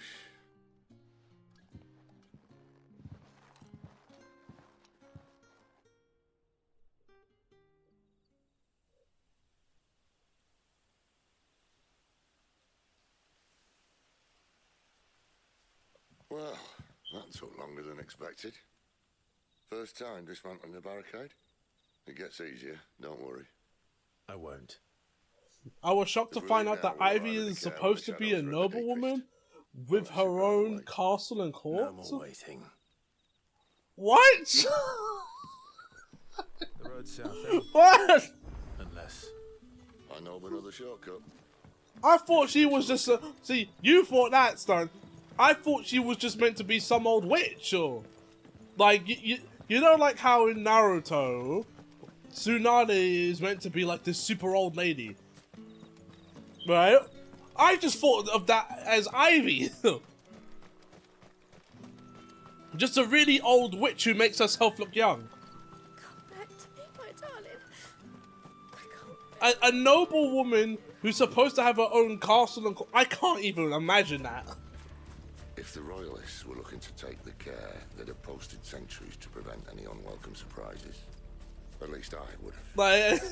S5: Well, that took longer than expected. First time dismantling the barricade? It gets easier, don't worry.
S3: I won't.
S1: I was shocked to find out that Ivy is supposed to be a noblewoman with her own castle and court.
S3: No more waiting.
S1: What?
S3: The road south. Eh?
S1: What?
S5: Unless I know of another shortcut.
S1: I thought she was just a... See, you thought that, Stone. I thought she was just meant to be some old witch, or... Like, you know like how in Naruto, Tsunade is meant to be like this super old lady. Right? I just thought of that as Ivy. Just a really old witch who makes herself look young.
S4: Come back to me, my darling.
S1: A noble woman who's supposed to have her own castle and... I can't even imagine that.
S5: If the Royalists were looking to take the care, they'd have posted sentries to prevent any unwelcome surprises. At least I would have.
S1: Like,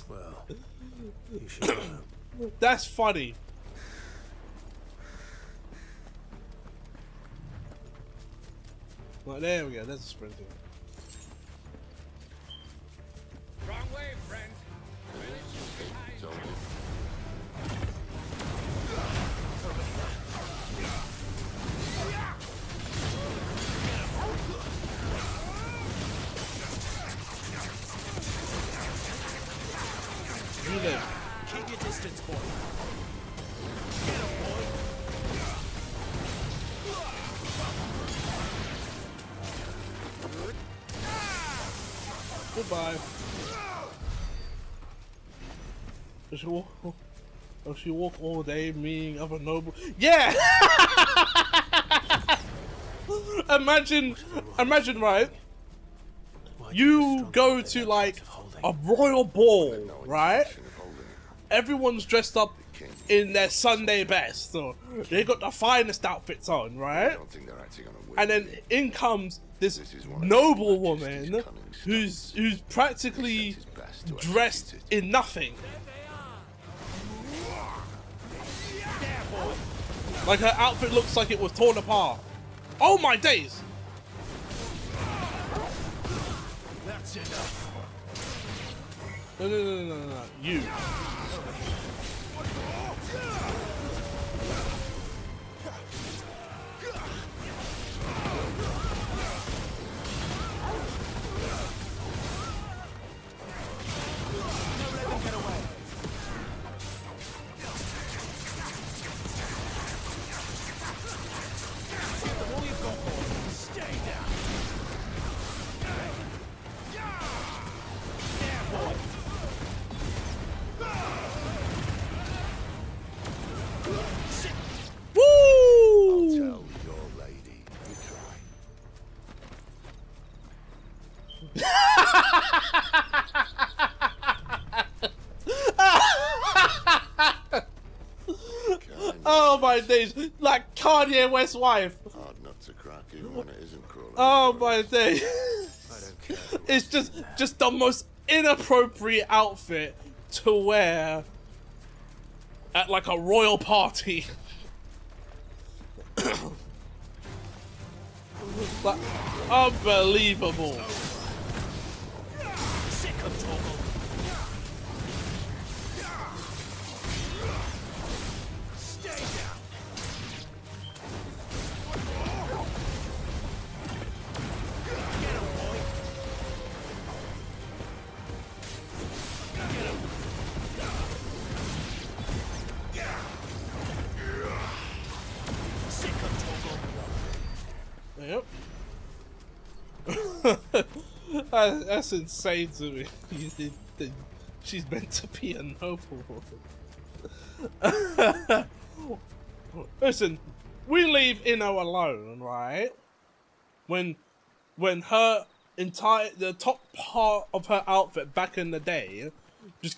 S3: well, you should know.
S1: That's funny. Well, there we go. That's a sprinting.
S2: Wrong way, friend.
S1: You live.
S2: Keep your distance, boy.
S1: Goodbye. Does she walk? Does she walk all day, meeting other noble? Yeah. Imagine, right? You go to like a royal ball, right? Everyone's dressed up in their Sunday best, so they got the finest outfits on, right? And then in comes this noble woman who's practically dressed in nothing. Like her outfit looks like it was torn apart. Oh my days!
S3: That's enough.
S1: No, you. Oh my days, like Kanye West's wife.
S5: Hard not to crack even when it isn't crawling.
S1: Oh my days. It's just the most inappropriate outfit to wear at like a royal party. Like, unbelievable.
S2: Sick of Torgal. Stay down. Get him, boy. Get him.
S1: Yep. That's insane to me. She's meant to be a noble woman. Listen, we leave Inno alone, right? When her the top part of her outfit back in the day was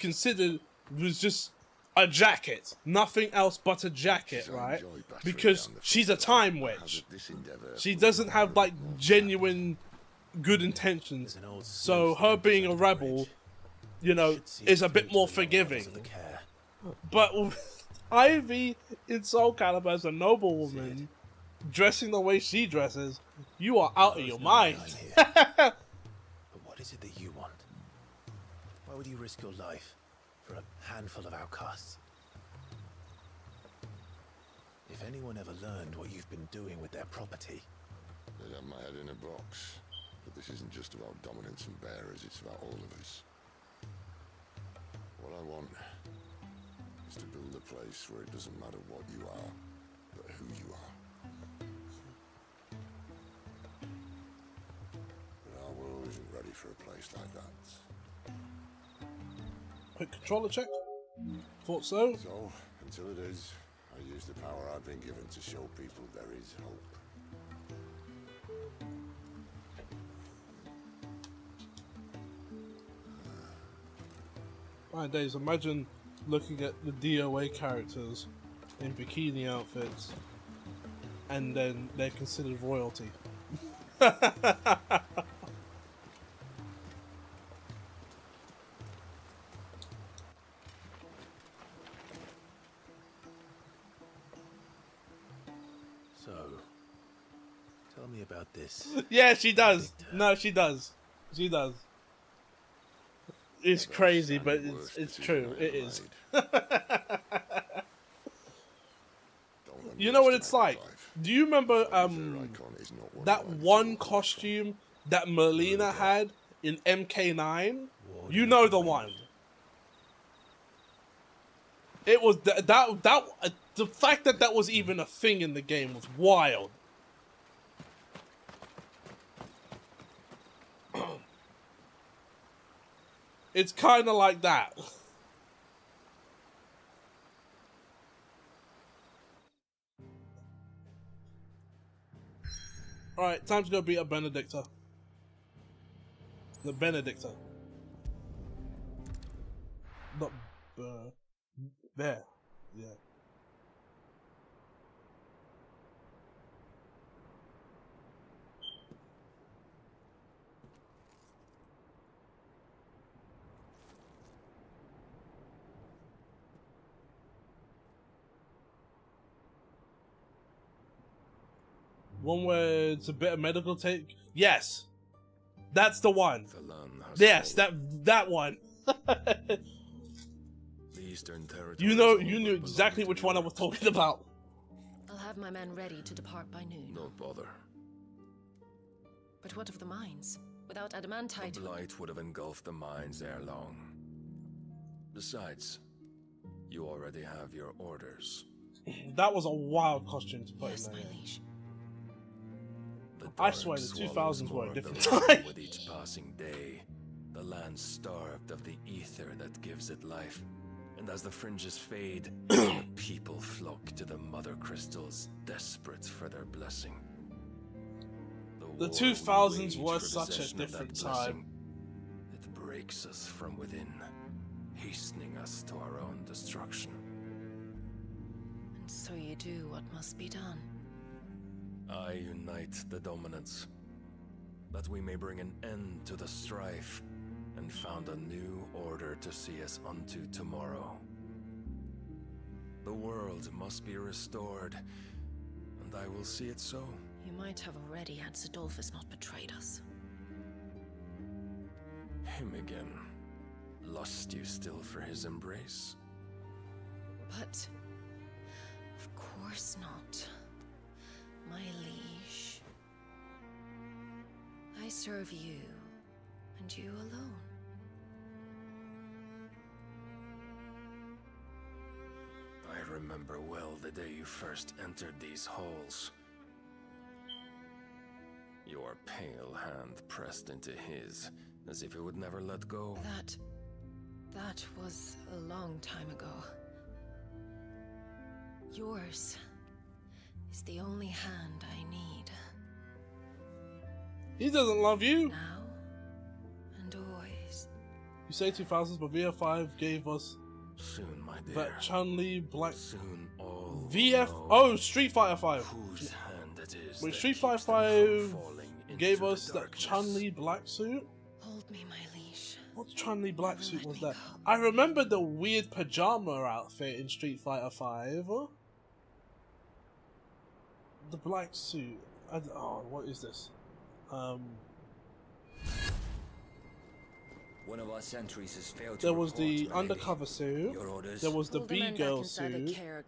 S1: just a jacket, nothing else but a jacket, right? Because she's a time witch. She doesn't have like genuine good intentions. So her being a rebel, you know, is a bit more forgiving. But Ivy in Soul Calibur as a noblewoman, dressing the way she dresses, you are out of your mind.
S3: But what is it that you want? Why would you risk your life for a handful of outcasts? If anyone ever learned what you've been doing with their property...
S5: They'd have my head in a box. But this isn't just about dominance and bearers, it's about all of us. What I want is to build a place where it doesn't matter what you are, but who you are. But our world isn't ready for a place like that.
S1: Quick controller check. Thought so.
S5: So, until it is, I use the power I've been given to show people there is hope.
S1: Nowadays, imagine looking at the DOA characters in bikini outfits, and then they're considered royalty.
S3: So, tell me about this.
S1: Yeah, she does. No, she does. She does. It's crazy, but it's true. It is. You know what it's like? Do you remember that one costume that Melina had in MK9? You know the one. It was the fact that that was even a thing in the game was wild. It's kind of like that. Alright, time to go beat a Benedicta. The Benedicta. Not there. Yeah. One where it's a bit of medical take. Yes, that's the one. Yes, that one. You knew exactly which one I was talking about.
S4: I'll have my men ready to depart by noon.
S16: No bother.
S4: But what of the mines? Without adamantite...
S16: The blight would have engulfed the mines ere long. Besides, you already have your orders.
S1: That was a wild costume to put
S4: yes,
S1: in there.
S4: My liege.
S1: I swear the 2000s were a different time.
S16: With each passing day, the land starved of the ether that gives it life. And as the fringes fade, the people flock to the mother crystals, desperate for their blessing.
S1: The 2000s was such a different time.
S16: It breaks us from within, hastening us to our own destruction.
S4: And so you do what must be done.
S16: I unite the dominants, that we may bring an end to the strife, and found a new order to see us unto tomorrow. The world must be restored, and I will see it so.
S4: You might have already had Sidolphus not betrayed us.
S16: Him again. Lust you still for his embrace?
S4: But... of course not. My liege. I serve you, and you alone.
S16: I remember well the day you first entered these halls. Your pale hand pressed into his, as if it would never let go.
S4: That was a long time ago. Yours is the only hand I need.
S1: He doesn't love you.
S4: Now and always.
S1: You say 2000s, but VF5 gave us
S16: soon, my dear.
S1: That Chun-Li Black.
S16: Soon all
S1: VF. Oh, Street Fighter 5.
S16: Whose hand it is?
S1: Wait, Street Fighter 5 gave us that Chun-Li black suit.
S4: Hold me, my liege.
S1: What Chun-Li black suit was that? I remember the weird pajama outfit in Street Fighter 5. The black suit. Oh, what is this?
S17: One of our sentries has failed to
S1: There was
S17: report,
S1: the
S17: my
S1: undercover
S17: lady.
S1: suit.
S17: Your orders?
S1: There was the
S4: Pull the men
S1: B-girl
S4: back inside the
S1: suit.
S4: Carrier,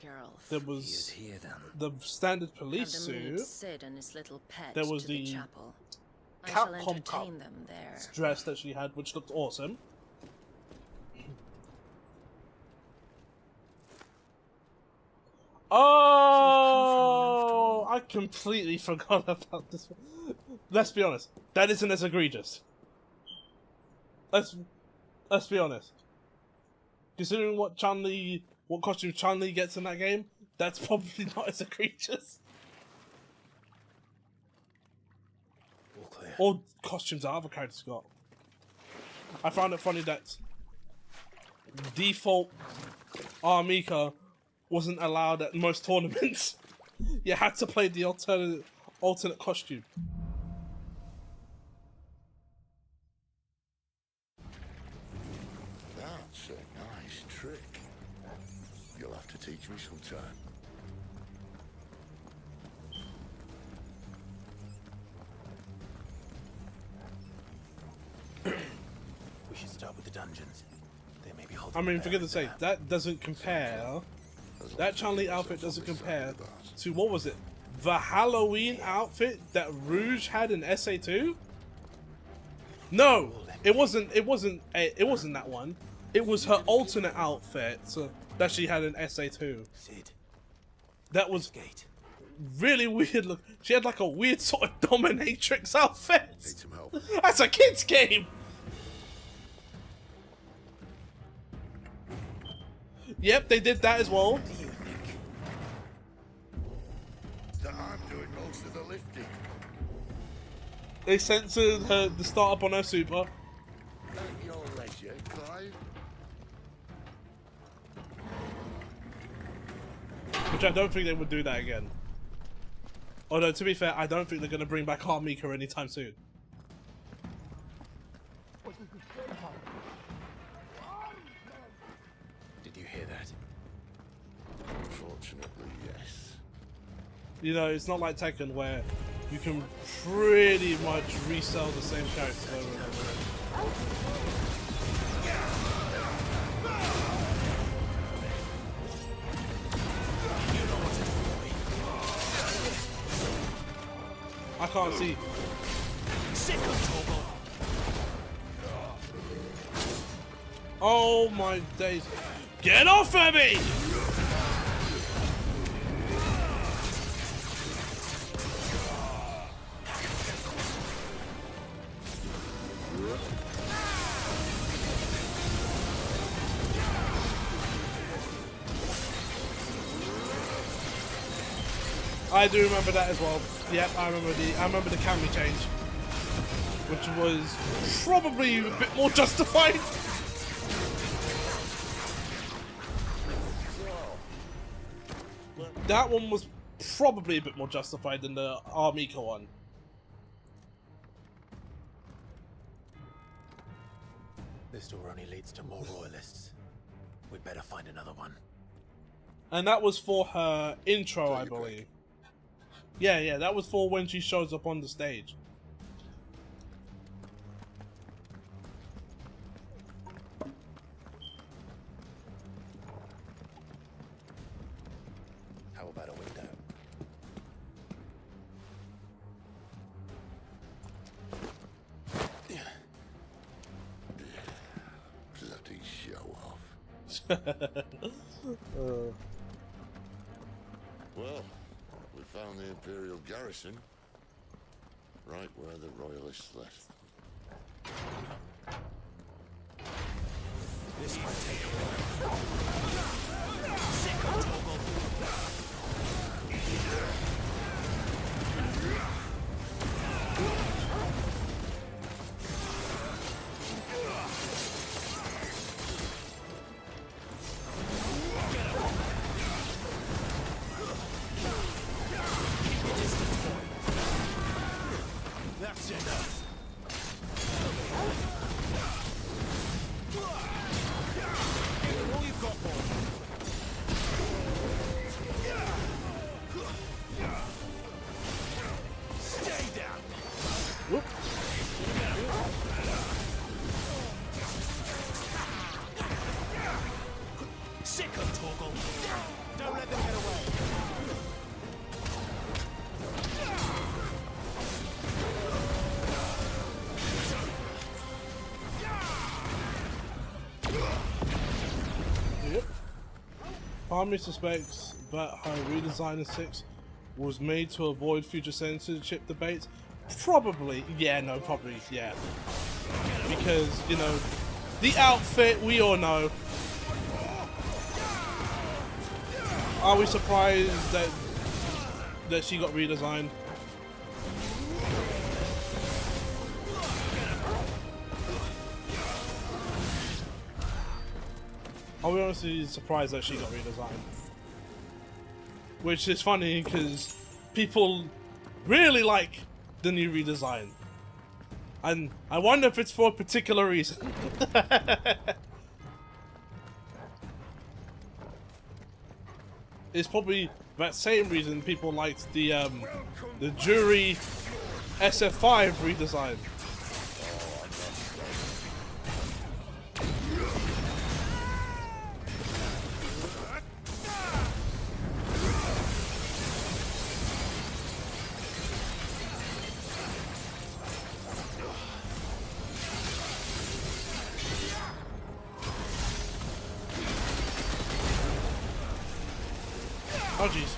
S1: There
S17: He
S1: was
S17: is here, then.
S1: the standard police
S4: Have them lead
S1: suit.
S4: Sid and his little pet
S1: There was
S4: to the
S1: the
S4: chapel. I shall
S1: Capcom
S4: entertain them there.
S1: dress that she had, which looked awesome. Oh, I completely forgot about this one. Let's be honest, that isn't as egregious. Let's be honest. Considering what costume Chun-Li gets in that game, that's probably not as egregious.
S3: All clear.
S1: Or costumes that other characters got. I found it funny that default Armika wasn't allowed at most tournaments. You had to play the alternate costume.
S5: That's a nice trick. You'll have to teach me sometime.
S3: We should start with the dungeons. They may be holding.
S1: I mean, for goodness sake, that doesn't compare. That Chun-Li outfit doesn't compare to, what was it? The Halloween outfit that Rouge had in SA2? No, it wasn't that one. It was her alternate outfit that she had in SA2.
S3: Sid.
S1: That was really weird look. She had like a weird sort of dominatrix outfit.
S5: Need some help.
S1: That's a kid's game. Yep, they did that as well.
S5: What do you think? That I'm doing most of the lifting.
S1: They censored the startup on her super.
S5: At your leisure, Clive.
S1: Which I don't think they would do that again. Although, to be fair, I don't think they're going to bring back Armika anytime soon.
S3: Did you hear that?
S5: Unfortunately, yes.
S1: You know, it's not like Tekken where you can pretty much resell the same characters over and over again. I can't see. Oh my days. Get off of me! I do remember that as well. Yep, I remember the camera change, which was probably a bit more justified. That one was probably a bit more justified than the Armika one.
S3: This door only leads to more royalists. We'd better find another one.
S1: And that was for her intro, I believe. Yeah, that was for when she shows up on the stage.
S3: How about a window?
S5: Bloody show off. Well, we found the Imperial garrison. right where the Royalists left.
S2: This might take a while. Sick of Toggle.
S3: That's enough.
S2: All you've got, boy.
S3: Stay down.
S1: Whoop.
S2: Sick of Toggle. Don't let them get away.
S1: Yep. Army suspects that her redesign of 6 was made to avoid future censorship debates. Probably, yeah, no, probably, yeah. Because, you know, the outfit, we all know. Are we surprised that she got redesigned? Are we honestly surprised that she got redesigned? Which is funny because people really like the new redesign. And I wonder if it's for a particular reason. It's probably that same reason people liked the Jury SF5 redesign. Oh jeez.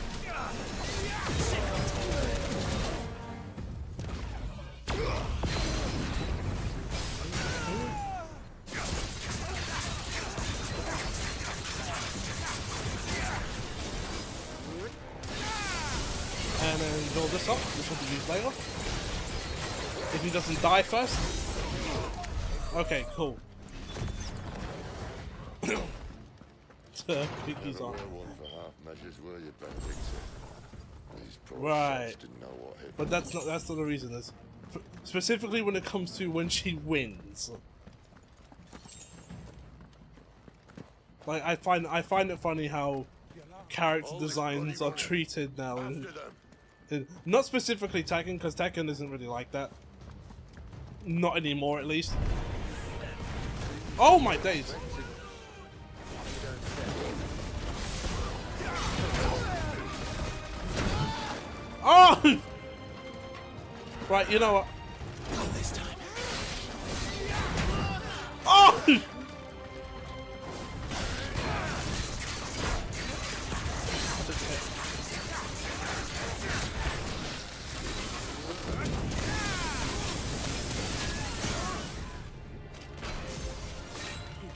S1: And then build this up. This will be used later. If he doesn't die first. Okay, cool. Pinkies on. Right. But that's not the reason. It's specifically when it comes to when she wins. Like I find it funny how character designs are treated now. And not specifically Tekken, because Tekken isn't really like that. Not anymore, at least. Oh my days! Oh! Right, you know what?
S2: Not this time.
S1: Oh!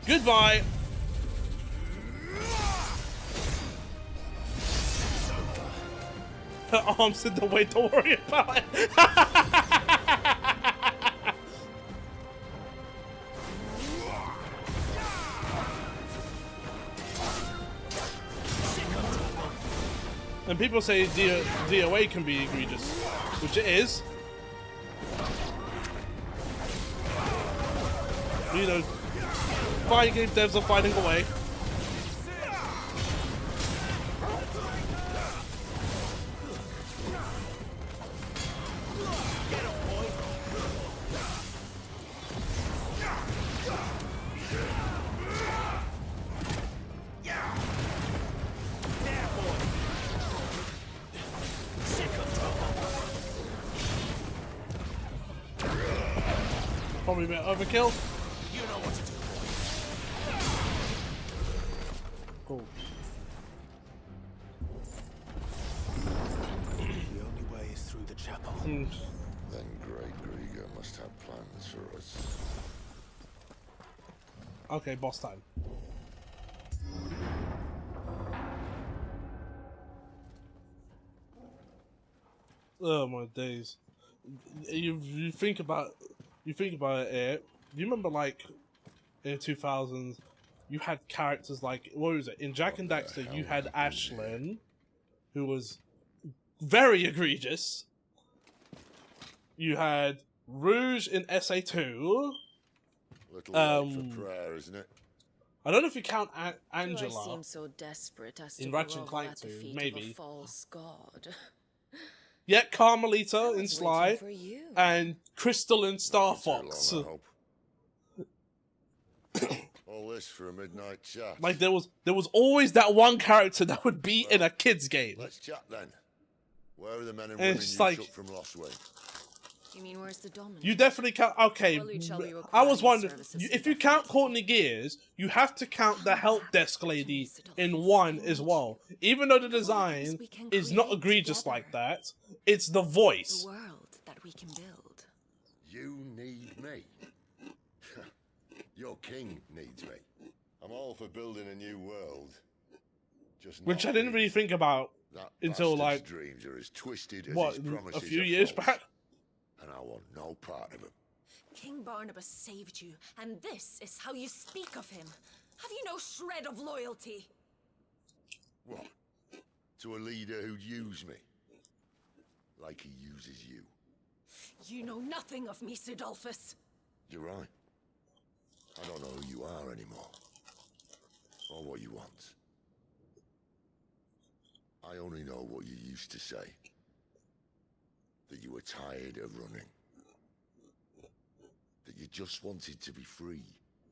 S1: Goodbye! Her arms in the way, don't worry about it! And people say DOA can be egregious, which it is. You know, fighting game devs are fighting away. Probably a bit overkill.
S2: You know what to do.
S1: Cool.
S2: The only way is through the chapel.
S5: Then plans for us.
S1: Okay, boss time. Oh my days! You think about it. You remember like in 2000s, you had characters like what was it in Jack and Daxter? You had Ashlyn, who was very egregious. You had Rouge in SA2.
S5: Little late for prayer, isn't it?
S1: I don't know if you count
S4: Do I
S1: Angela
S4: seem so desperate as to
S1: in Ratchet and
S4: grovel
S1: Clank
S4: at the
S1: 2,
S4: feet
S1: maybe.
S4: of a false god?
S1: Yeah, Carmelita in Sly,
S4: for you.
S1: and Crystal in Star
S5: Too long,
S1: Fox.
S5: I hope. All this for a midnight chat.
S1: Like there was always that one character that would be in a kid's game.
S5: Let's chat then. Where are the men and
S1: And
S5: women
S1: it's
S5: you
S1: like-
S5: took from Lost Wing?
S4: You mean where's the dominant?
S1: You definitely count. Okay,
S4: Well, you'd shall be
S1: I was
S4: requiring
S1: wondering
S4: services
S1: if you count Courtney Gears, you have to count the help desk lady in 1 as well. Even though the design is not egregious like that, it's the voice.
S4: The world that we can build.
S5: You need me. Your king needs me. I'm all for building a new world. Just
S1: Which
S5: not
S1: I didn't
S5: me.
S1: really think about
S5: That
S1: until
S5: bastard's
S1: like
S5: dreams are as twisted as
S1: what
S5: his promises
S1: a few
S5: are
S1: years
S5: false.
S1: back.
S5: And I want no part of him.
S4: King Barnabas saved you, and this is how you speak of him. Have you no shred of loyalty?
S5: What? To a leader who'd use me? Like he uses you.
S4: You know nothing of me, Sidolphus.
S5: You're right. I don't know who you are anymore. Or what you want. I only know what you used to say. That you were tired of running. That you just wanted to be free.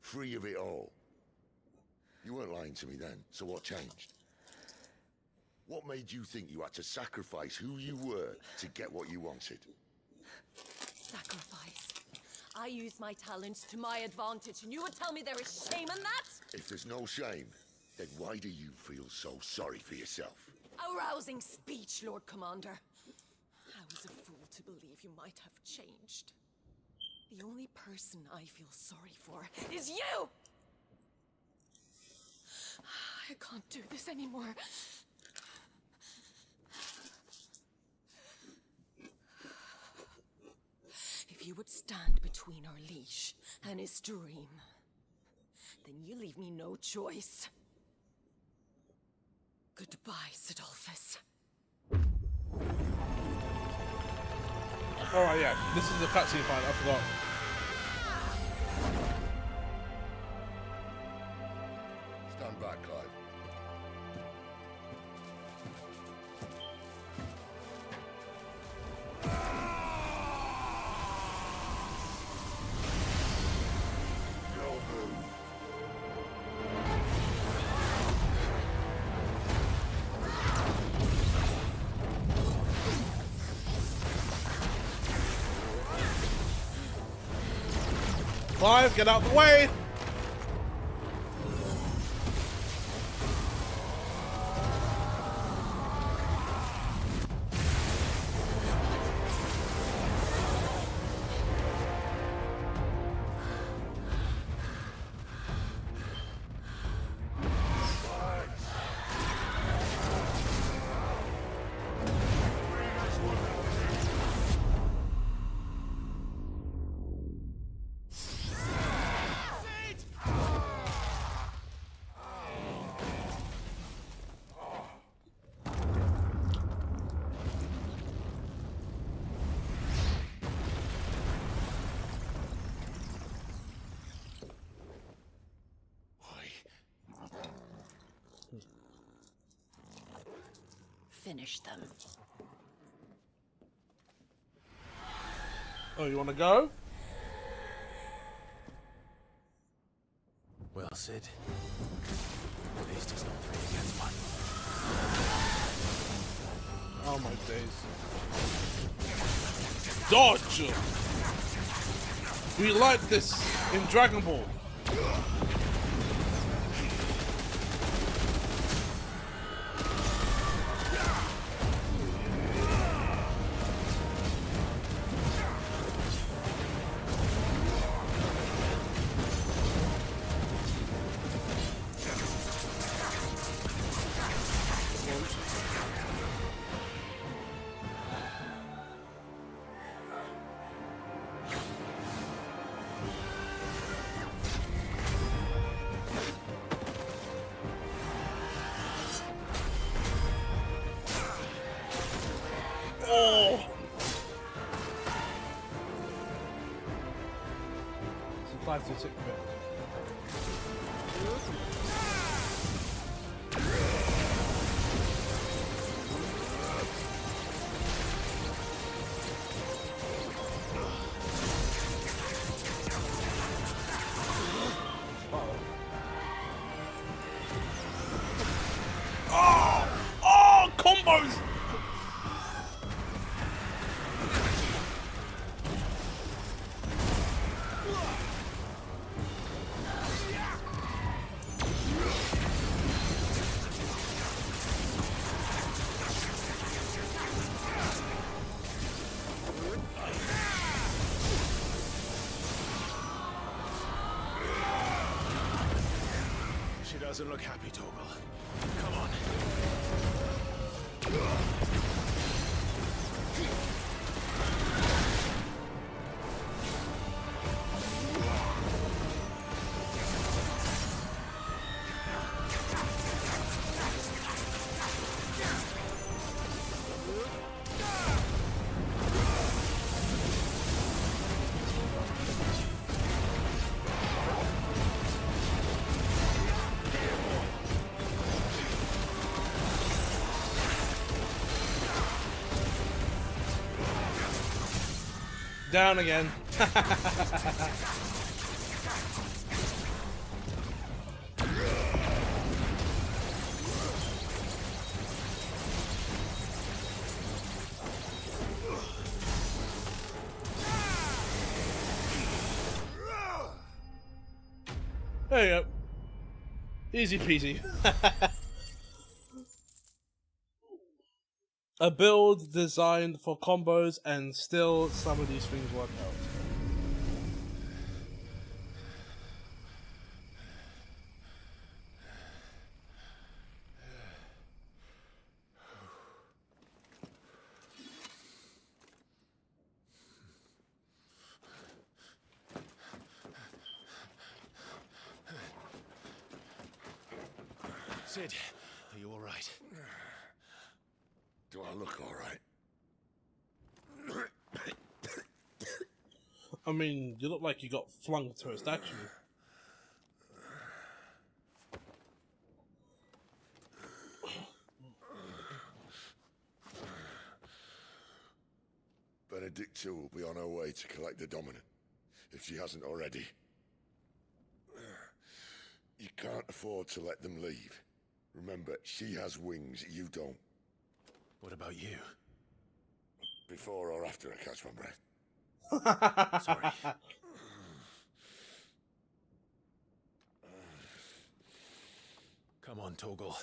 S5: Free of it all. You weren't lying to me then, so what changed? What made you think you had to sacrifice who you were to get what you wanted?
S4: Sacrifice. I use my talents to my advantage, and you would tell me there is shame in that?
S5: If there's no shame, then why do you feel so sorry for yourself?
S4: A rousing speech, Lord Commander. I was a fool to believe you might have changed. The only person I feel sorry for is you! I can't do this anymore. If you would stand between our leash and his dream, then you leave me no choice. Goodbye, Sidolphus.
S1: Alright, yeah, this is the cutscene part, I forgot.
S5: Stand back, Clive. Your move.
S1: Clive, get out the way!
S4: Finish them.
S1: Oh, you wanna go?
S3: Well, Sid. At least it's not 3 against 1.
S1: Oh my days. Dodge! We like this in Dragon Ball. 5 to 6 bit. Oh, combos!
S3: She doesn't look happy, Torgal. Come on.
S1: Down again. There you go. Easy peasy. A build designed for combos, and still some of these things work out.
S3: Sid, are you all right?
S5: Do I look all right?
S1: I mean, you look like you got flung to a statue.
S5: Benedicta will be on her way to collect the Dominant, if she hasn't already. You can't afford to let them leave. Remember, she has wings, you don't.
S3: What about you?
S5: Before or after I catch my breath?
S3: Sorry. Come on, Torgal.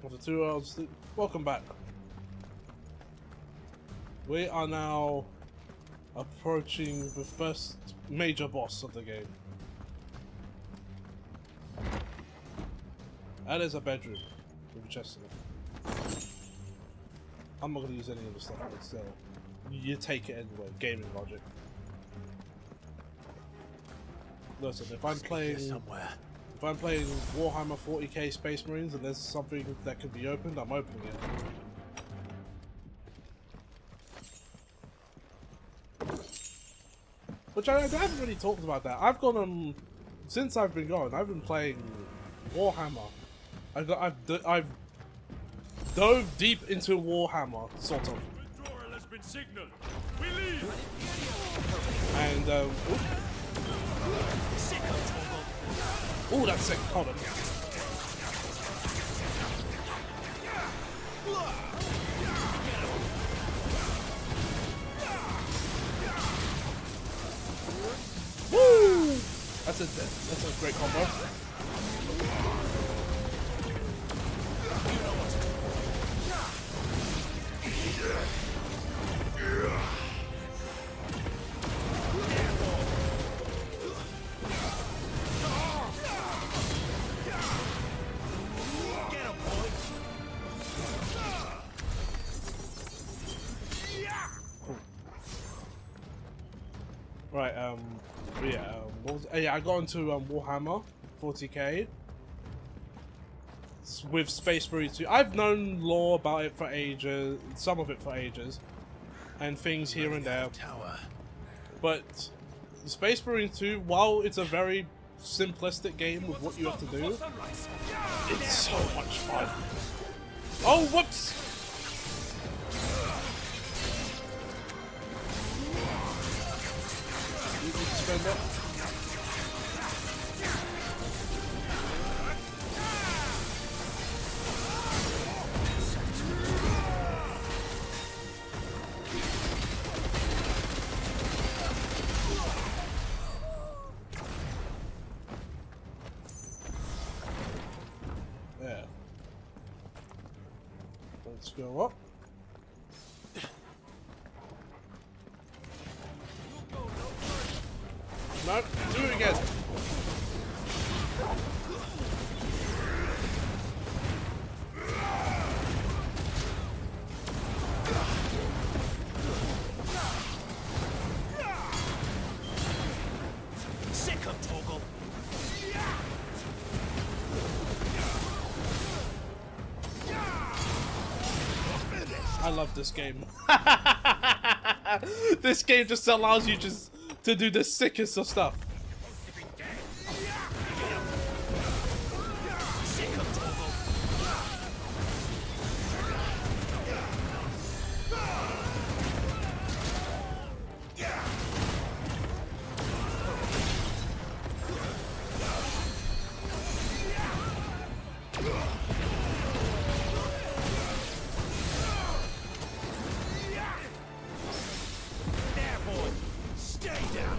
S1: After 2 hours, welcome back. We are now approaching the first major boss of the game. That is a bedroom with a chest in it. I'm not going to use any of the stuff, but still, you take it anyway. Gaming logic. Listen, if I'm playing Warhammer 40k Space Marines and there's something that can be opened, I'm opening it. Which I haven't really talked about that. I've gone since I've been gone. I've been playing Warhammer. I've dove deep into Warhammer, sort of.
S15: Withdrawal has been signaled. We leave.
S1: And oh, that's sick. Hold on. Woo! That's a great combo. Right, but yeah, yeah, I got into Warhammer 40k with Space Marine 2. I've known lore about it for ages, some of it for ages, and things here and there. But the Space Marine 2, while it's a very simplistic game with what you have to do, it's so much fun. Oh, whoops! You can spend it. Yeah. Let's go up. No, do it again.
S2: Sick of Toggle.
S1: I love this game. This game just allows you just to do the sickest of stuff.
S2: There, boy. Stay down.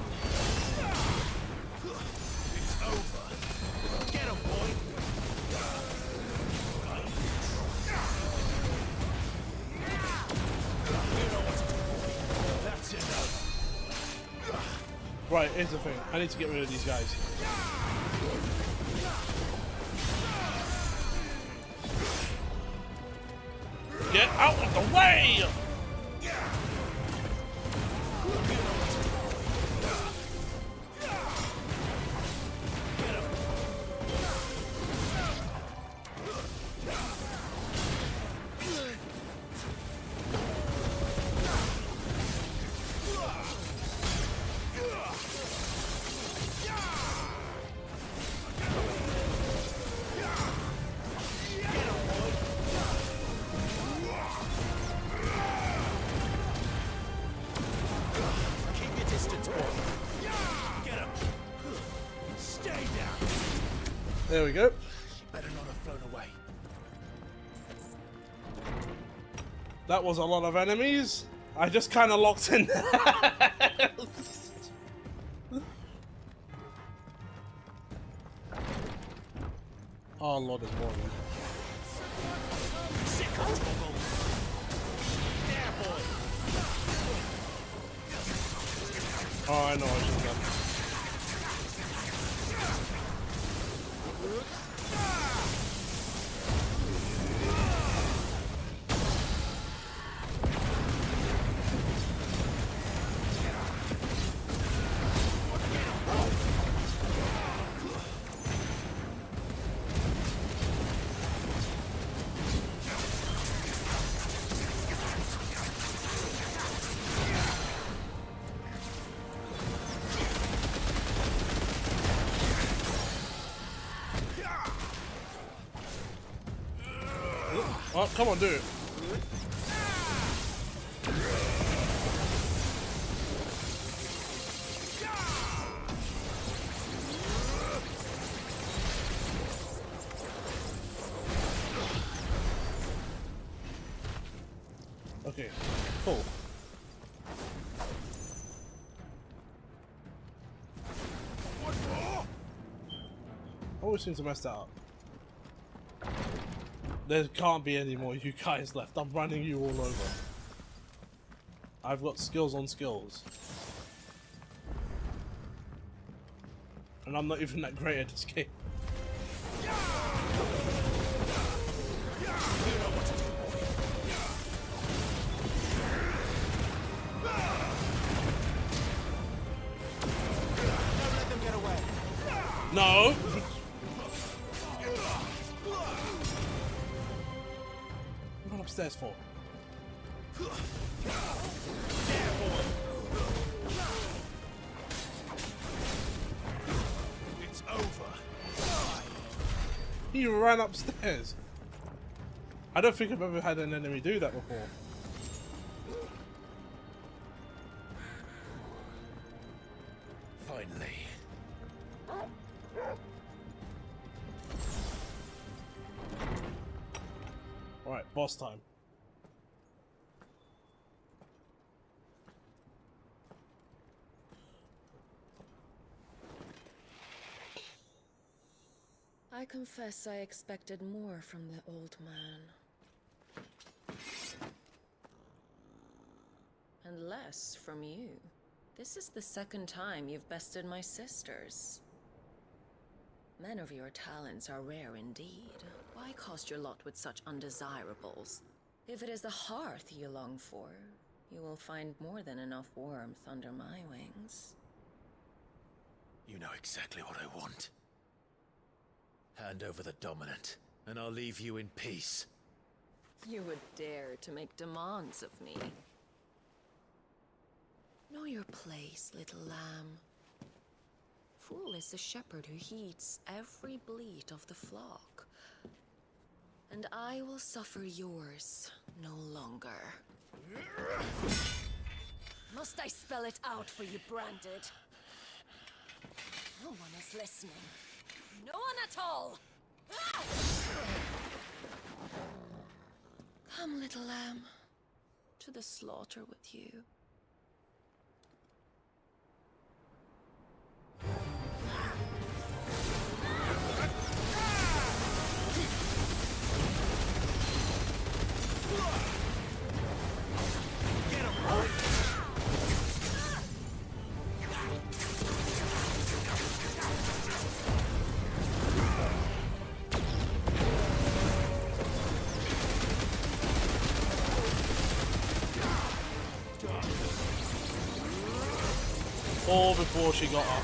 S2: It's over. Get him, boy. You know what to do. That's enough.
S1: Right, here's the thing. I need to get rid of these guys. Get out of the way!
S2: Keep your distance, boy. Get him. Stay down.
S1: There we go.
S2: She better not have flown away.
S1: That was a lot of enemies. I just kind of locked in. Oh, Lord is boring.
S2: Sick of Toggle. There, boy.
S1: Oh, I know I should have done. Oh, come on, do it. Okay, cool. Always seem to mess that up. There can't be any more you guys left. I'm running you all over. I've got skills on skills. And I'm not even that great at this game. No! Run upstairs for.
S3: It's over.
S1: He ran upstairs. I don't think I've ever had an enemy do that before.
S3: Finally.
S1: Alright, boss time.
S10: I confess I expected more from the old man. And less from you. This is the second time you've bested my sisters. Men of your talents are rare indeed. Why cost your lot with such undesirables? If it is the hearth you long for, you will find more than enough warmth under my wings.
S3: You know exactly what I want. Hand over the dominant, and I'll leave you in peace.
S10: You would dare to make demands of me. Know your place, little lamb. Fool is the shepherd who heeds every bleat of the flock. And I will suffer yours no longer. Must I spell it out for you, Branded? No one is listening. No one at all! Ah! Come, little lamb, to the slaughter with you.
S1: Or before she got up.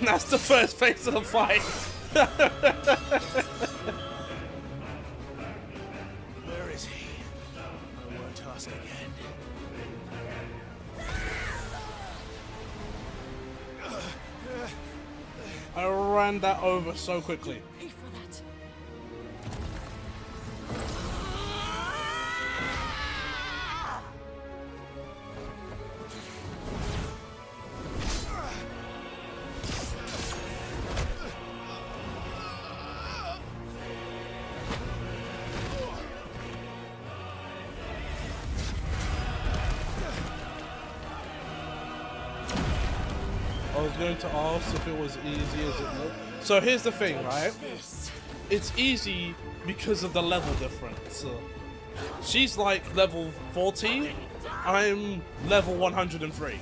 S1: That's the first phase of the fight.
S3: Where is he? I won't ask again.
S1: I ran that over so quickly.
S4: Pay for that.
S1: I was going to ask if it was easy as it looked. So here's the thing, right? It's easy because of the level difference. She's like level 40, I'm level 103.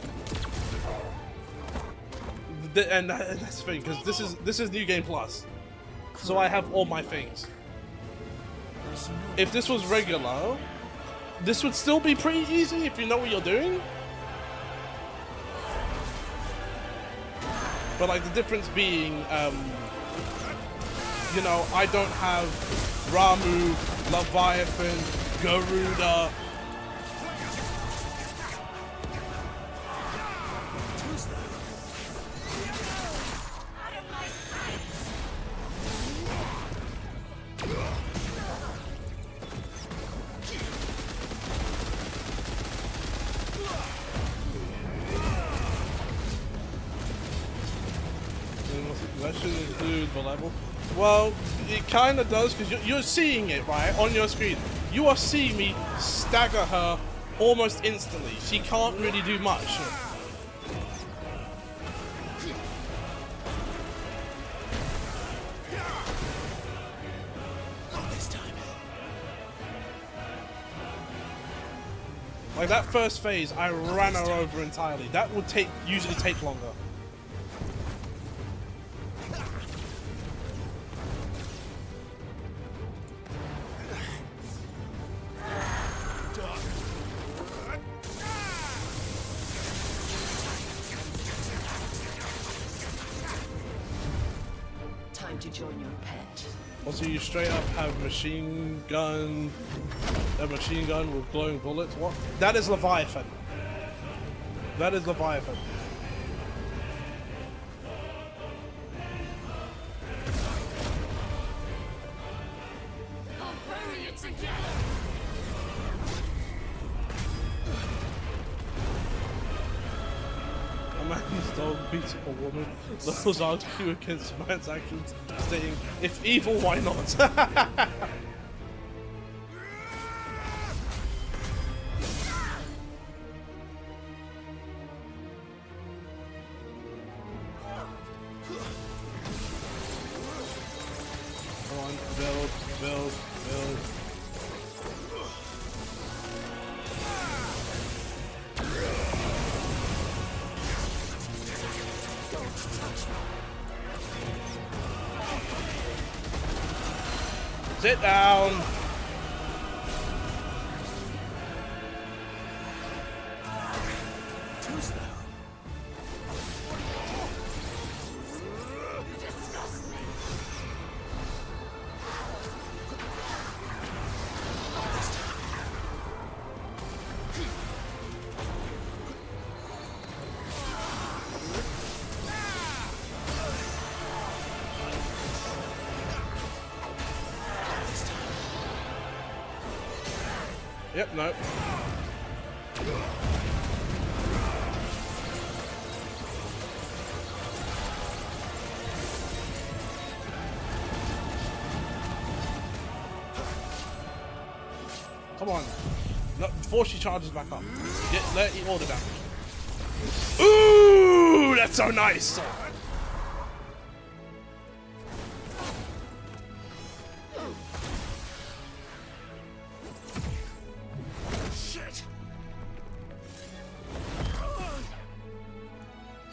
S1: And that's the thing, because this is New Game Plus, so I have all my things. If this was regular, this would still be pretty easy if you know what you're doing. But like the difference being, you know, I don't have Ramu, Leviathan, Garuda. That should include the level. Well, it kind of does, because you're seeing it, right, on your screen. You are seeing me stagger her almost instantly. She can't really do much. Like that first phase, I ran her over entirely. That would usually take longer.
S10: time to join your pet.
S1: Also, you straight up have a machine gun with glowing bullets. What? That is Leviathan. That is Leviathan.
S2: I'll bury you together.
S1: A man's dog beats up a woman. Those argue against man's actions, stating, "If evil, why not?" Come on, build, build, build. Sit down. Yep, no. Come on. No, before she charges back up. Let her eat all the damage. Ooh, that's so nice!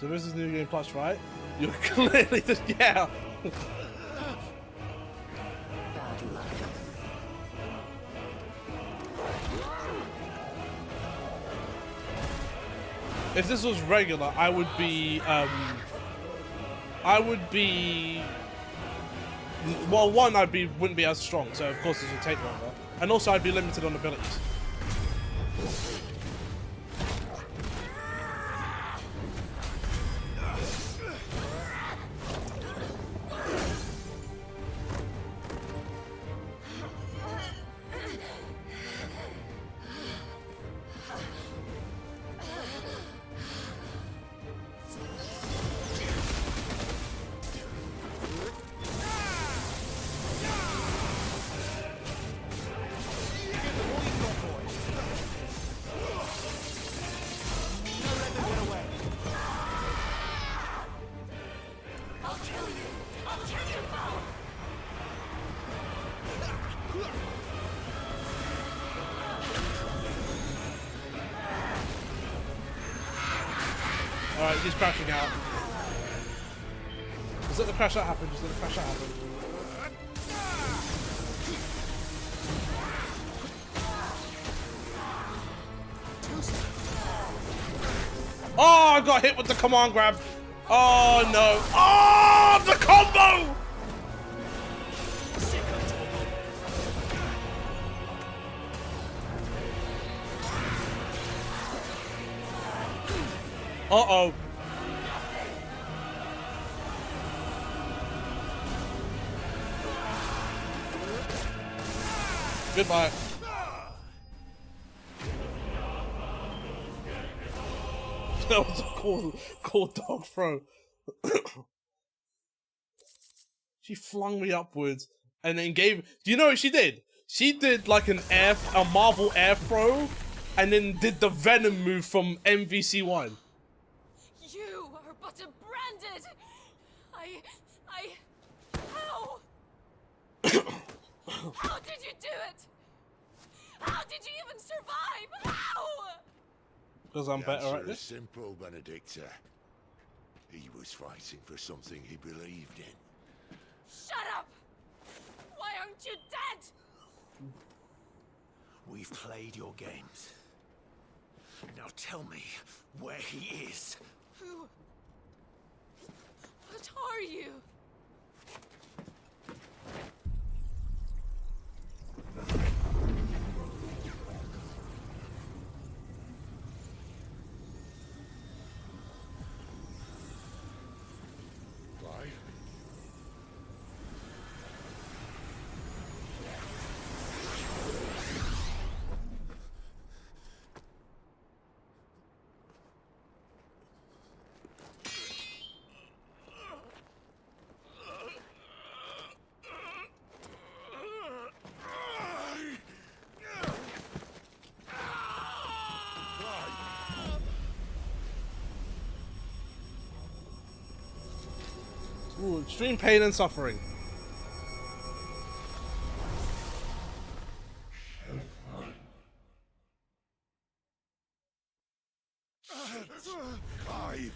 S1: So this is New Game Plus, right? You're clearly just, yeah. If this was regular, I would be, well, one, wouldn't be as strong, so of course this would take longer. And also I'd be limited on abilities. Alright, he's crashing out. Just let the crash out happen, just let the crash out happen. Oh, I got hit with the command grab. Oh no. Oh, the combo! Uh-oh. Goodbye. That was a cool dog throw. She flung me upwards and then gave... Do you know what she did? She did like a Marvel air throw and then did the Venom move from MVC1.
S4: You are but a branded. How? How did you do it? How did you even survive? How?
S1: Because I'm better at
S5: It's
S1: this.
S5: simple, Benedicta. He was fighting for something he believed in.
S4: Shut up! Why aren't you dead?
S3: We've played your games. Now tell me where he is.
S4: Who? What are you?
S1: Ooh, extreme pain and suffering.
S5: Clive!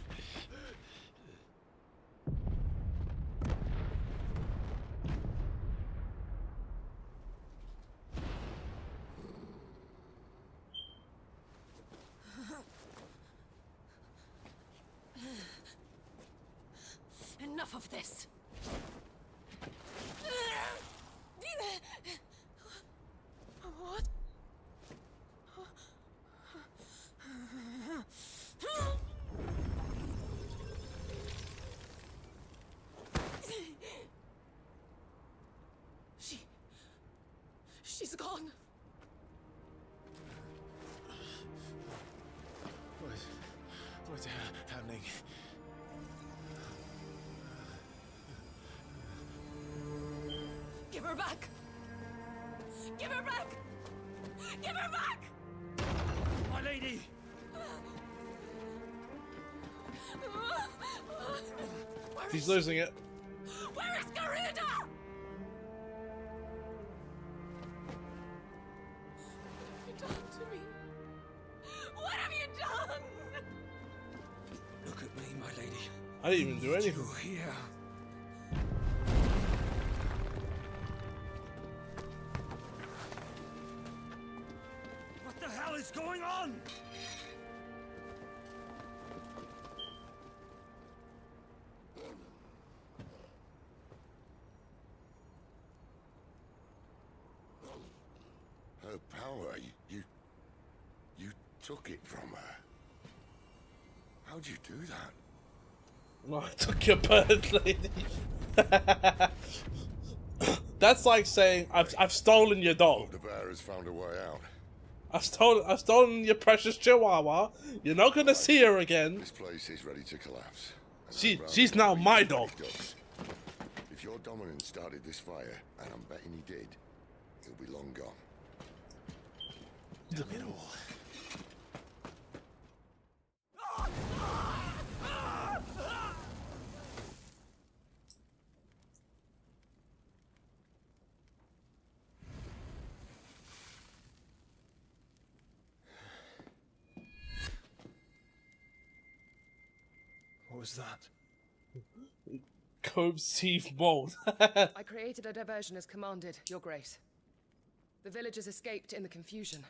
S4: Enough of this. What? She's gone.
S3: What's happening?
S4: Give her back! Give her back! Give her back!
S3: My lady!
S1: He's losing it.
S4: Where is Garuda? What have you done to me? What have you done?
S17: Look at me, my lady.
S1: I didn't even do anything.
S17: You're here. What the hell is going on?
S5: Her power, you took it from her. How'd you do that?
S1: No, I took your bird, lady. That's like saying I've stolen your dog.
S5: The bear has found a way out.
S1: I've stolen your precious chihuahua. You're not gonna see her again.
S5: This place is ready to collapse.
S1: She's now my dog.
S5: If your dominant started this fire, and I'm betting he did, he'll be long gone.
S3: Damn it all.
S16: What was that?
S1: Cope's teeth mold.
S13: I created a diversion as commanded, Your Grace. The villagers escaped in the confusion.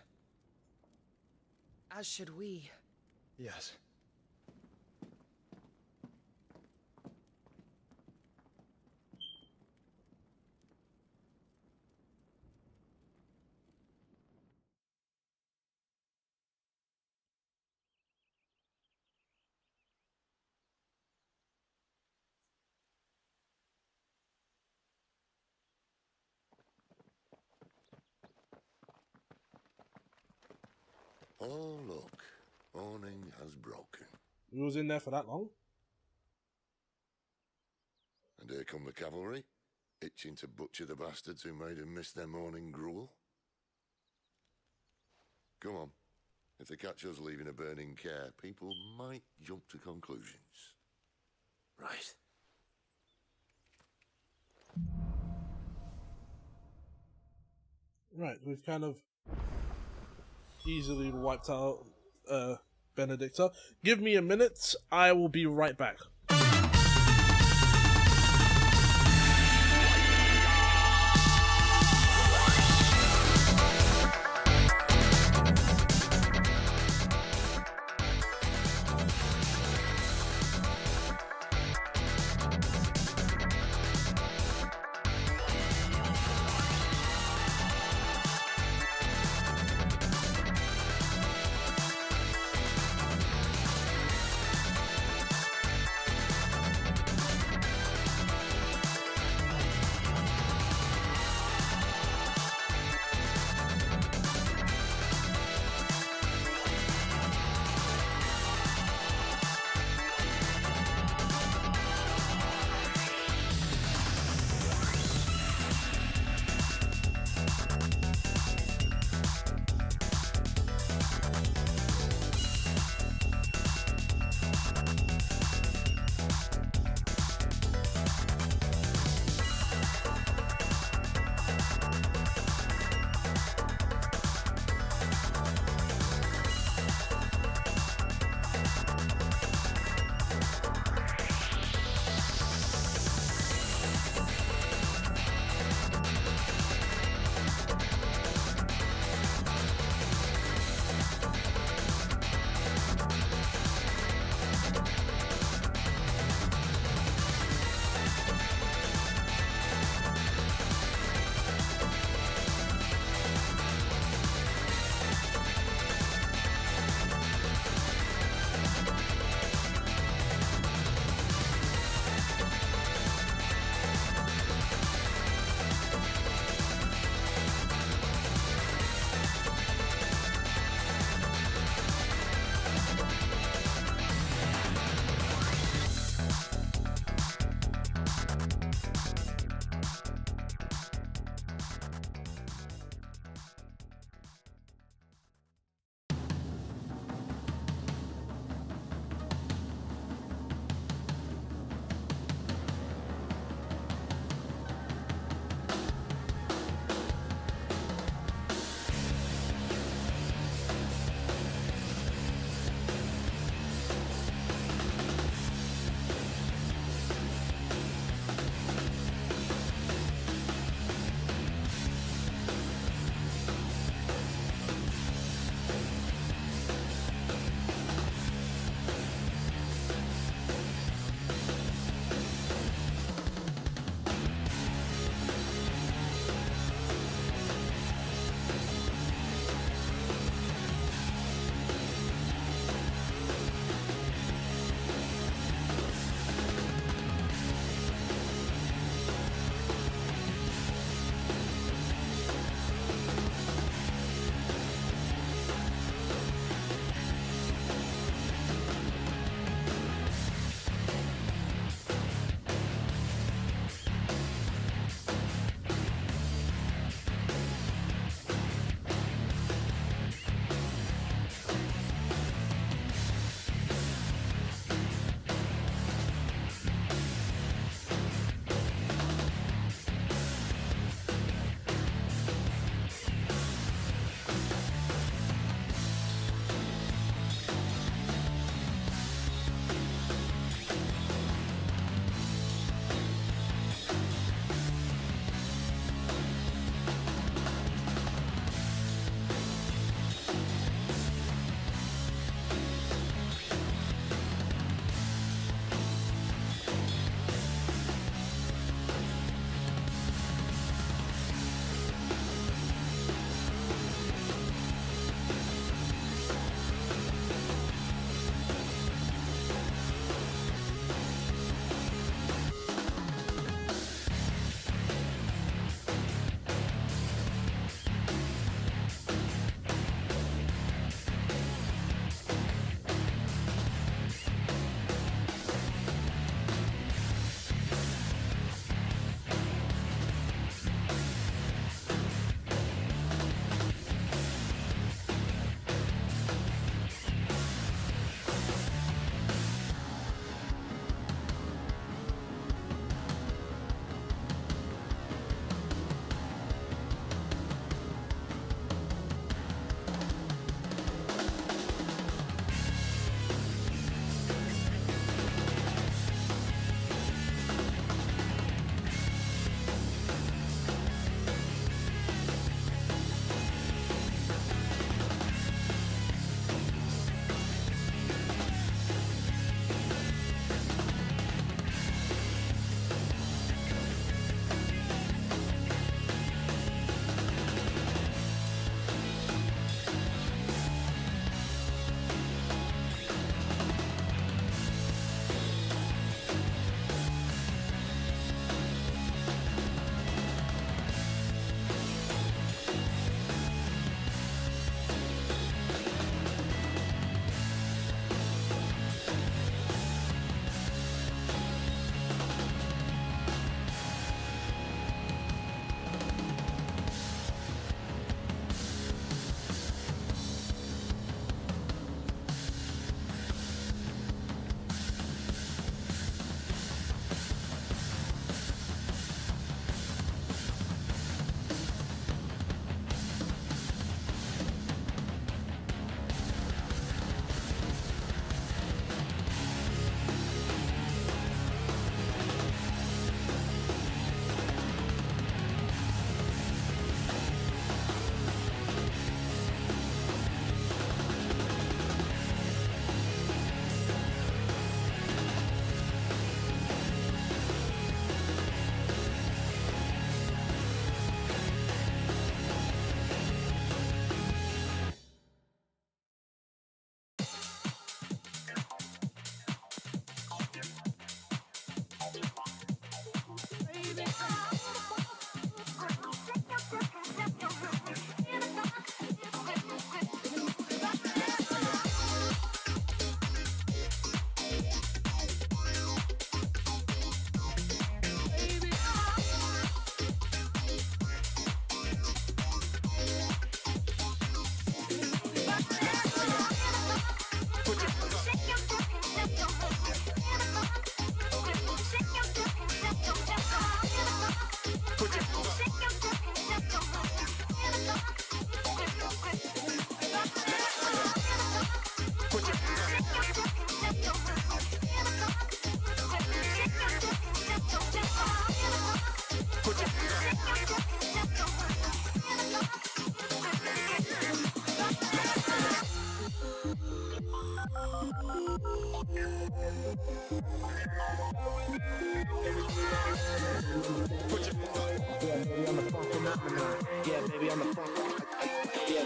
S13: As should we.
S16: Yes.
S5: Oh, look. Awning has broken.
S1: We was in there for that long?
S5: And here come the cavalry, itching to butcher the bastards who made him miss their morning gruel. Come on. If they catch us leaving a burning care, people might jump to conclusions.
S3: Right.
S1: Right, we've kind of easily wiped out Benedicta. Give me a minute, I will be right back.
S2: Yeah, baby, I'm the funk. Yeah, baby, I'm the funk. Yeah,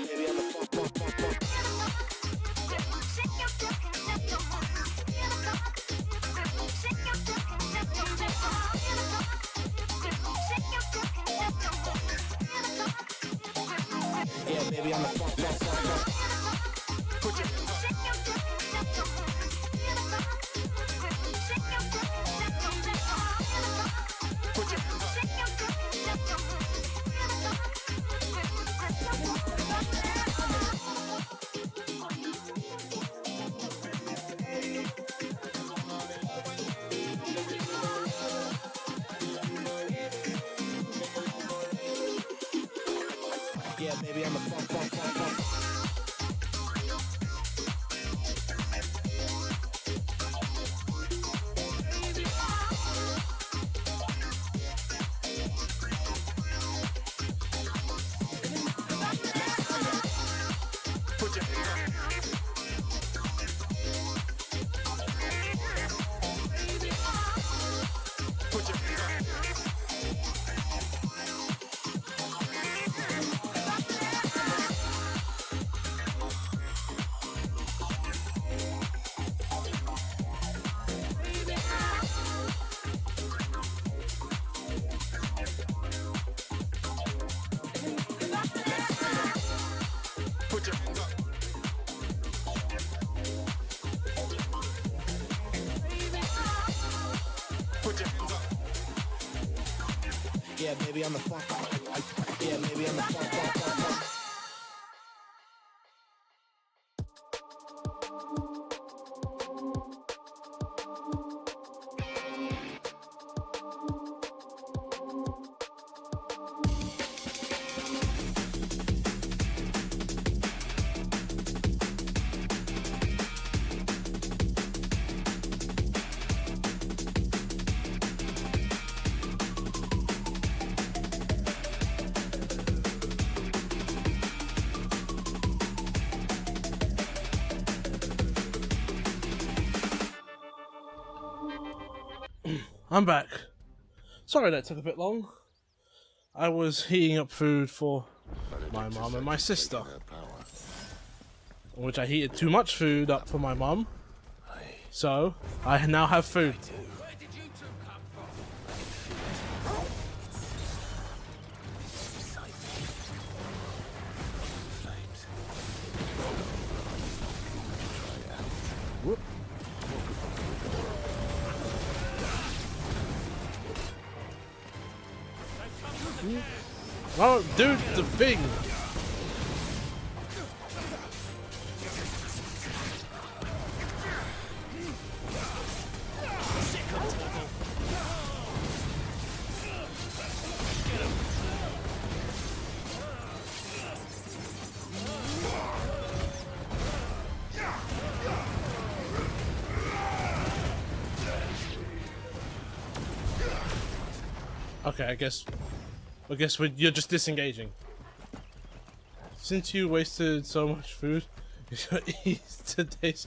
S2: baby, I'm the funk. Put your yeah, baby, I'm the funk. Put your hands up. Put your hands up. Yeah, baby, I'm the funk. Yeah, baby, I'm the funk.
S1: I'm back. Sorry that took a bit long. I was heating up food for my mum and my sister, in which I heated too much food up for my mum, so I now have food. Whoop. Oh, dude, the thing! Okay, I guess you're just disengaging. Since you wasted so much food, you should eat today's.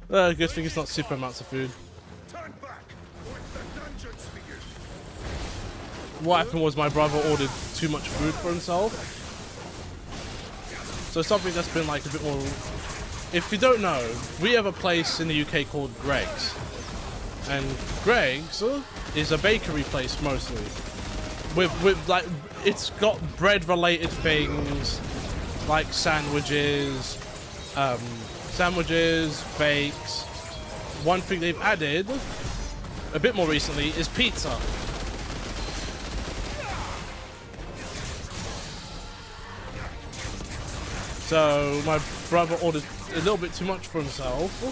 S1: Good thing it's not super amounts of food. What happened was my brother ordered too much food for himself. So something that's been like a bit more. If you don't know, we have a place in the UK called Greg's. And Greg's is a bakery place mostly. With like, it's got bread related things like sandwiches, bakes. One thing they've added a bit more recently is pizza. So my brother ordered a little bit too much for himself,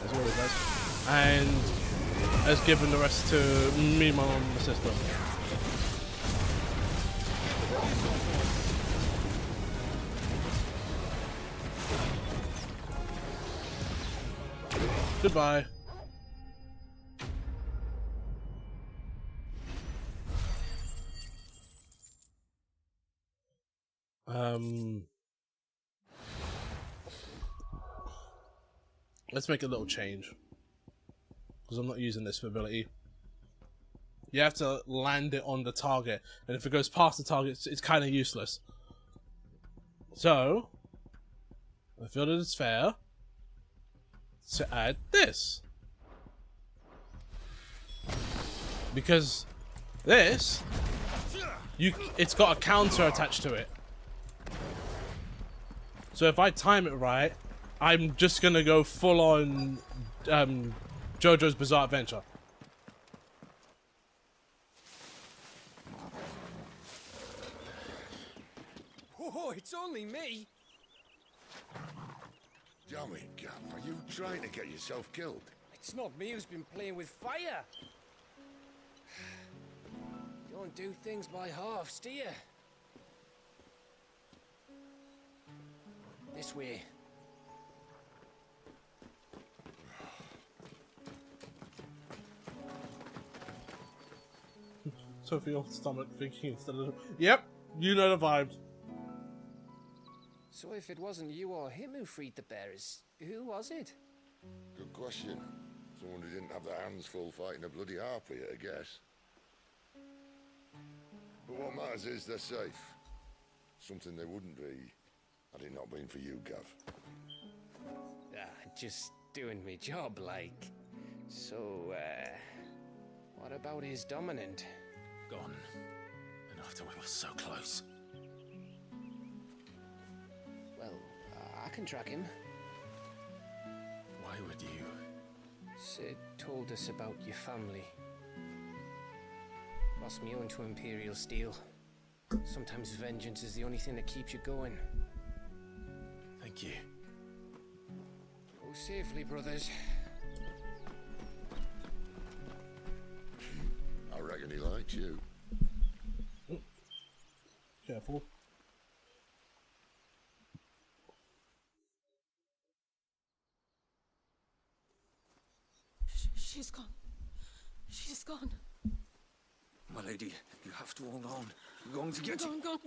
S1: as he always does, and has given the rest to me, my mum, and my sister. Goodbye. Let's make a little change. Because I'm not using this ability. You have to land it on the target. And if it goes past the target, it's kind of useless. So, I feel that it's fair to add this. Because this, it's got a counter attached to it. So if I time it right, I'm just gonna go full on JoJo's Bizarre Adventure.
S12: Oh, it's only me.
S5: Damn it, Gav, are you trying to get yourself killed?
S12: It's not me who's been playing with fire. Don't do things by halves, do you? This way.
S1: Sophie off stomach thinking instead of... Yep, you know the vibes.
S11: So if it wasn't you or him who freed the bearers, who was it?
S5: Good question. Someone who didn't have their hands full fighting a bloody harpy, I guess. But what matters is they're safe. Something they wouldn't be had it not been for you, Gav.
S11: Just doing me job, like. So, what about his dominant?
S3: Gone. And after we were so close.
S11: Well, I can track him.
S3: Why would you?
S11: Sid told us about your family. Lost me own to Imperial Steel. Sometimes vengeance is the only thing that keeps you going.
S3: Thank you.
S11: Go safely, brothers.
S5: I reckon he likes you.
S1: Careful.
S4: She's gone. She's gone.
S17: My lady, you have to hold on. We're going to get you.
S4: Gone.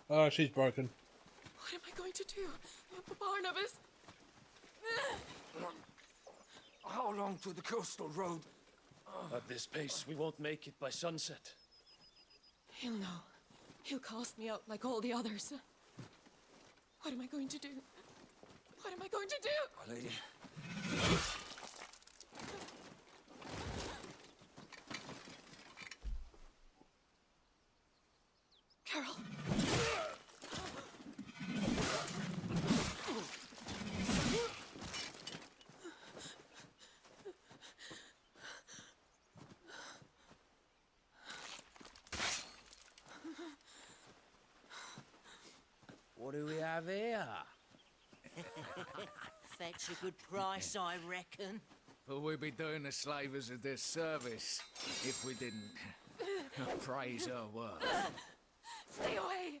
S1: Oh, she's broken.
S4: What am I going to do? Barnabas?
S17: How long to the coastal road?
S12: At this pace, we won't make it by sunset.
S4: He'll know. He'll cast me out like all the others. What am I going to do? What am I going to do?
S17: My lady.
S4: Carol.
S12: What do we have here?
S18: Fetch a good price, I reckon.
S2: But we'd be doing the slavers a disservice if we didn't praise her work.
S4: Stay away!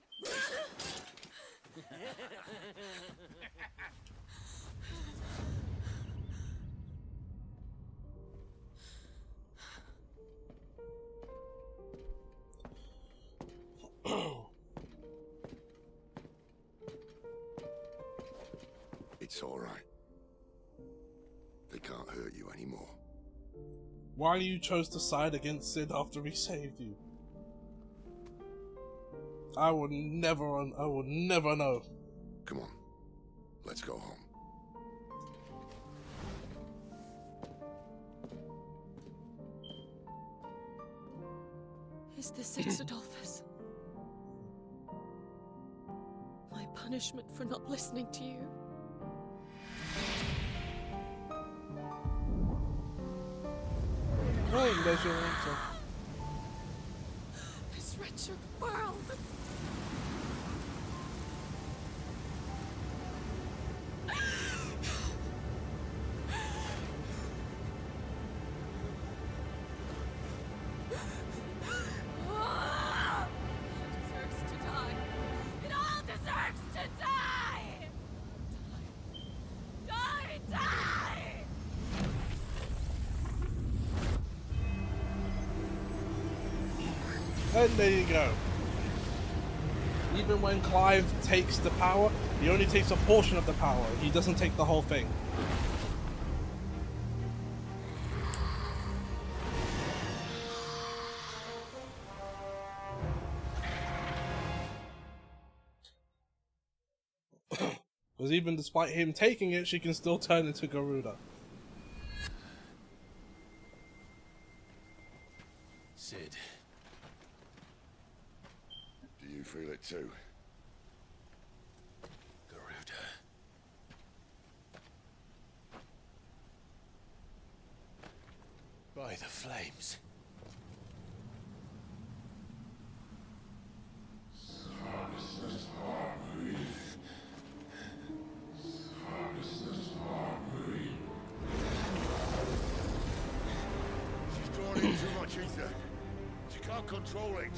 S5: It's all right. They can't hurt you anymore.
S1: Why you chose to side against Sid after he saved you? I would never know.
S5: Come on, let's go home.
S4: Is this it, Adolphus? My punishment for not listening to you?
S1: Oh, there's your answer.
S4: This wretched world!
S1: And there you go. even when Clive takes the power, he only takes a portion of the power. He doesn't take the whole thing. Because even despite him taking it, she can still turn into Garuda.
S3: Sid.
S5: Do you feel it too?
S3: Garuda. By the flames.
S5: She's drawn in too much ether. She can't control it.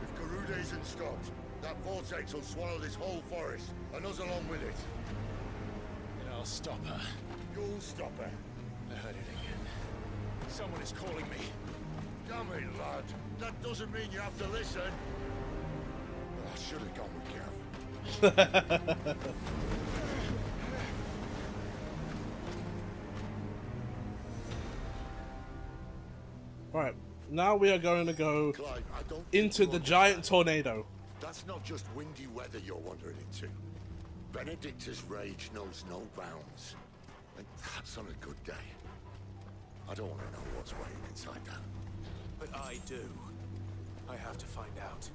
S5: If Garuda isn't stopped, that vortex will swallow this whole forest, and us along with it.
S3: Then I'll stop her.
S5: You'll stop her.
S3: I heard it again. Someone is calling me.
S5: Damn it, lad. That doesn't mean you have to listen. I should have gone with Gav.
S1: Alright, now we are going to go
S5: Clive, I don't
S1: into the giant tornado.
S5: That's not just windy weather you're wandering into. Benedicta's rage knows no bounds. And that's on a good day. I don't want to know what's waiting inside that.
S3: But I do. I have to find out.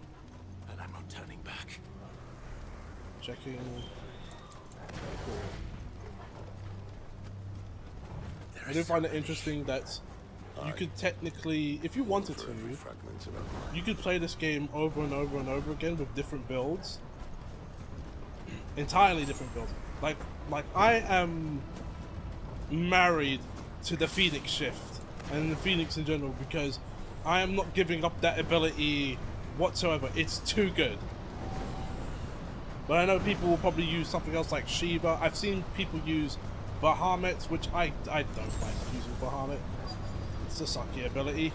S3: And I'm not turning back.
S1: Checking. Cool. I do find it interesting that you could technically, if you wanted to, you could play this game over and over and over again with different builds. Entirely different builds. Like I am married to the Phoenix shift and the Phoenix in general because I am not giving up that ability whatsoever. It's too good. But I know people will probably use something else like Shiva. I've seen people use Bahamut, which I don't mind using Bahamut. It's a sucky ability.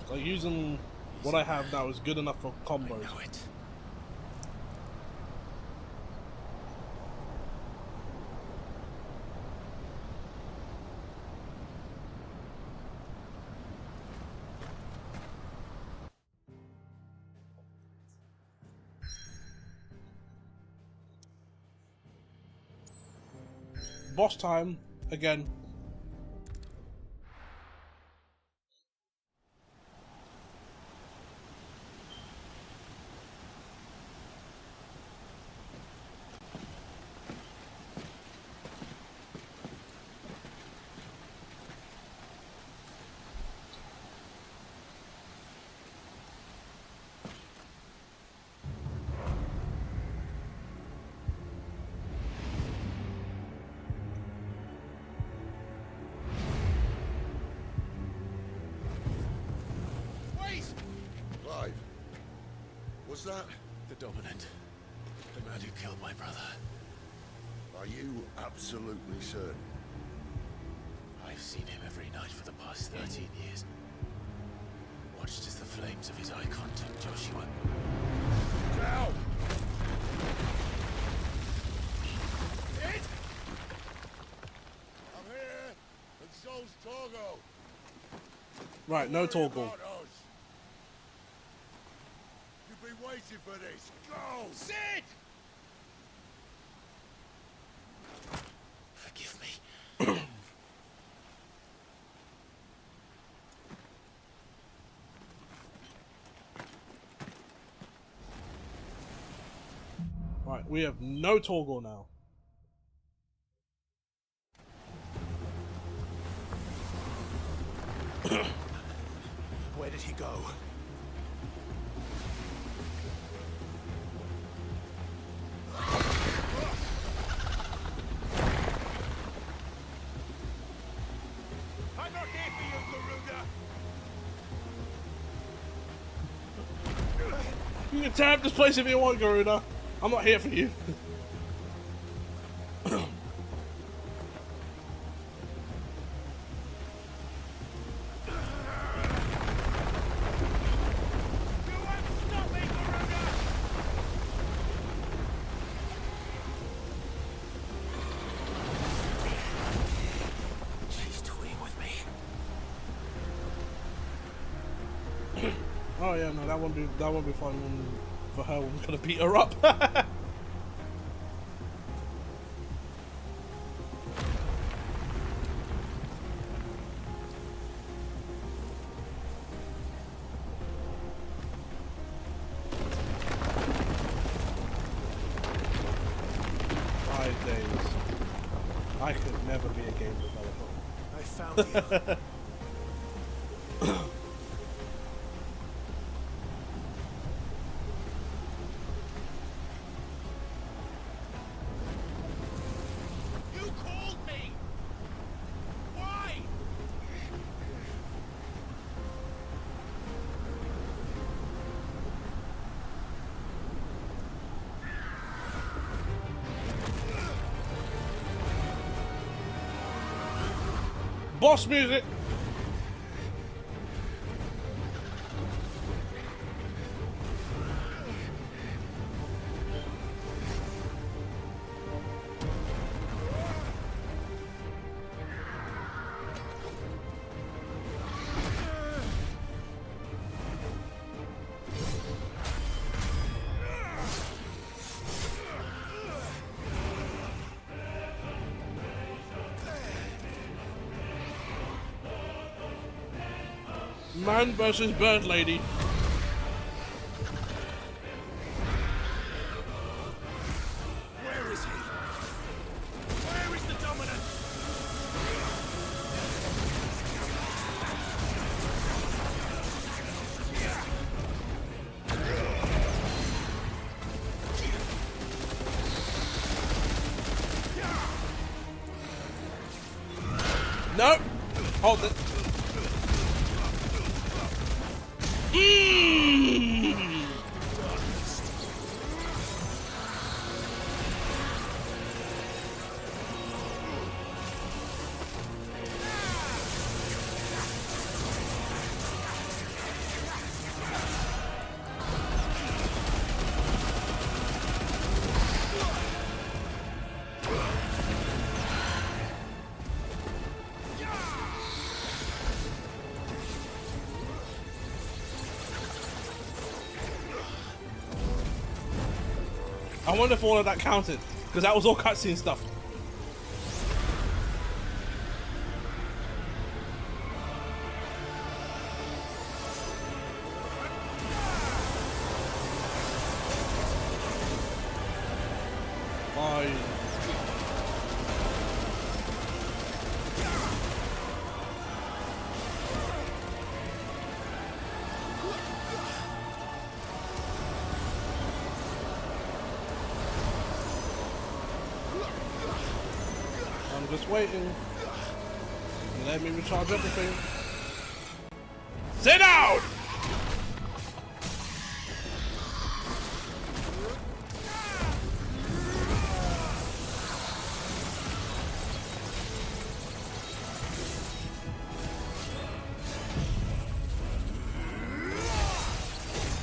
S1: So using what I have now is good enough for combos.
S3: I know it.
S1: Boss time again.
S5: Clive, was that
S3: the Dominant? The man who killed my brother.
S5: Are you absolutely certain?
S3: I've seen him every night for the past 13 years. Watched as the flames of his icon took Joshua.
S5: Down! I'm here, and so's Torgo.
S1: Right, no toggle.
S5: You've been waiting for this. Go! Sid!
S3: Forgive me.
S1: Right, we have no toggle now.
S3: Where did he go?
S5: I'm not here for you, Garuda!
S1: You can tear up this place if you want, Garuda. I'm not here for you. Oh yeah, no, that won't be fun for her when we're gonna beat her up. I could never be a game developer.
S3: I found you. You called me. Why?
S1: Boss music. Man versus Bird Lady.
S3: Where is he? Where is the dominant?
S1: No. Hold it. I wonder if all of that counted, because that was all cutscene stuff. Fine. I'm just waiting. Let me recharge everything. Sit down!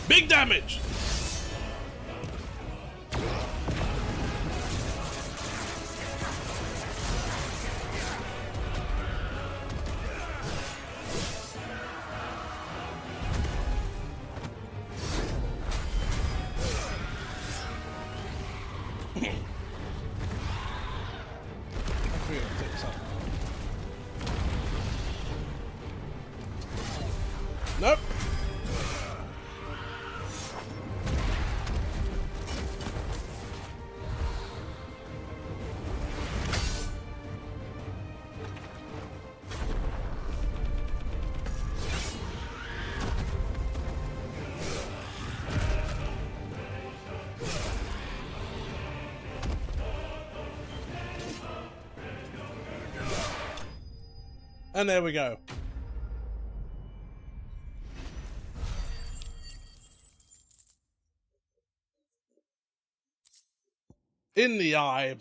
S1: Big damage! Nope. And there we go. In the eye.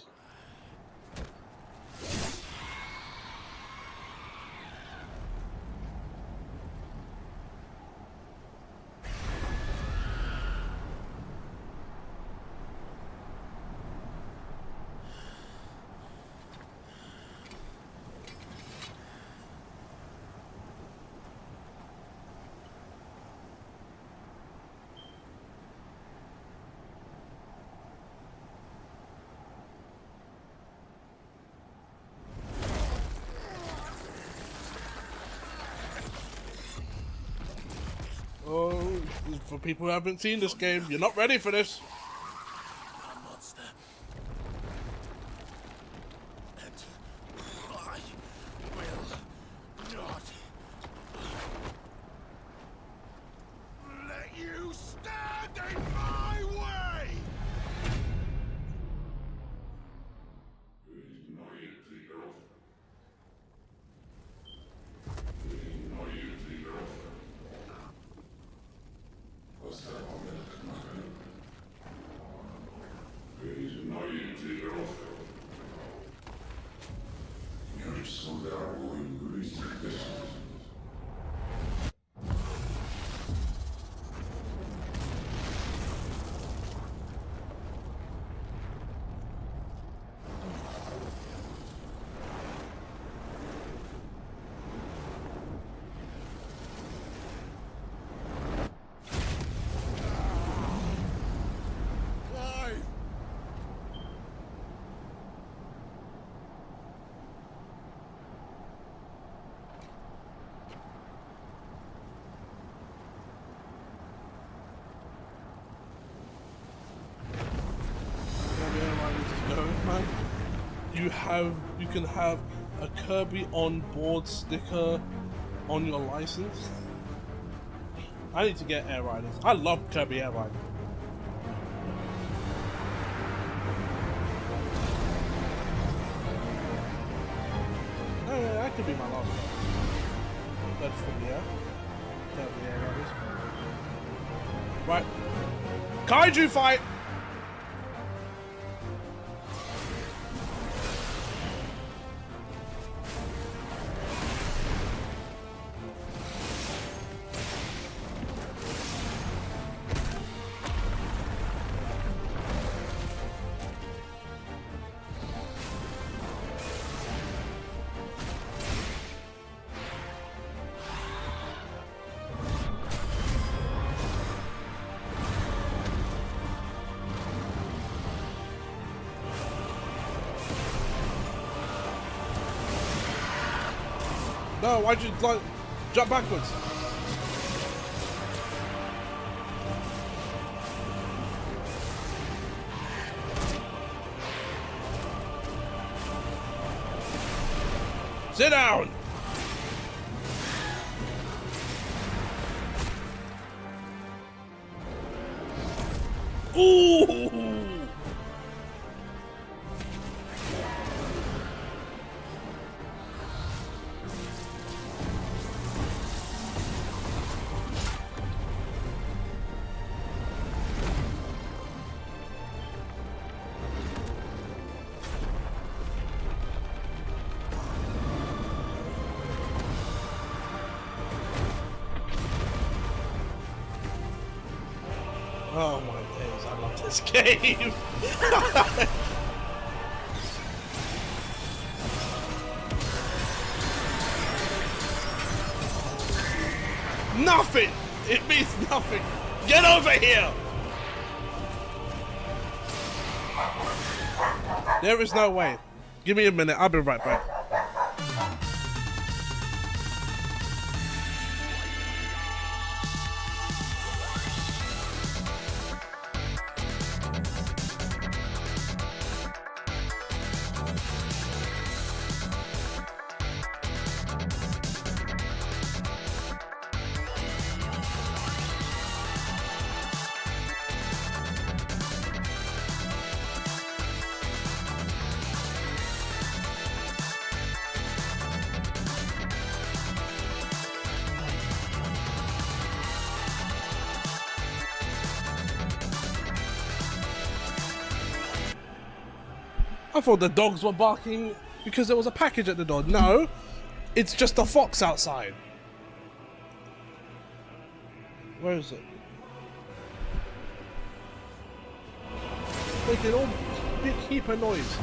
S1: For people who haven't seen this game, you're not ready for this.
S3: A monster. And I will not let you stand in my way!
S1: You can have a Kirby on board sticker on your license. I need to get Air Riders. I love Kirby Air Rider. Oh, yeah, that could be my last one. That's for the air. Kirby Air Riders. Right. Kaiju fight! No, why'd you like jump backwards? Sit down! Ooh! Oh my days, I love this game! Nothing! It means nothing! Get over here! There is no way. Give me a minute, I'll be right back. I thought the dogs were barking because there was a package at the door. No, it's just a fox outside. Where is it? Making all big heap of noise.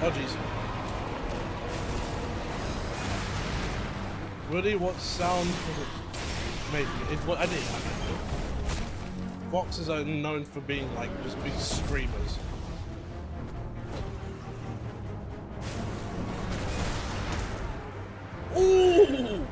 S1: Oh jeez. Really, what sound was it? Maybe I didn't. Foxes are known for being like just big screamers. Ooh!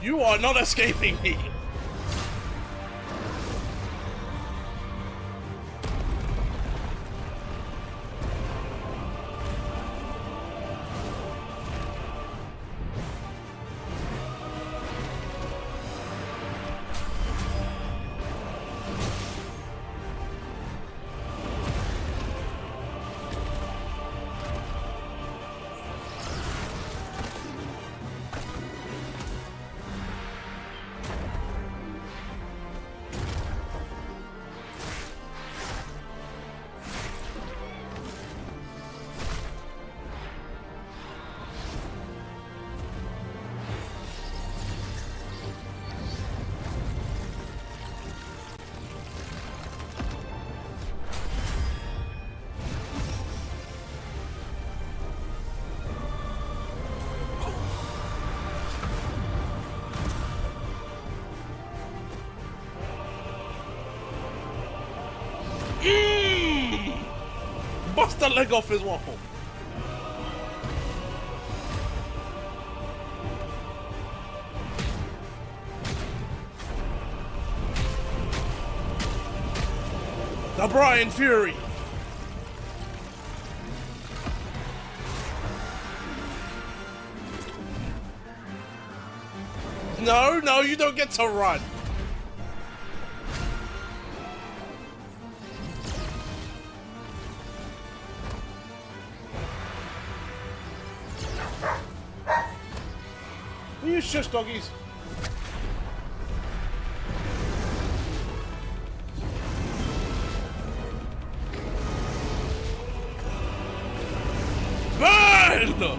S1: You are not escaping me! Bust the leg off his waffle. The Brian Fury. No, you don't get to run. You shush doggies. Burn!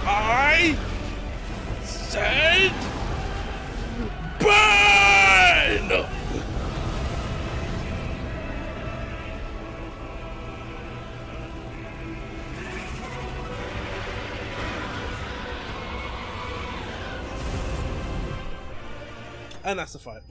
S1: I said burn! And that's the fight.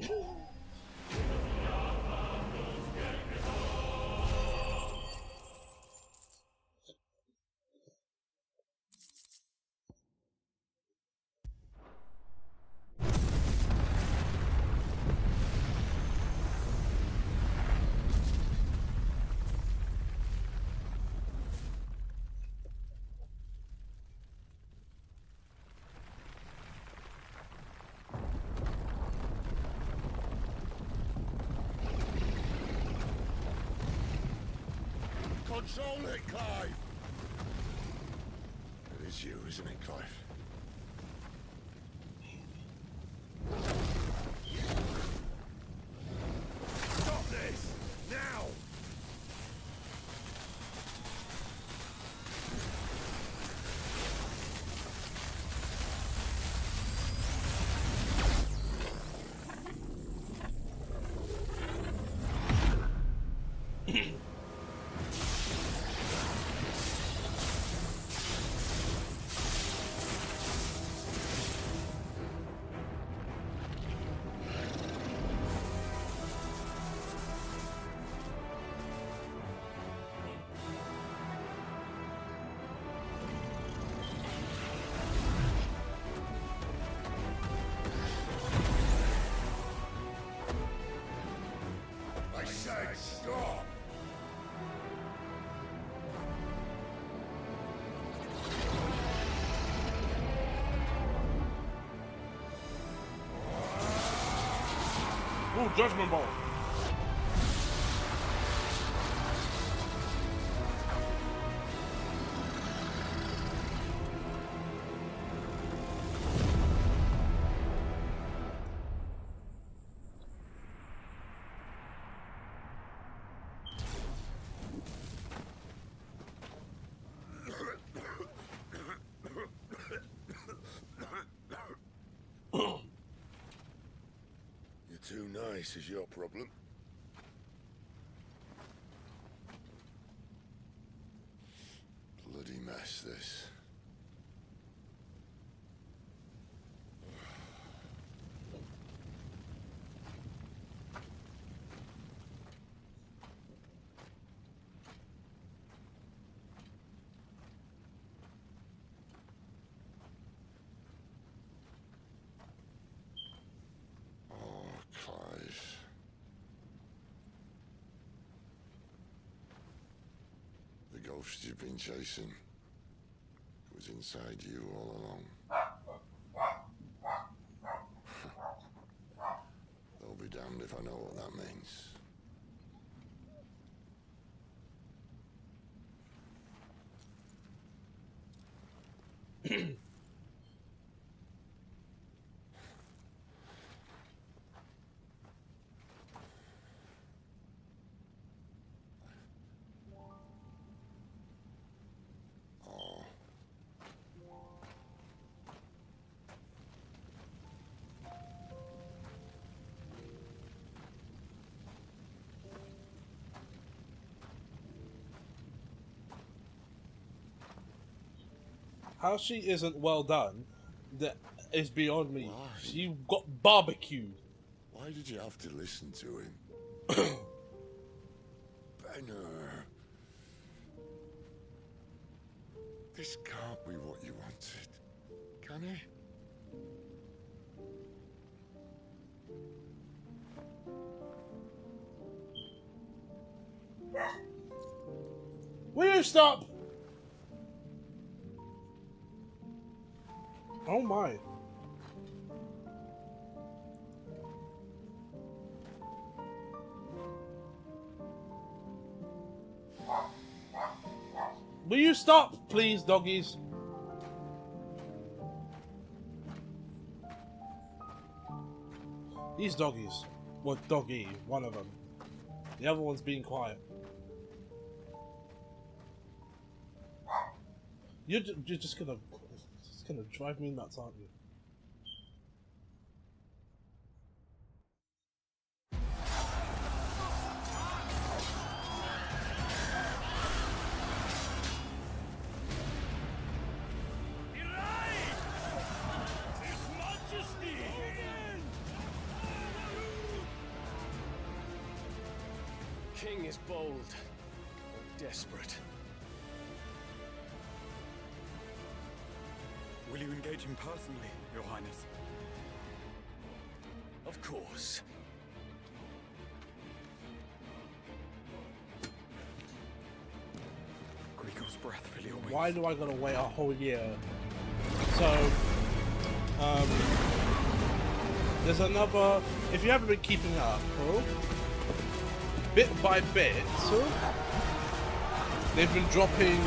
S5: Control it, Clive! It is you, isn't it, Clive? Stop this! Now!
S1: Ooh, Judgment Bolt.
S5: You're too nice is your problem. Bloody mess, this. Clive. The ghost you've been chasing was inside you all along. They'll be damned if I know what that means.
S1: How she isn't well done, that is beyond me. Why? She got barbecued.
S5: Why did you have to listen to him? Benner. This can't be what you wanted, can it?
S1: Will you stop? Oh my. Will you stop, please, doggies? These doggies. Well, doggy, one of them. The other one's being quiet. You're just gonna drive me nuts, aren't you?
S19: King is bold, or desperate.
S17: Will you engage him personally, Your Highness?
S19: Of course.
S17: Grigor's breath fill your wings.
S1: Why do I gotta wait a whole year? So, there's another. If you haven't been keeping up, bit by bit, they've been dropping.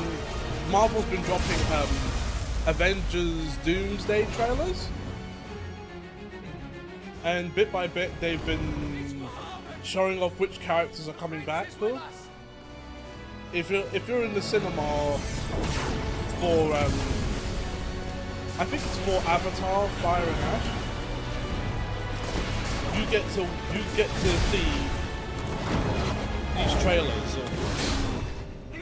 S1: Marvel's been dropping Avengers Doomsday trailers, and bit by bit they've been showing off which characters are coming back. If you're in the cinema for I think it's for Avatar: Fire and Ash, you get to see these trailers,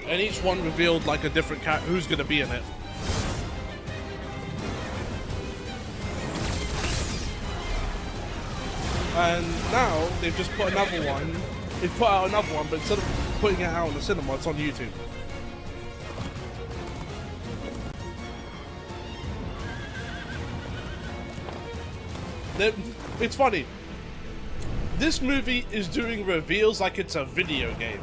S1: and each one revealed like a different character who's gonna be in it. And now they've just put another one. They've put out another one, but instead of putting it out in the cinema, it's on YouTube. It's funny. This movie is doing reveals like it's a video game.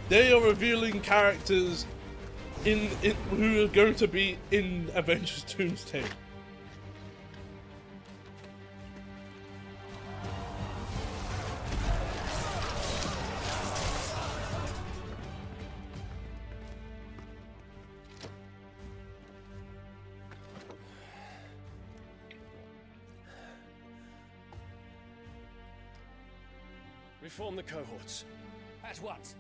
S1: They are revealing characters in who are going to be in Avengers Doomsday.
S16: Reform the cohorts.
S12: At once.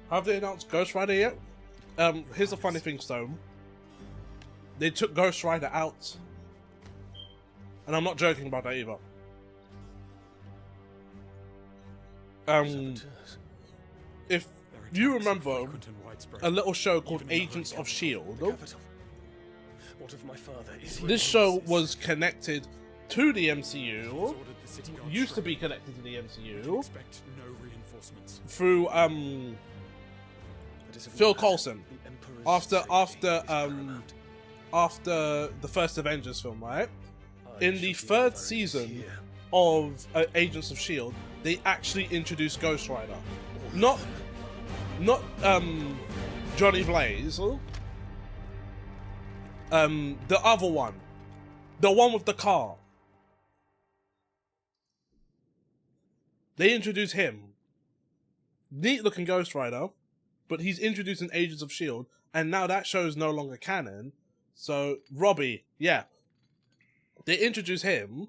S1: Have they announced Ghost Rider yet? Here's the funny thing, Stone. They took Ghost Rider out. And I'm not joking about that either. If you remember a little show called Agents of S.H.I.E.L.D.,
S16: What of my father?
S1: this show was connected to the MCU, used to be connected to the MCU, through Phil Coulson. After the first Avengers film, right? In the third season of Agents of S.H.I.E.L.D., they actually introduced Ghost Rider. Not Johnny Blaze. The other one. The one with the car. They introduced him. Neat looking Ghost Rider, but he's introduced in Agents of S.H.I.E.L.D., and now that show is no longer canon. So, Robbie, yeah. They introduced him,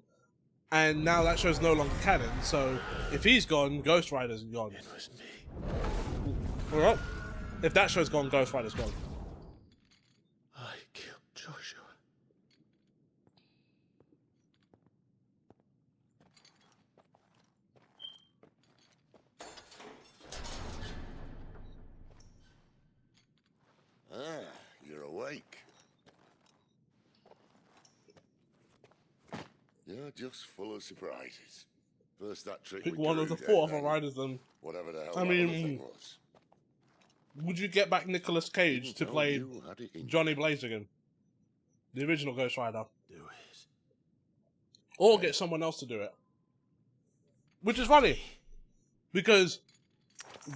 S1: and now that show's no longer canon, so if he's gone, Ghost Rider's gone. Alright. If that show's gone, Ghost Rider's gone.
S16: I killed Joshua.
S5: Ah, you're awake. You're just full of surprises. First that trick
S1: Pick
S5: with
S1: one of the
S5: Groot,
S1: four
S5: then
S1: other riders then.
S5: whatever the hell
S1: I
S5: that other
S1: mean,
S5: thing was.
S1: would you get back Nicolas Cage
S5: Didn't
S1: to
S5: know
S1: play
S5: you had it in
S1: Johnny Blaze again? The original Ghost Rider. Do it. Or get someone else to do it. Which is funny. Because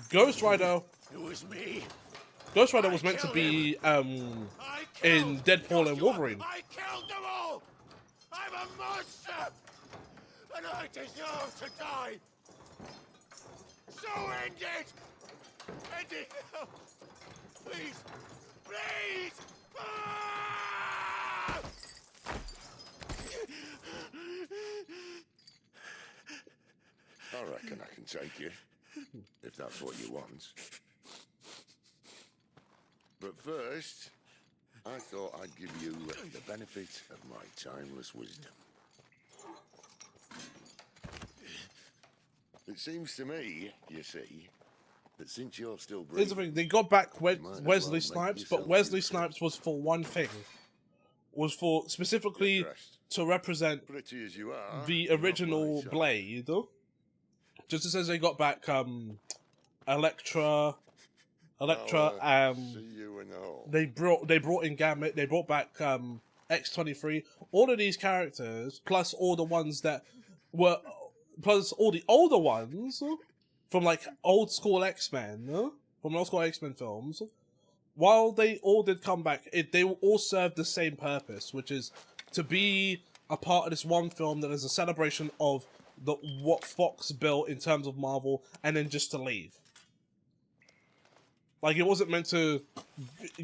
S1: Ghost Rider...
S3: It was me.
S1: Ghost Rider was meant to be in Deadpool and Wolverine.
S3: I killed them all! I'm a monster! And I deserve to die! So end it! End it now! Please! Please! Ah!
S5: I reckon I can take you, if that's what you want. But first, I thought I'd give you the benefit of my timeless wisdom. It seems to me, you see, that since you're still breathing...
S1: Here's the thing, they got back
S5: might as
S1: Wesley
S5: well make
S1: Snipes,
S5: yourself
S1: but Wesley
S5: useful.
S1: Snipes was for one thing. Was for specifically to represent
S5: Pretty as you are,
S1: the
S5: you're not
S1: original
S5: my son.
S1: Blade. Just as they got back Elektra,
S5: See you in the hall.
S1: they brought in Gambit, they brought back X-23, all of these characters, plus all the ones that were, plus all the older ones from like old school X-Men, from old school X-Men films. While they all did come back, they all served the same purpose, which is to be a part of this one film that is a celebration of what Fox built in terms of Marvel, and then just to leave. Like, it wasn't meant to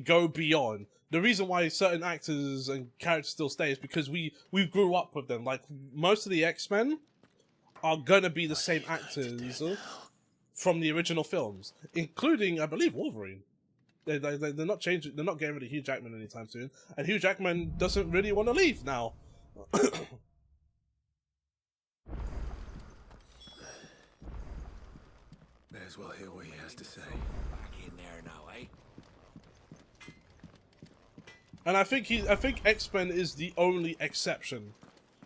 S1: go beyond. The reason why certain actors and characters still stay is because we grew up with them. Like, most of the X-Men are gonna be the same actors from the original films, including, I believe, Wolverine. They're not changing. They're not getting rid of Hugh Jackman anytime soon, and Hugh Jackman doesn't really want to leave now.
S17: May as well hear what he has to say.
S2: Back in there now, eh?
S1: And I think X-Men is the only exception,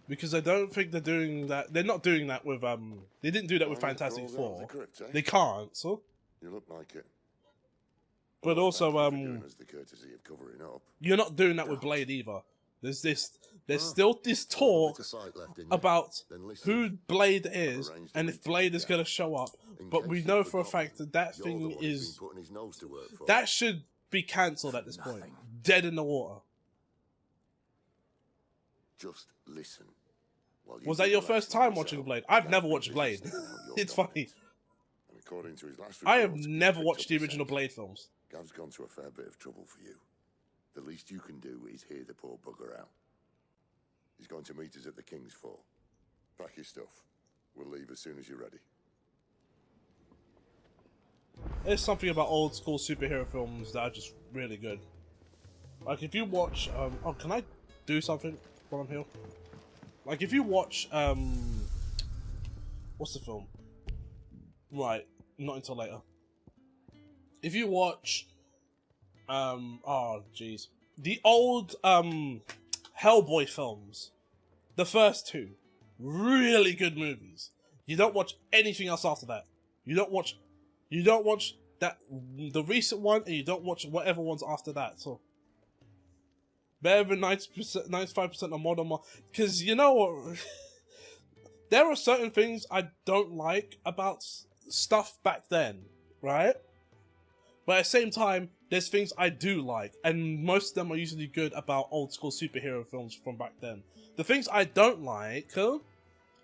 S1: because I don't think they're doing that. They're not doing that with They didn't do that with Fantastic Four. They can't. So.
S5: You look like it.
S1: But also,
S5: Doing us the courtesy of covering up.
S1: you're not doing that with Blade either. There's still this talk about who Blade is and if Blade is going to show up. But we know for a fact that thing is that should be cancelled at this point. Dead in the water.
S5: Just listen.
S1: Was that your first time watching Blade? I've never watched Blade. It's funny.
S5: According to his last
S1: I have
S5: reports,
S1: never
S5: he's
S1: watched the
S5: picked up
S1: original
S5: scent.
S1: Blade films.
S5: Gav's gone to a fair bit of trouble for you. The least you can do is hear the poor bugger out. He's going to meet us at the King's Fall. Pack your stuff. We'll leave as soon as you're ready.
S1: There's something about old school superhero films that are just really good. Like if you watch, oh, can I do something while I'm here? Like if you watch, what's the film? Right, not until later. If you watch, oh jeez, the old Hellboy films, the first two, really good movies. You don't watch anything else after that. You don't watch that the recent one, and you don't watch whatever ones after that. So better than 90%, 95% of modern, because you know what, there are certain things I don't like about stuff back then, right? But at the same time, there's things I do like, and most of them are usually good about old school superhero films from back then. The things I don't like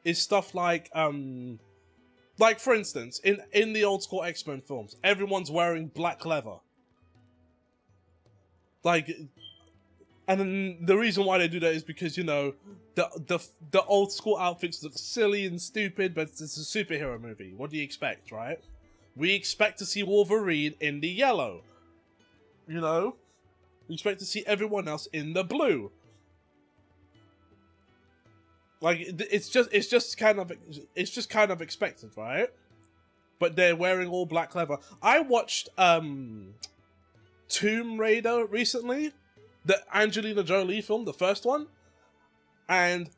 S1: is stuff like for instance, in the old school X-Men films, everyone's wearing black leather. Like, and then the reason why they do that is because, you know, the old school outfits look silly and stupid, but it's a superhero movie. What do you expect, right? We expect to see Wolverine in the yellow. You know? We expect to see everyone else in the blue. Like, it's just kind of expected, right? But they're wearing all black leather. I watched Tomb Raider recently, the Angelina Jolie film, the first one, and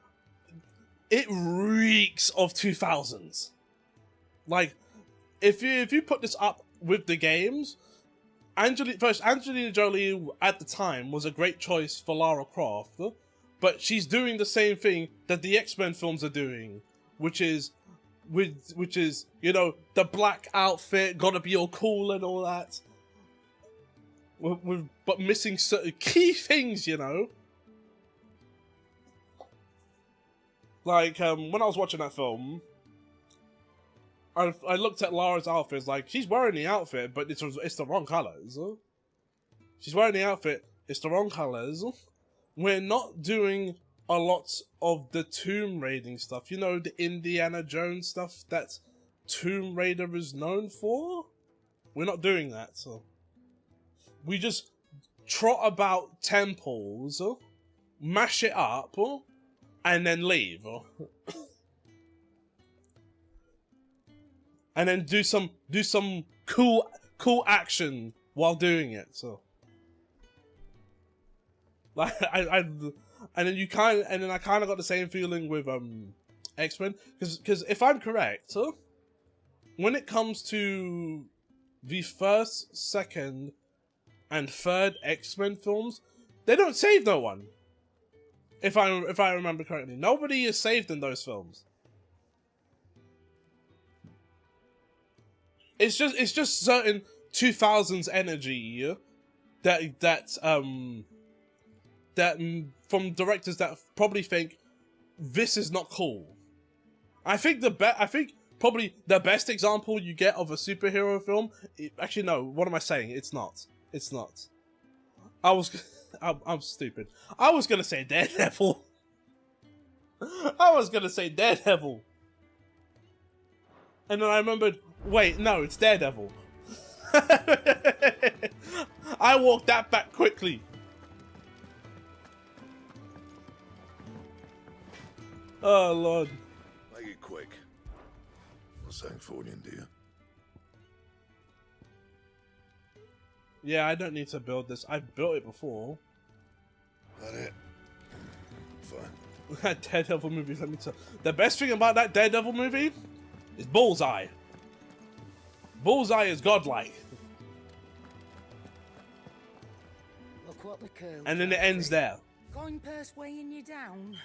S1: it reeks of 2000s. Like, if you put this up with the games, Angelina Jolie at the time was a great choice for Lara Croft, but she's doing the same thing that the X-Men films are doing, which is, you know, the black outfit, gotta be all cool and all that, but missing certain key things, you know. Like, when I was watching that film, I looked at Lara's outfit, like, she's wearing the outfit, but it's the wrong colours. She's wearing the outfit, it's the wrong colours. We're not doing a lot of the tomb raiding stuff. You know, the Indiana Jones stuff that Tomb Raider is known for? We're not doing that, so. We just trot about temples, mash it up, and then leave. And then do some cool action while doing it, so. Like and then I kind of got the same feeling with X-Men, because if I'm correct, when it comes to the first, second, and third X-Men films, they don't save no one. If I remember correctly, nobody is saved in those films. It's just certain 2000s energy that from directors that probably think this is not cool. I think probably the best example you get of a superhero film. Actually, no. What am I saying? It's not. It's not. I'm stupid. I was gonna say Daredevil. And then I remembered. Wait, no, it's Daredevil. I walked that back quickly. Oh, Lord.
S5: Make it quick. Not saying Fornian, do you?
S1: Yeah, I don't need to build this. I've built it before.
S5: That it? Fine.
S1: That Daredevil movie, let me tell you. The best thing about that Daredevil movie is Bullseye. Bullseye is godlike.
S9: Look what the curl.
S1: And then it ends there.
S9: Going purse weighing you down.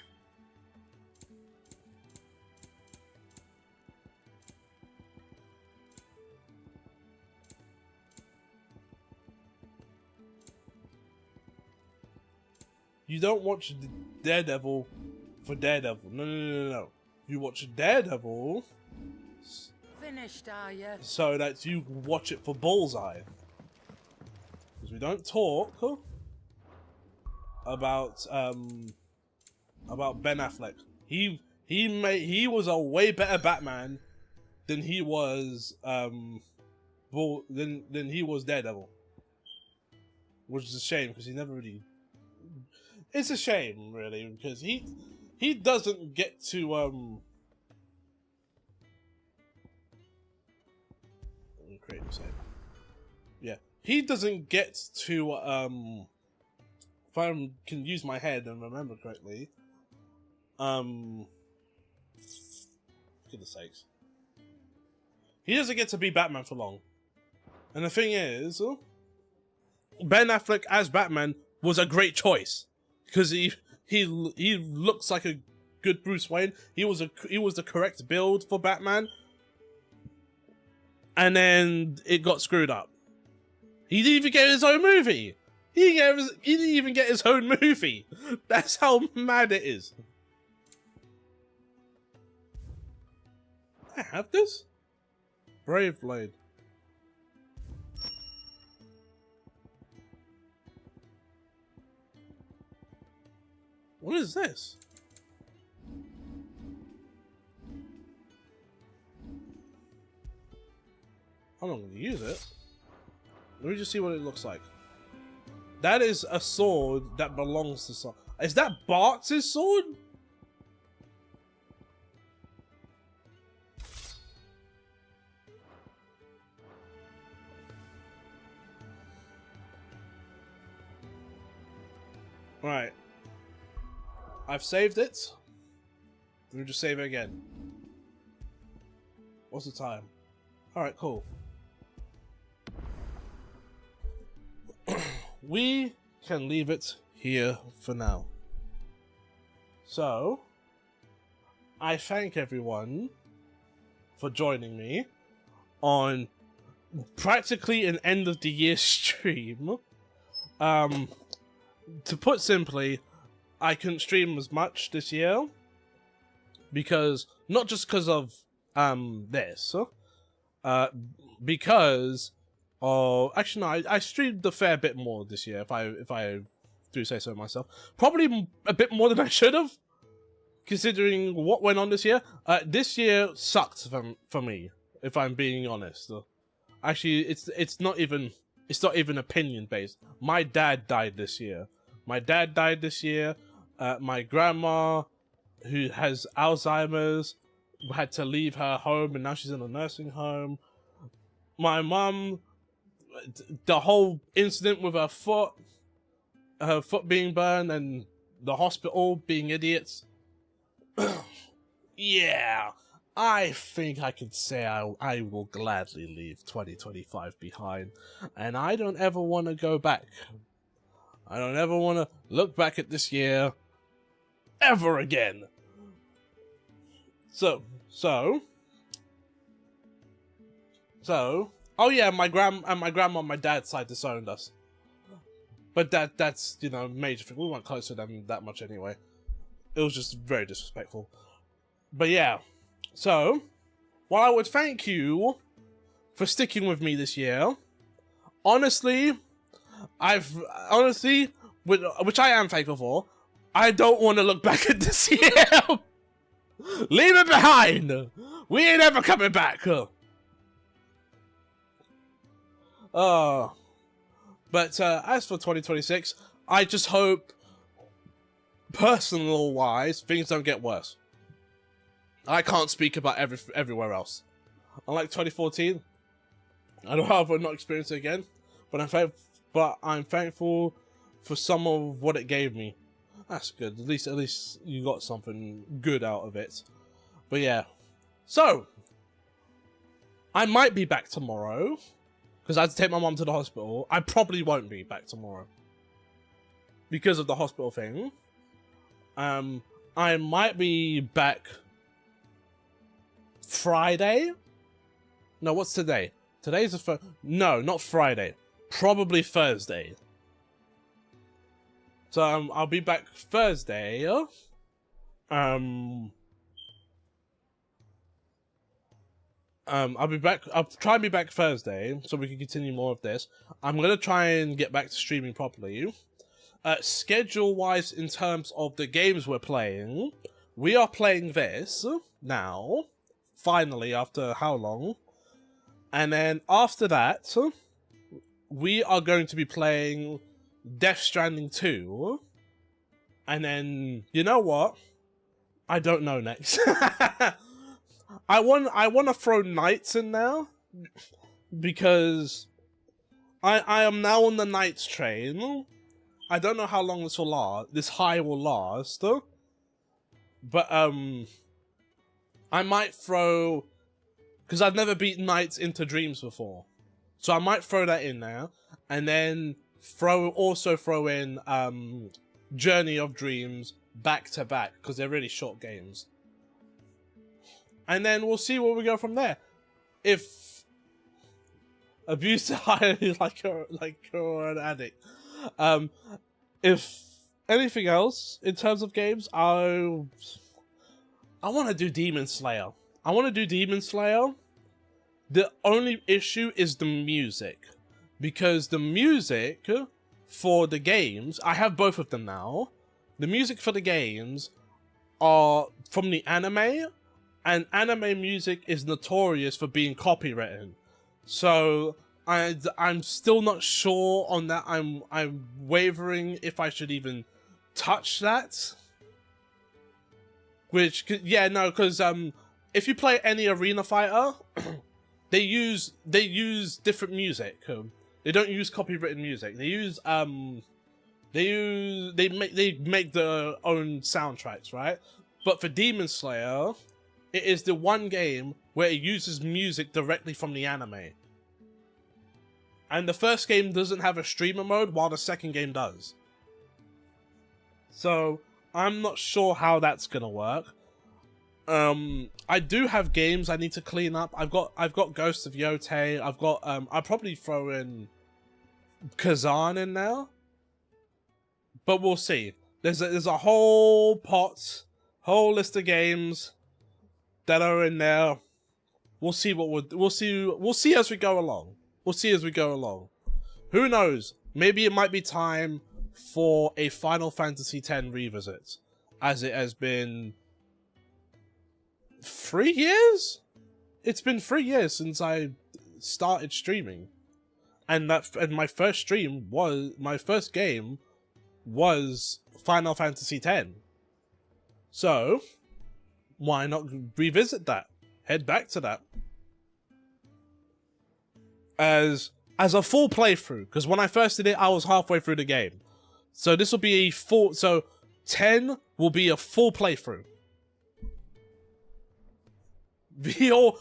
S1: You don't watch Daredevil for Daredevil. No. You watch Daredevil
S9: Finished, are you?
S1: so that you watch it for Bullseye. Because we don't talk about Ben Affleck. He was a way better Batman than he was than he was Daredevil, which is a shame because he never really. It's a shame, really, because he doesn't get to Let me create the same. Yeah, he doesn't get to if I can use my head and remember correctly. Goodness sakes. He doesn't get to be Batman for long. And the thing is, Ben Affleck as Batman was a great choice. Because he looks like a good Bruce Wayne. He was the correct build for Batman. And then it got screwed up. He didn't even get his own movie. He didn't even get his own movie. That's how mad it is. I have this? Brave Blade. What is this? I'm not going to use it. Let me just see what it looks like. That is a sword that belongs to someone. Is that Bart's sword? Right. I've saved it. Let me just save it again. What's the time? Alright, cool. We can leave it here for now. So, I thank everyone for joining me on practically an end of the year stream. To put simply, I couldn't stream as much this year because not just because of this, because actually no, I streamed a fair bit more this year if I do say so myself. Probably a bit more than I should have, considering what went on this year. This year sucked for me, if I'm being honest. Actually, it's not even opinion based. My dad died this year. My dad died this year. My grandma, who has Alzheimer's, had to leave her home and now she's in a nursing home. My mum, the whole incident with her foot being burned and the hospital being idiots. Yeah, I think I could say I will gladly leave 2025 behind. And I don't ever want to go back. I don't ever want to look back at this year ever again. So, oh yeah, my grandma on my dad's side disowned us. But that's, you know, major thing. We weren't close to them that much anyway. It was just very disrespectful. But yeah, so, while I would thank you for sticking with me this year, honestly, which I am thankful for, I don't want to look back at this year. Leave it behind. We ain't ever coming back. But as for 2026, I just hope, personal-wise, things don't get worse. I can't speak about everywhere else. Unlike 2014, I don't have not experience it again, but I'm thankful for some of what it gave me. That's good. At least you got something good out of it. But yeah. So, I might be back tomorrow, because I had to take my mom to the hospital. I probably won't be back tomorrow, because of the hospital thing. I might be back Friday? No, what's today? Today's the no, not Friday. Probably Thursday. So I'll be back Thursday. I'll be back. I'll try and be back Thursday so we can continue more of this. I'm gonna try and get back to streaming properly. schedule-wise, in terms of the games we're playing, we are playing this now, finally, after how long? And then after that, we are going to be playing Death Stranding 2. And then, you know what? I don't know next. I want to throw Knights in now, because I am now on the Knights train. I don't know how long this high will last. But I might throw, because I've never beaten Knights into Dreams before. So I might throw that in there, and then also throw in Journey of Dreams back to back, because they're really short games. And then we'll see where we go from there. If abuse highly like you're an addict. If anything else in terms of games, I want to do Demon Slayer. The only issue is the music, because the music for the games, I have both of them now. The music for the games are from the anime, and anime music is notorious for being copywritten. So I'm still not sure on that. I'm wavering if I should even touch that. Which, yeah, no, because if you play any arena fighter, they use different music. They don't use copywritten music. They make their own soundtracks, right? But for Demon Slayer, it is the one game where it uses music directly from the anime. And the first game doesn't have a streamer mode, while the second game does. So I'm not sure how that's gonna work. I do have games I need to clean up. I've got Ghost of Yotei. I'll probably throw in Kazan in now. But we'll see. There's a whole list of games that are in there. We'll see we'll see as we go along. Who knows? Maybe it might be time for a Final Fantasy X revisit, as it has been 3 years? It's been 3 years since I started streaming. And my first game was Final Fantasy X. So, why not revisit that? Head back to that. As a full playthrough, because when I first did it, I was halfway through the game. So this will be so 10 will be a full playthrough. Be all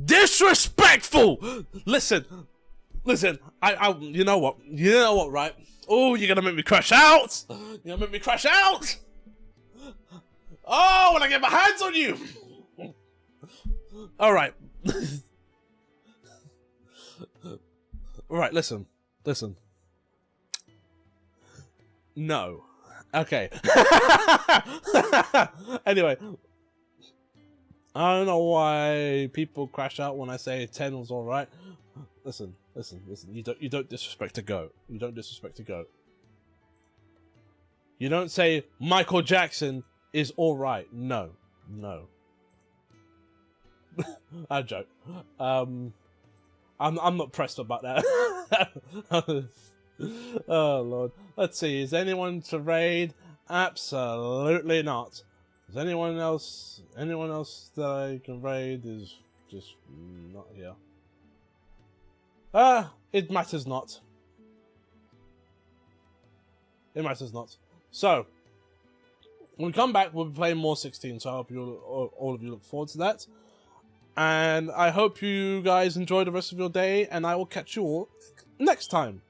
S1: disrespectful. Listen. You know what, right? Oh, you're gonna make me crash out. Oh, when I get my hands on you. All right. All right. Listen. No. Okay. Anyway. I don't know why people crash out when I say 10 was alright. Listen. You don't disrespect a goat. You don't say Michael Jackson is alright. No. I joke. I'm not pressed about that. Oh lord. Let's see. Is anyone to raid? Absolutely not. Is anyone else that I can raid is just not here. It matters not. So, when we come back, we'll be playing more 16, so I hope all of you look forward to that. And I hope you guys enjoy the rest of your day, and I will catch you all next time.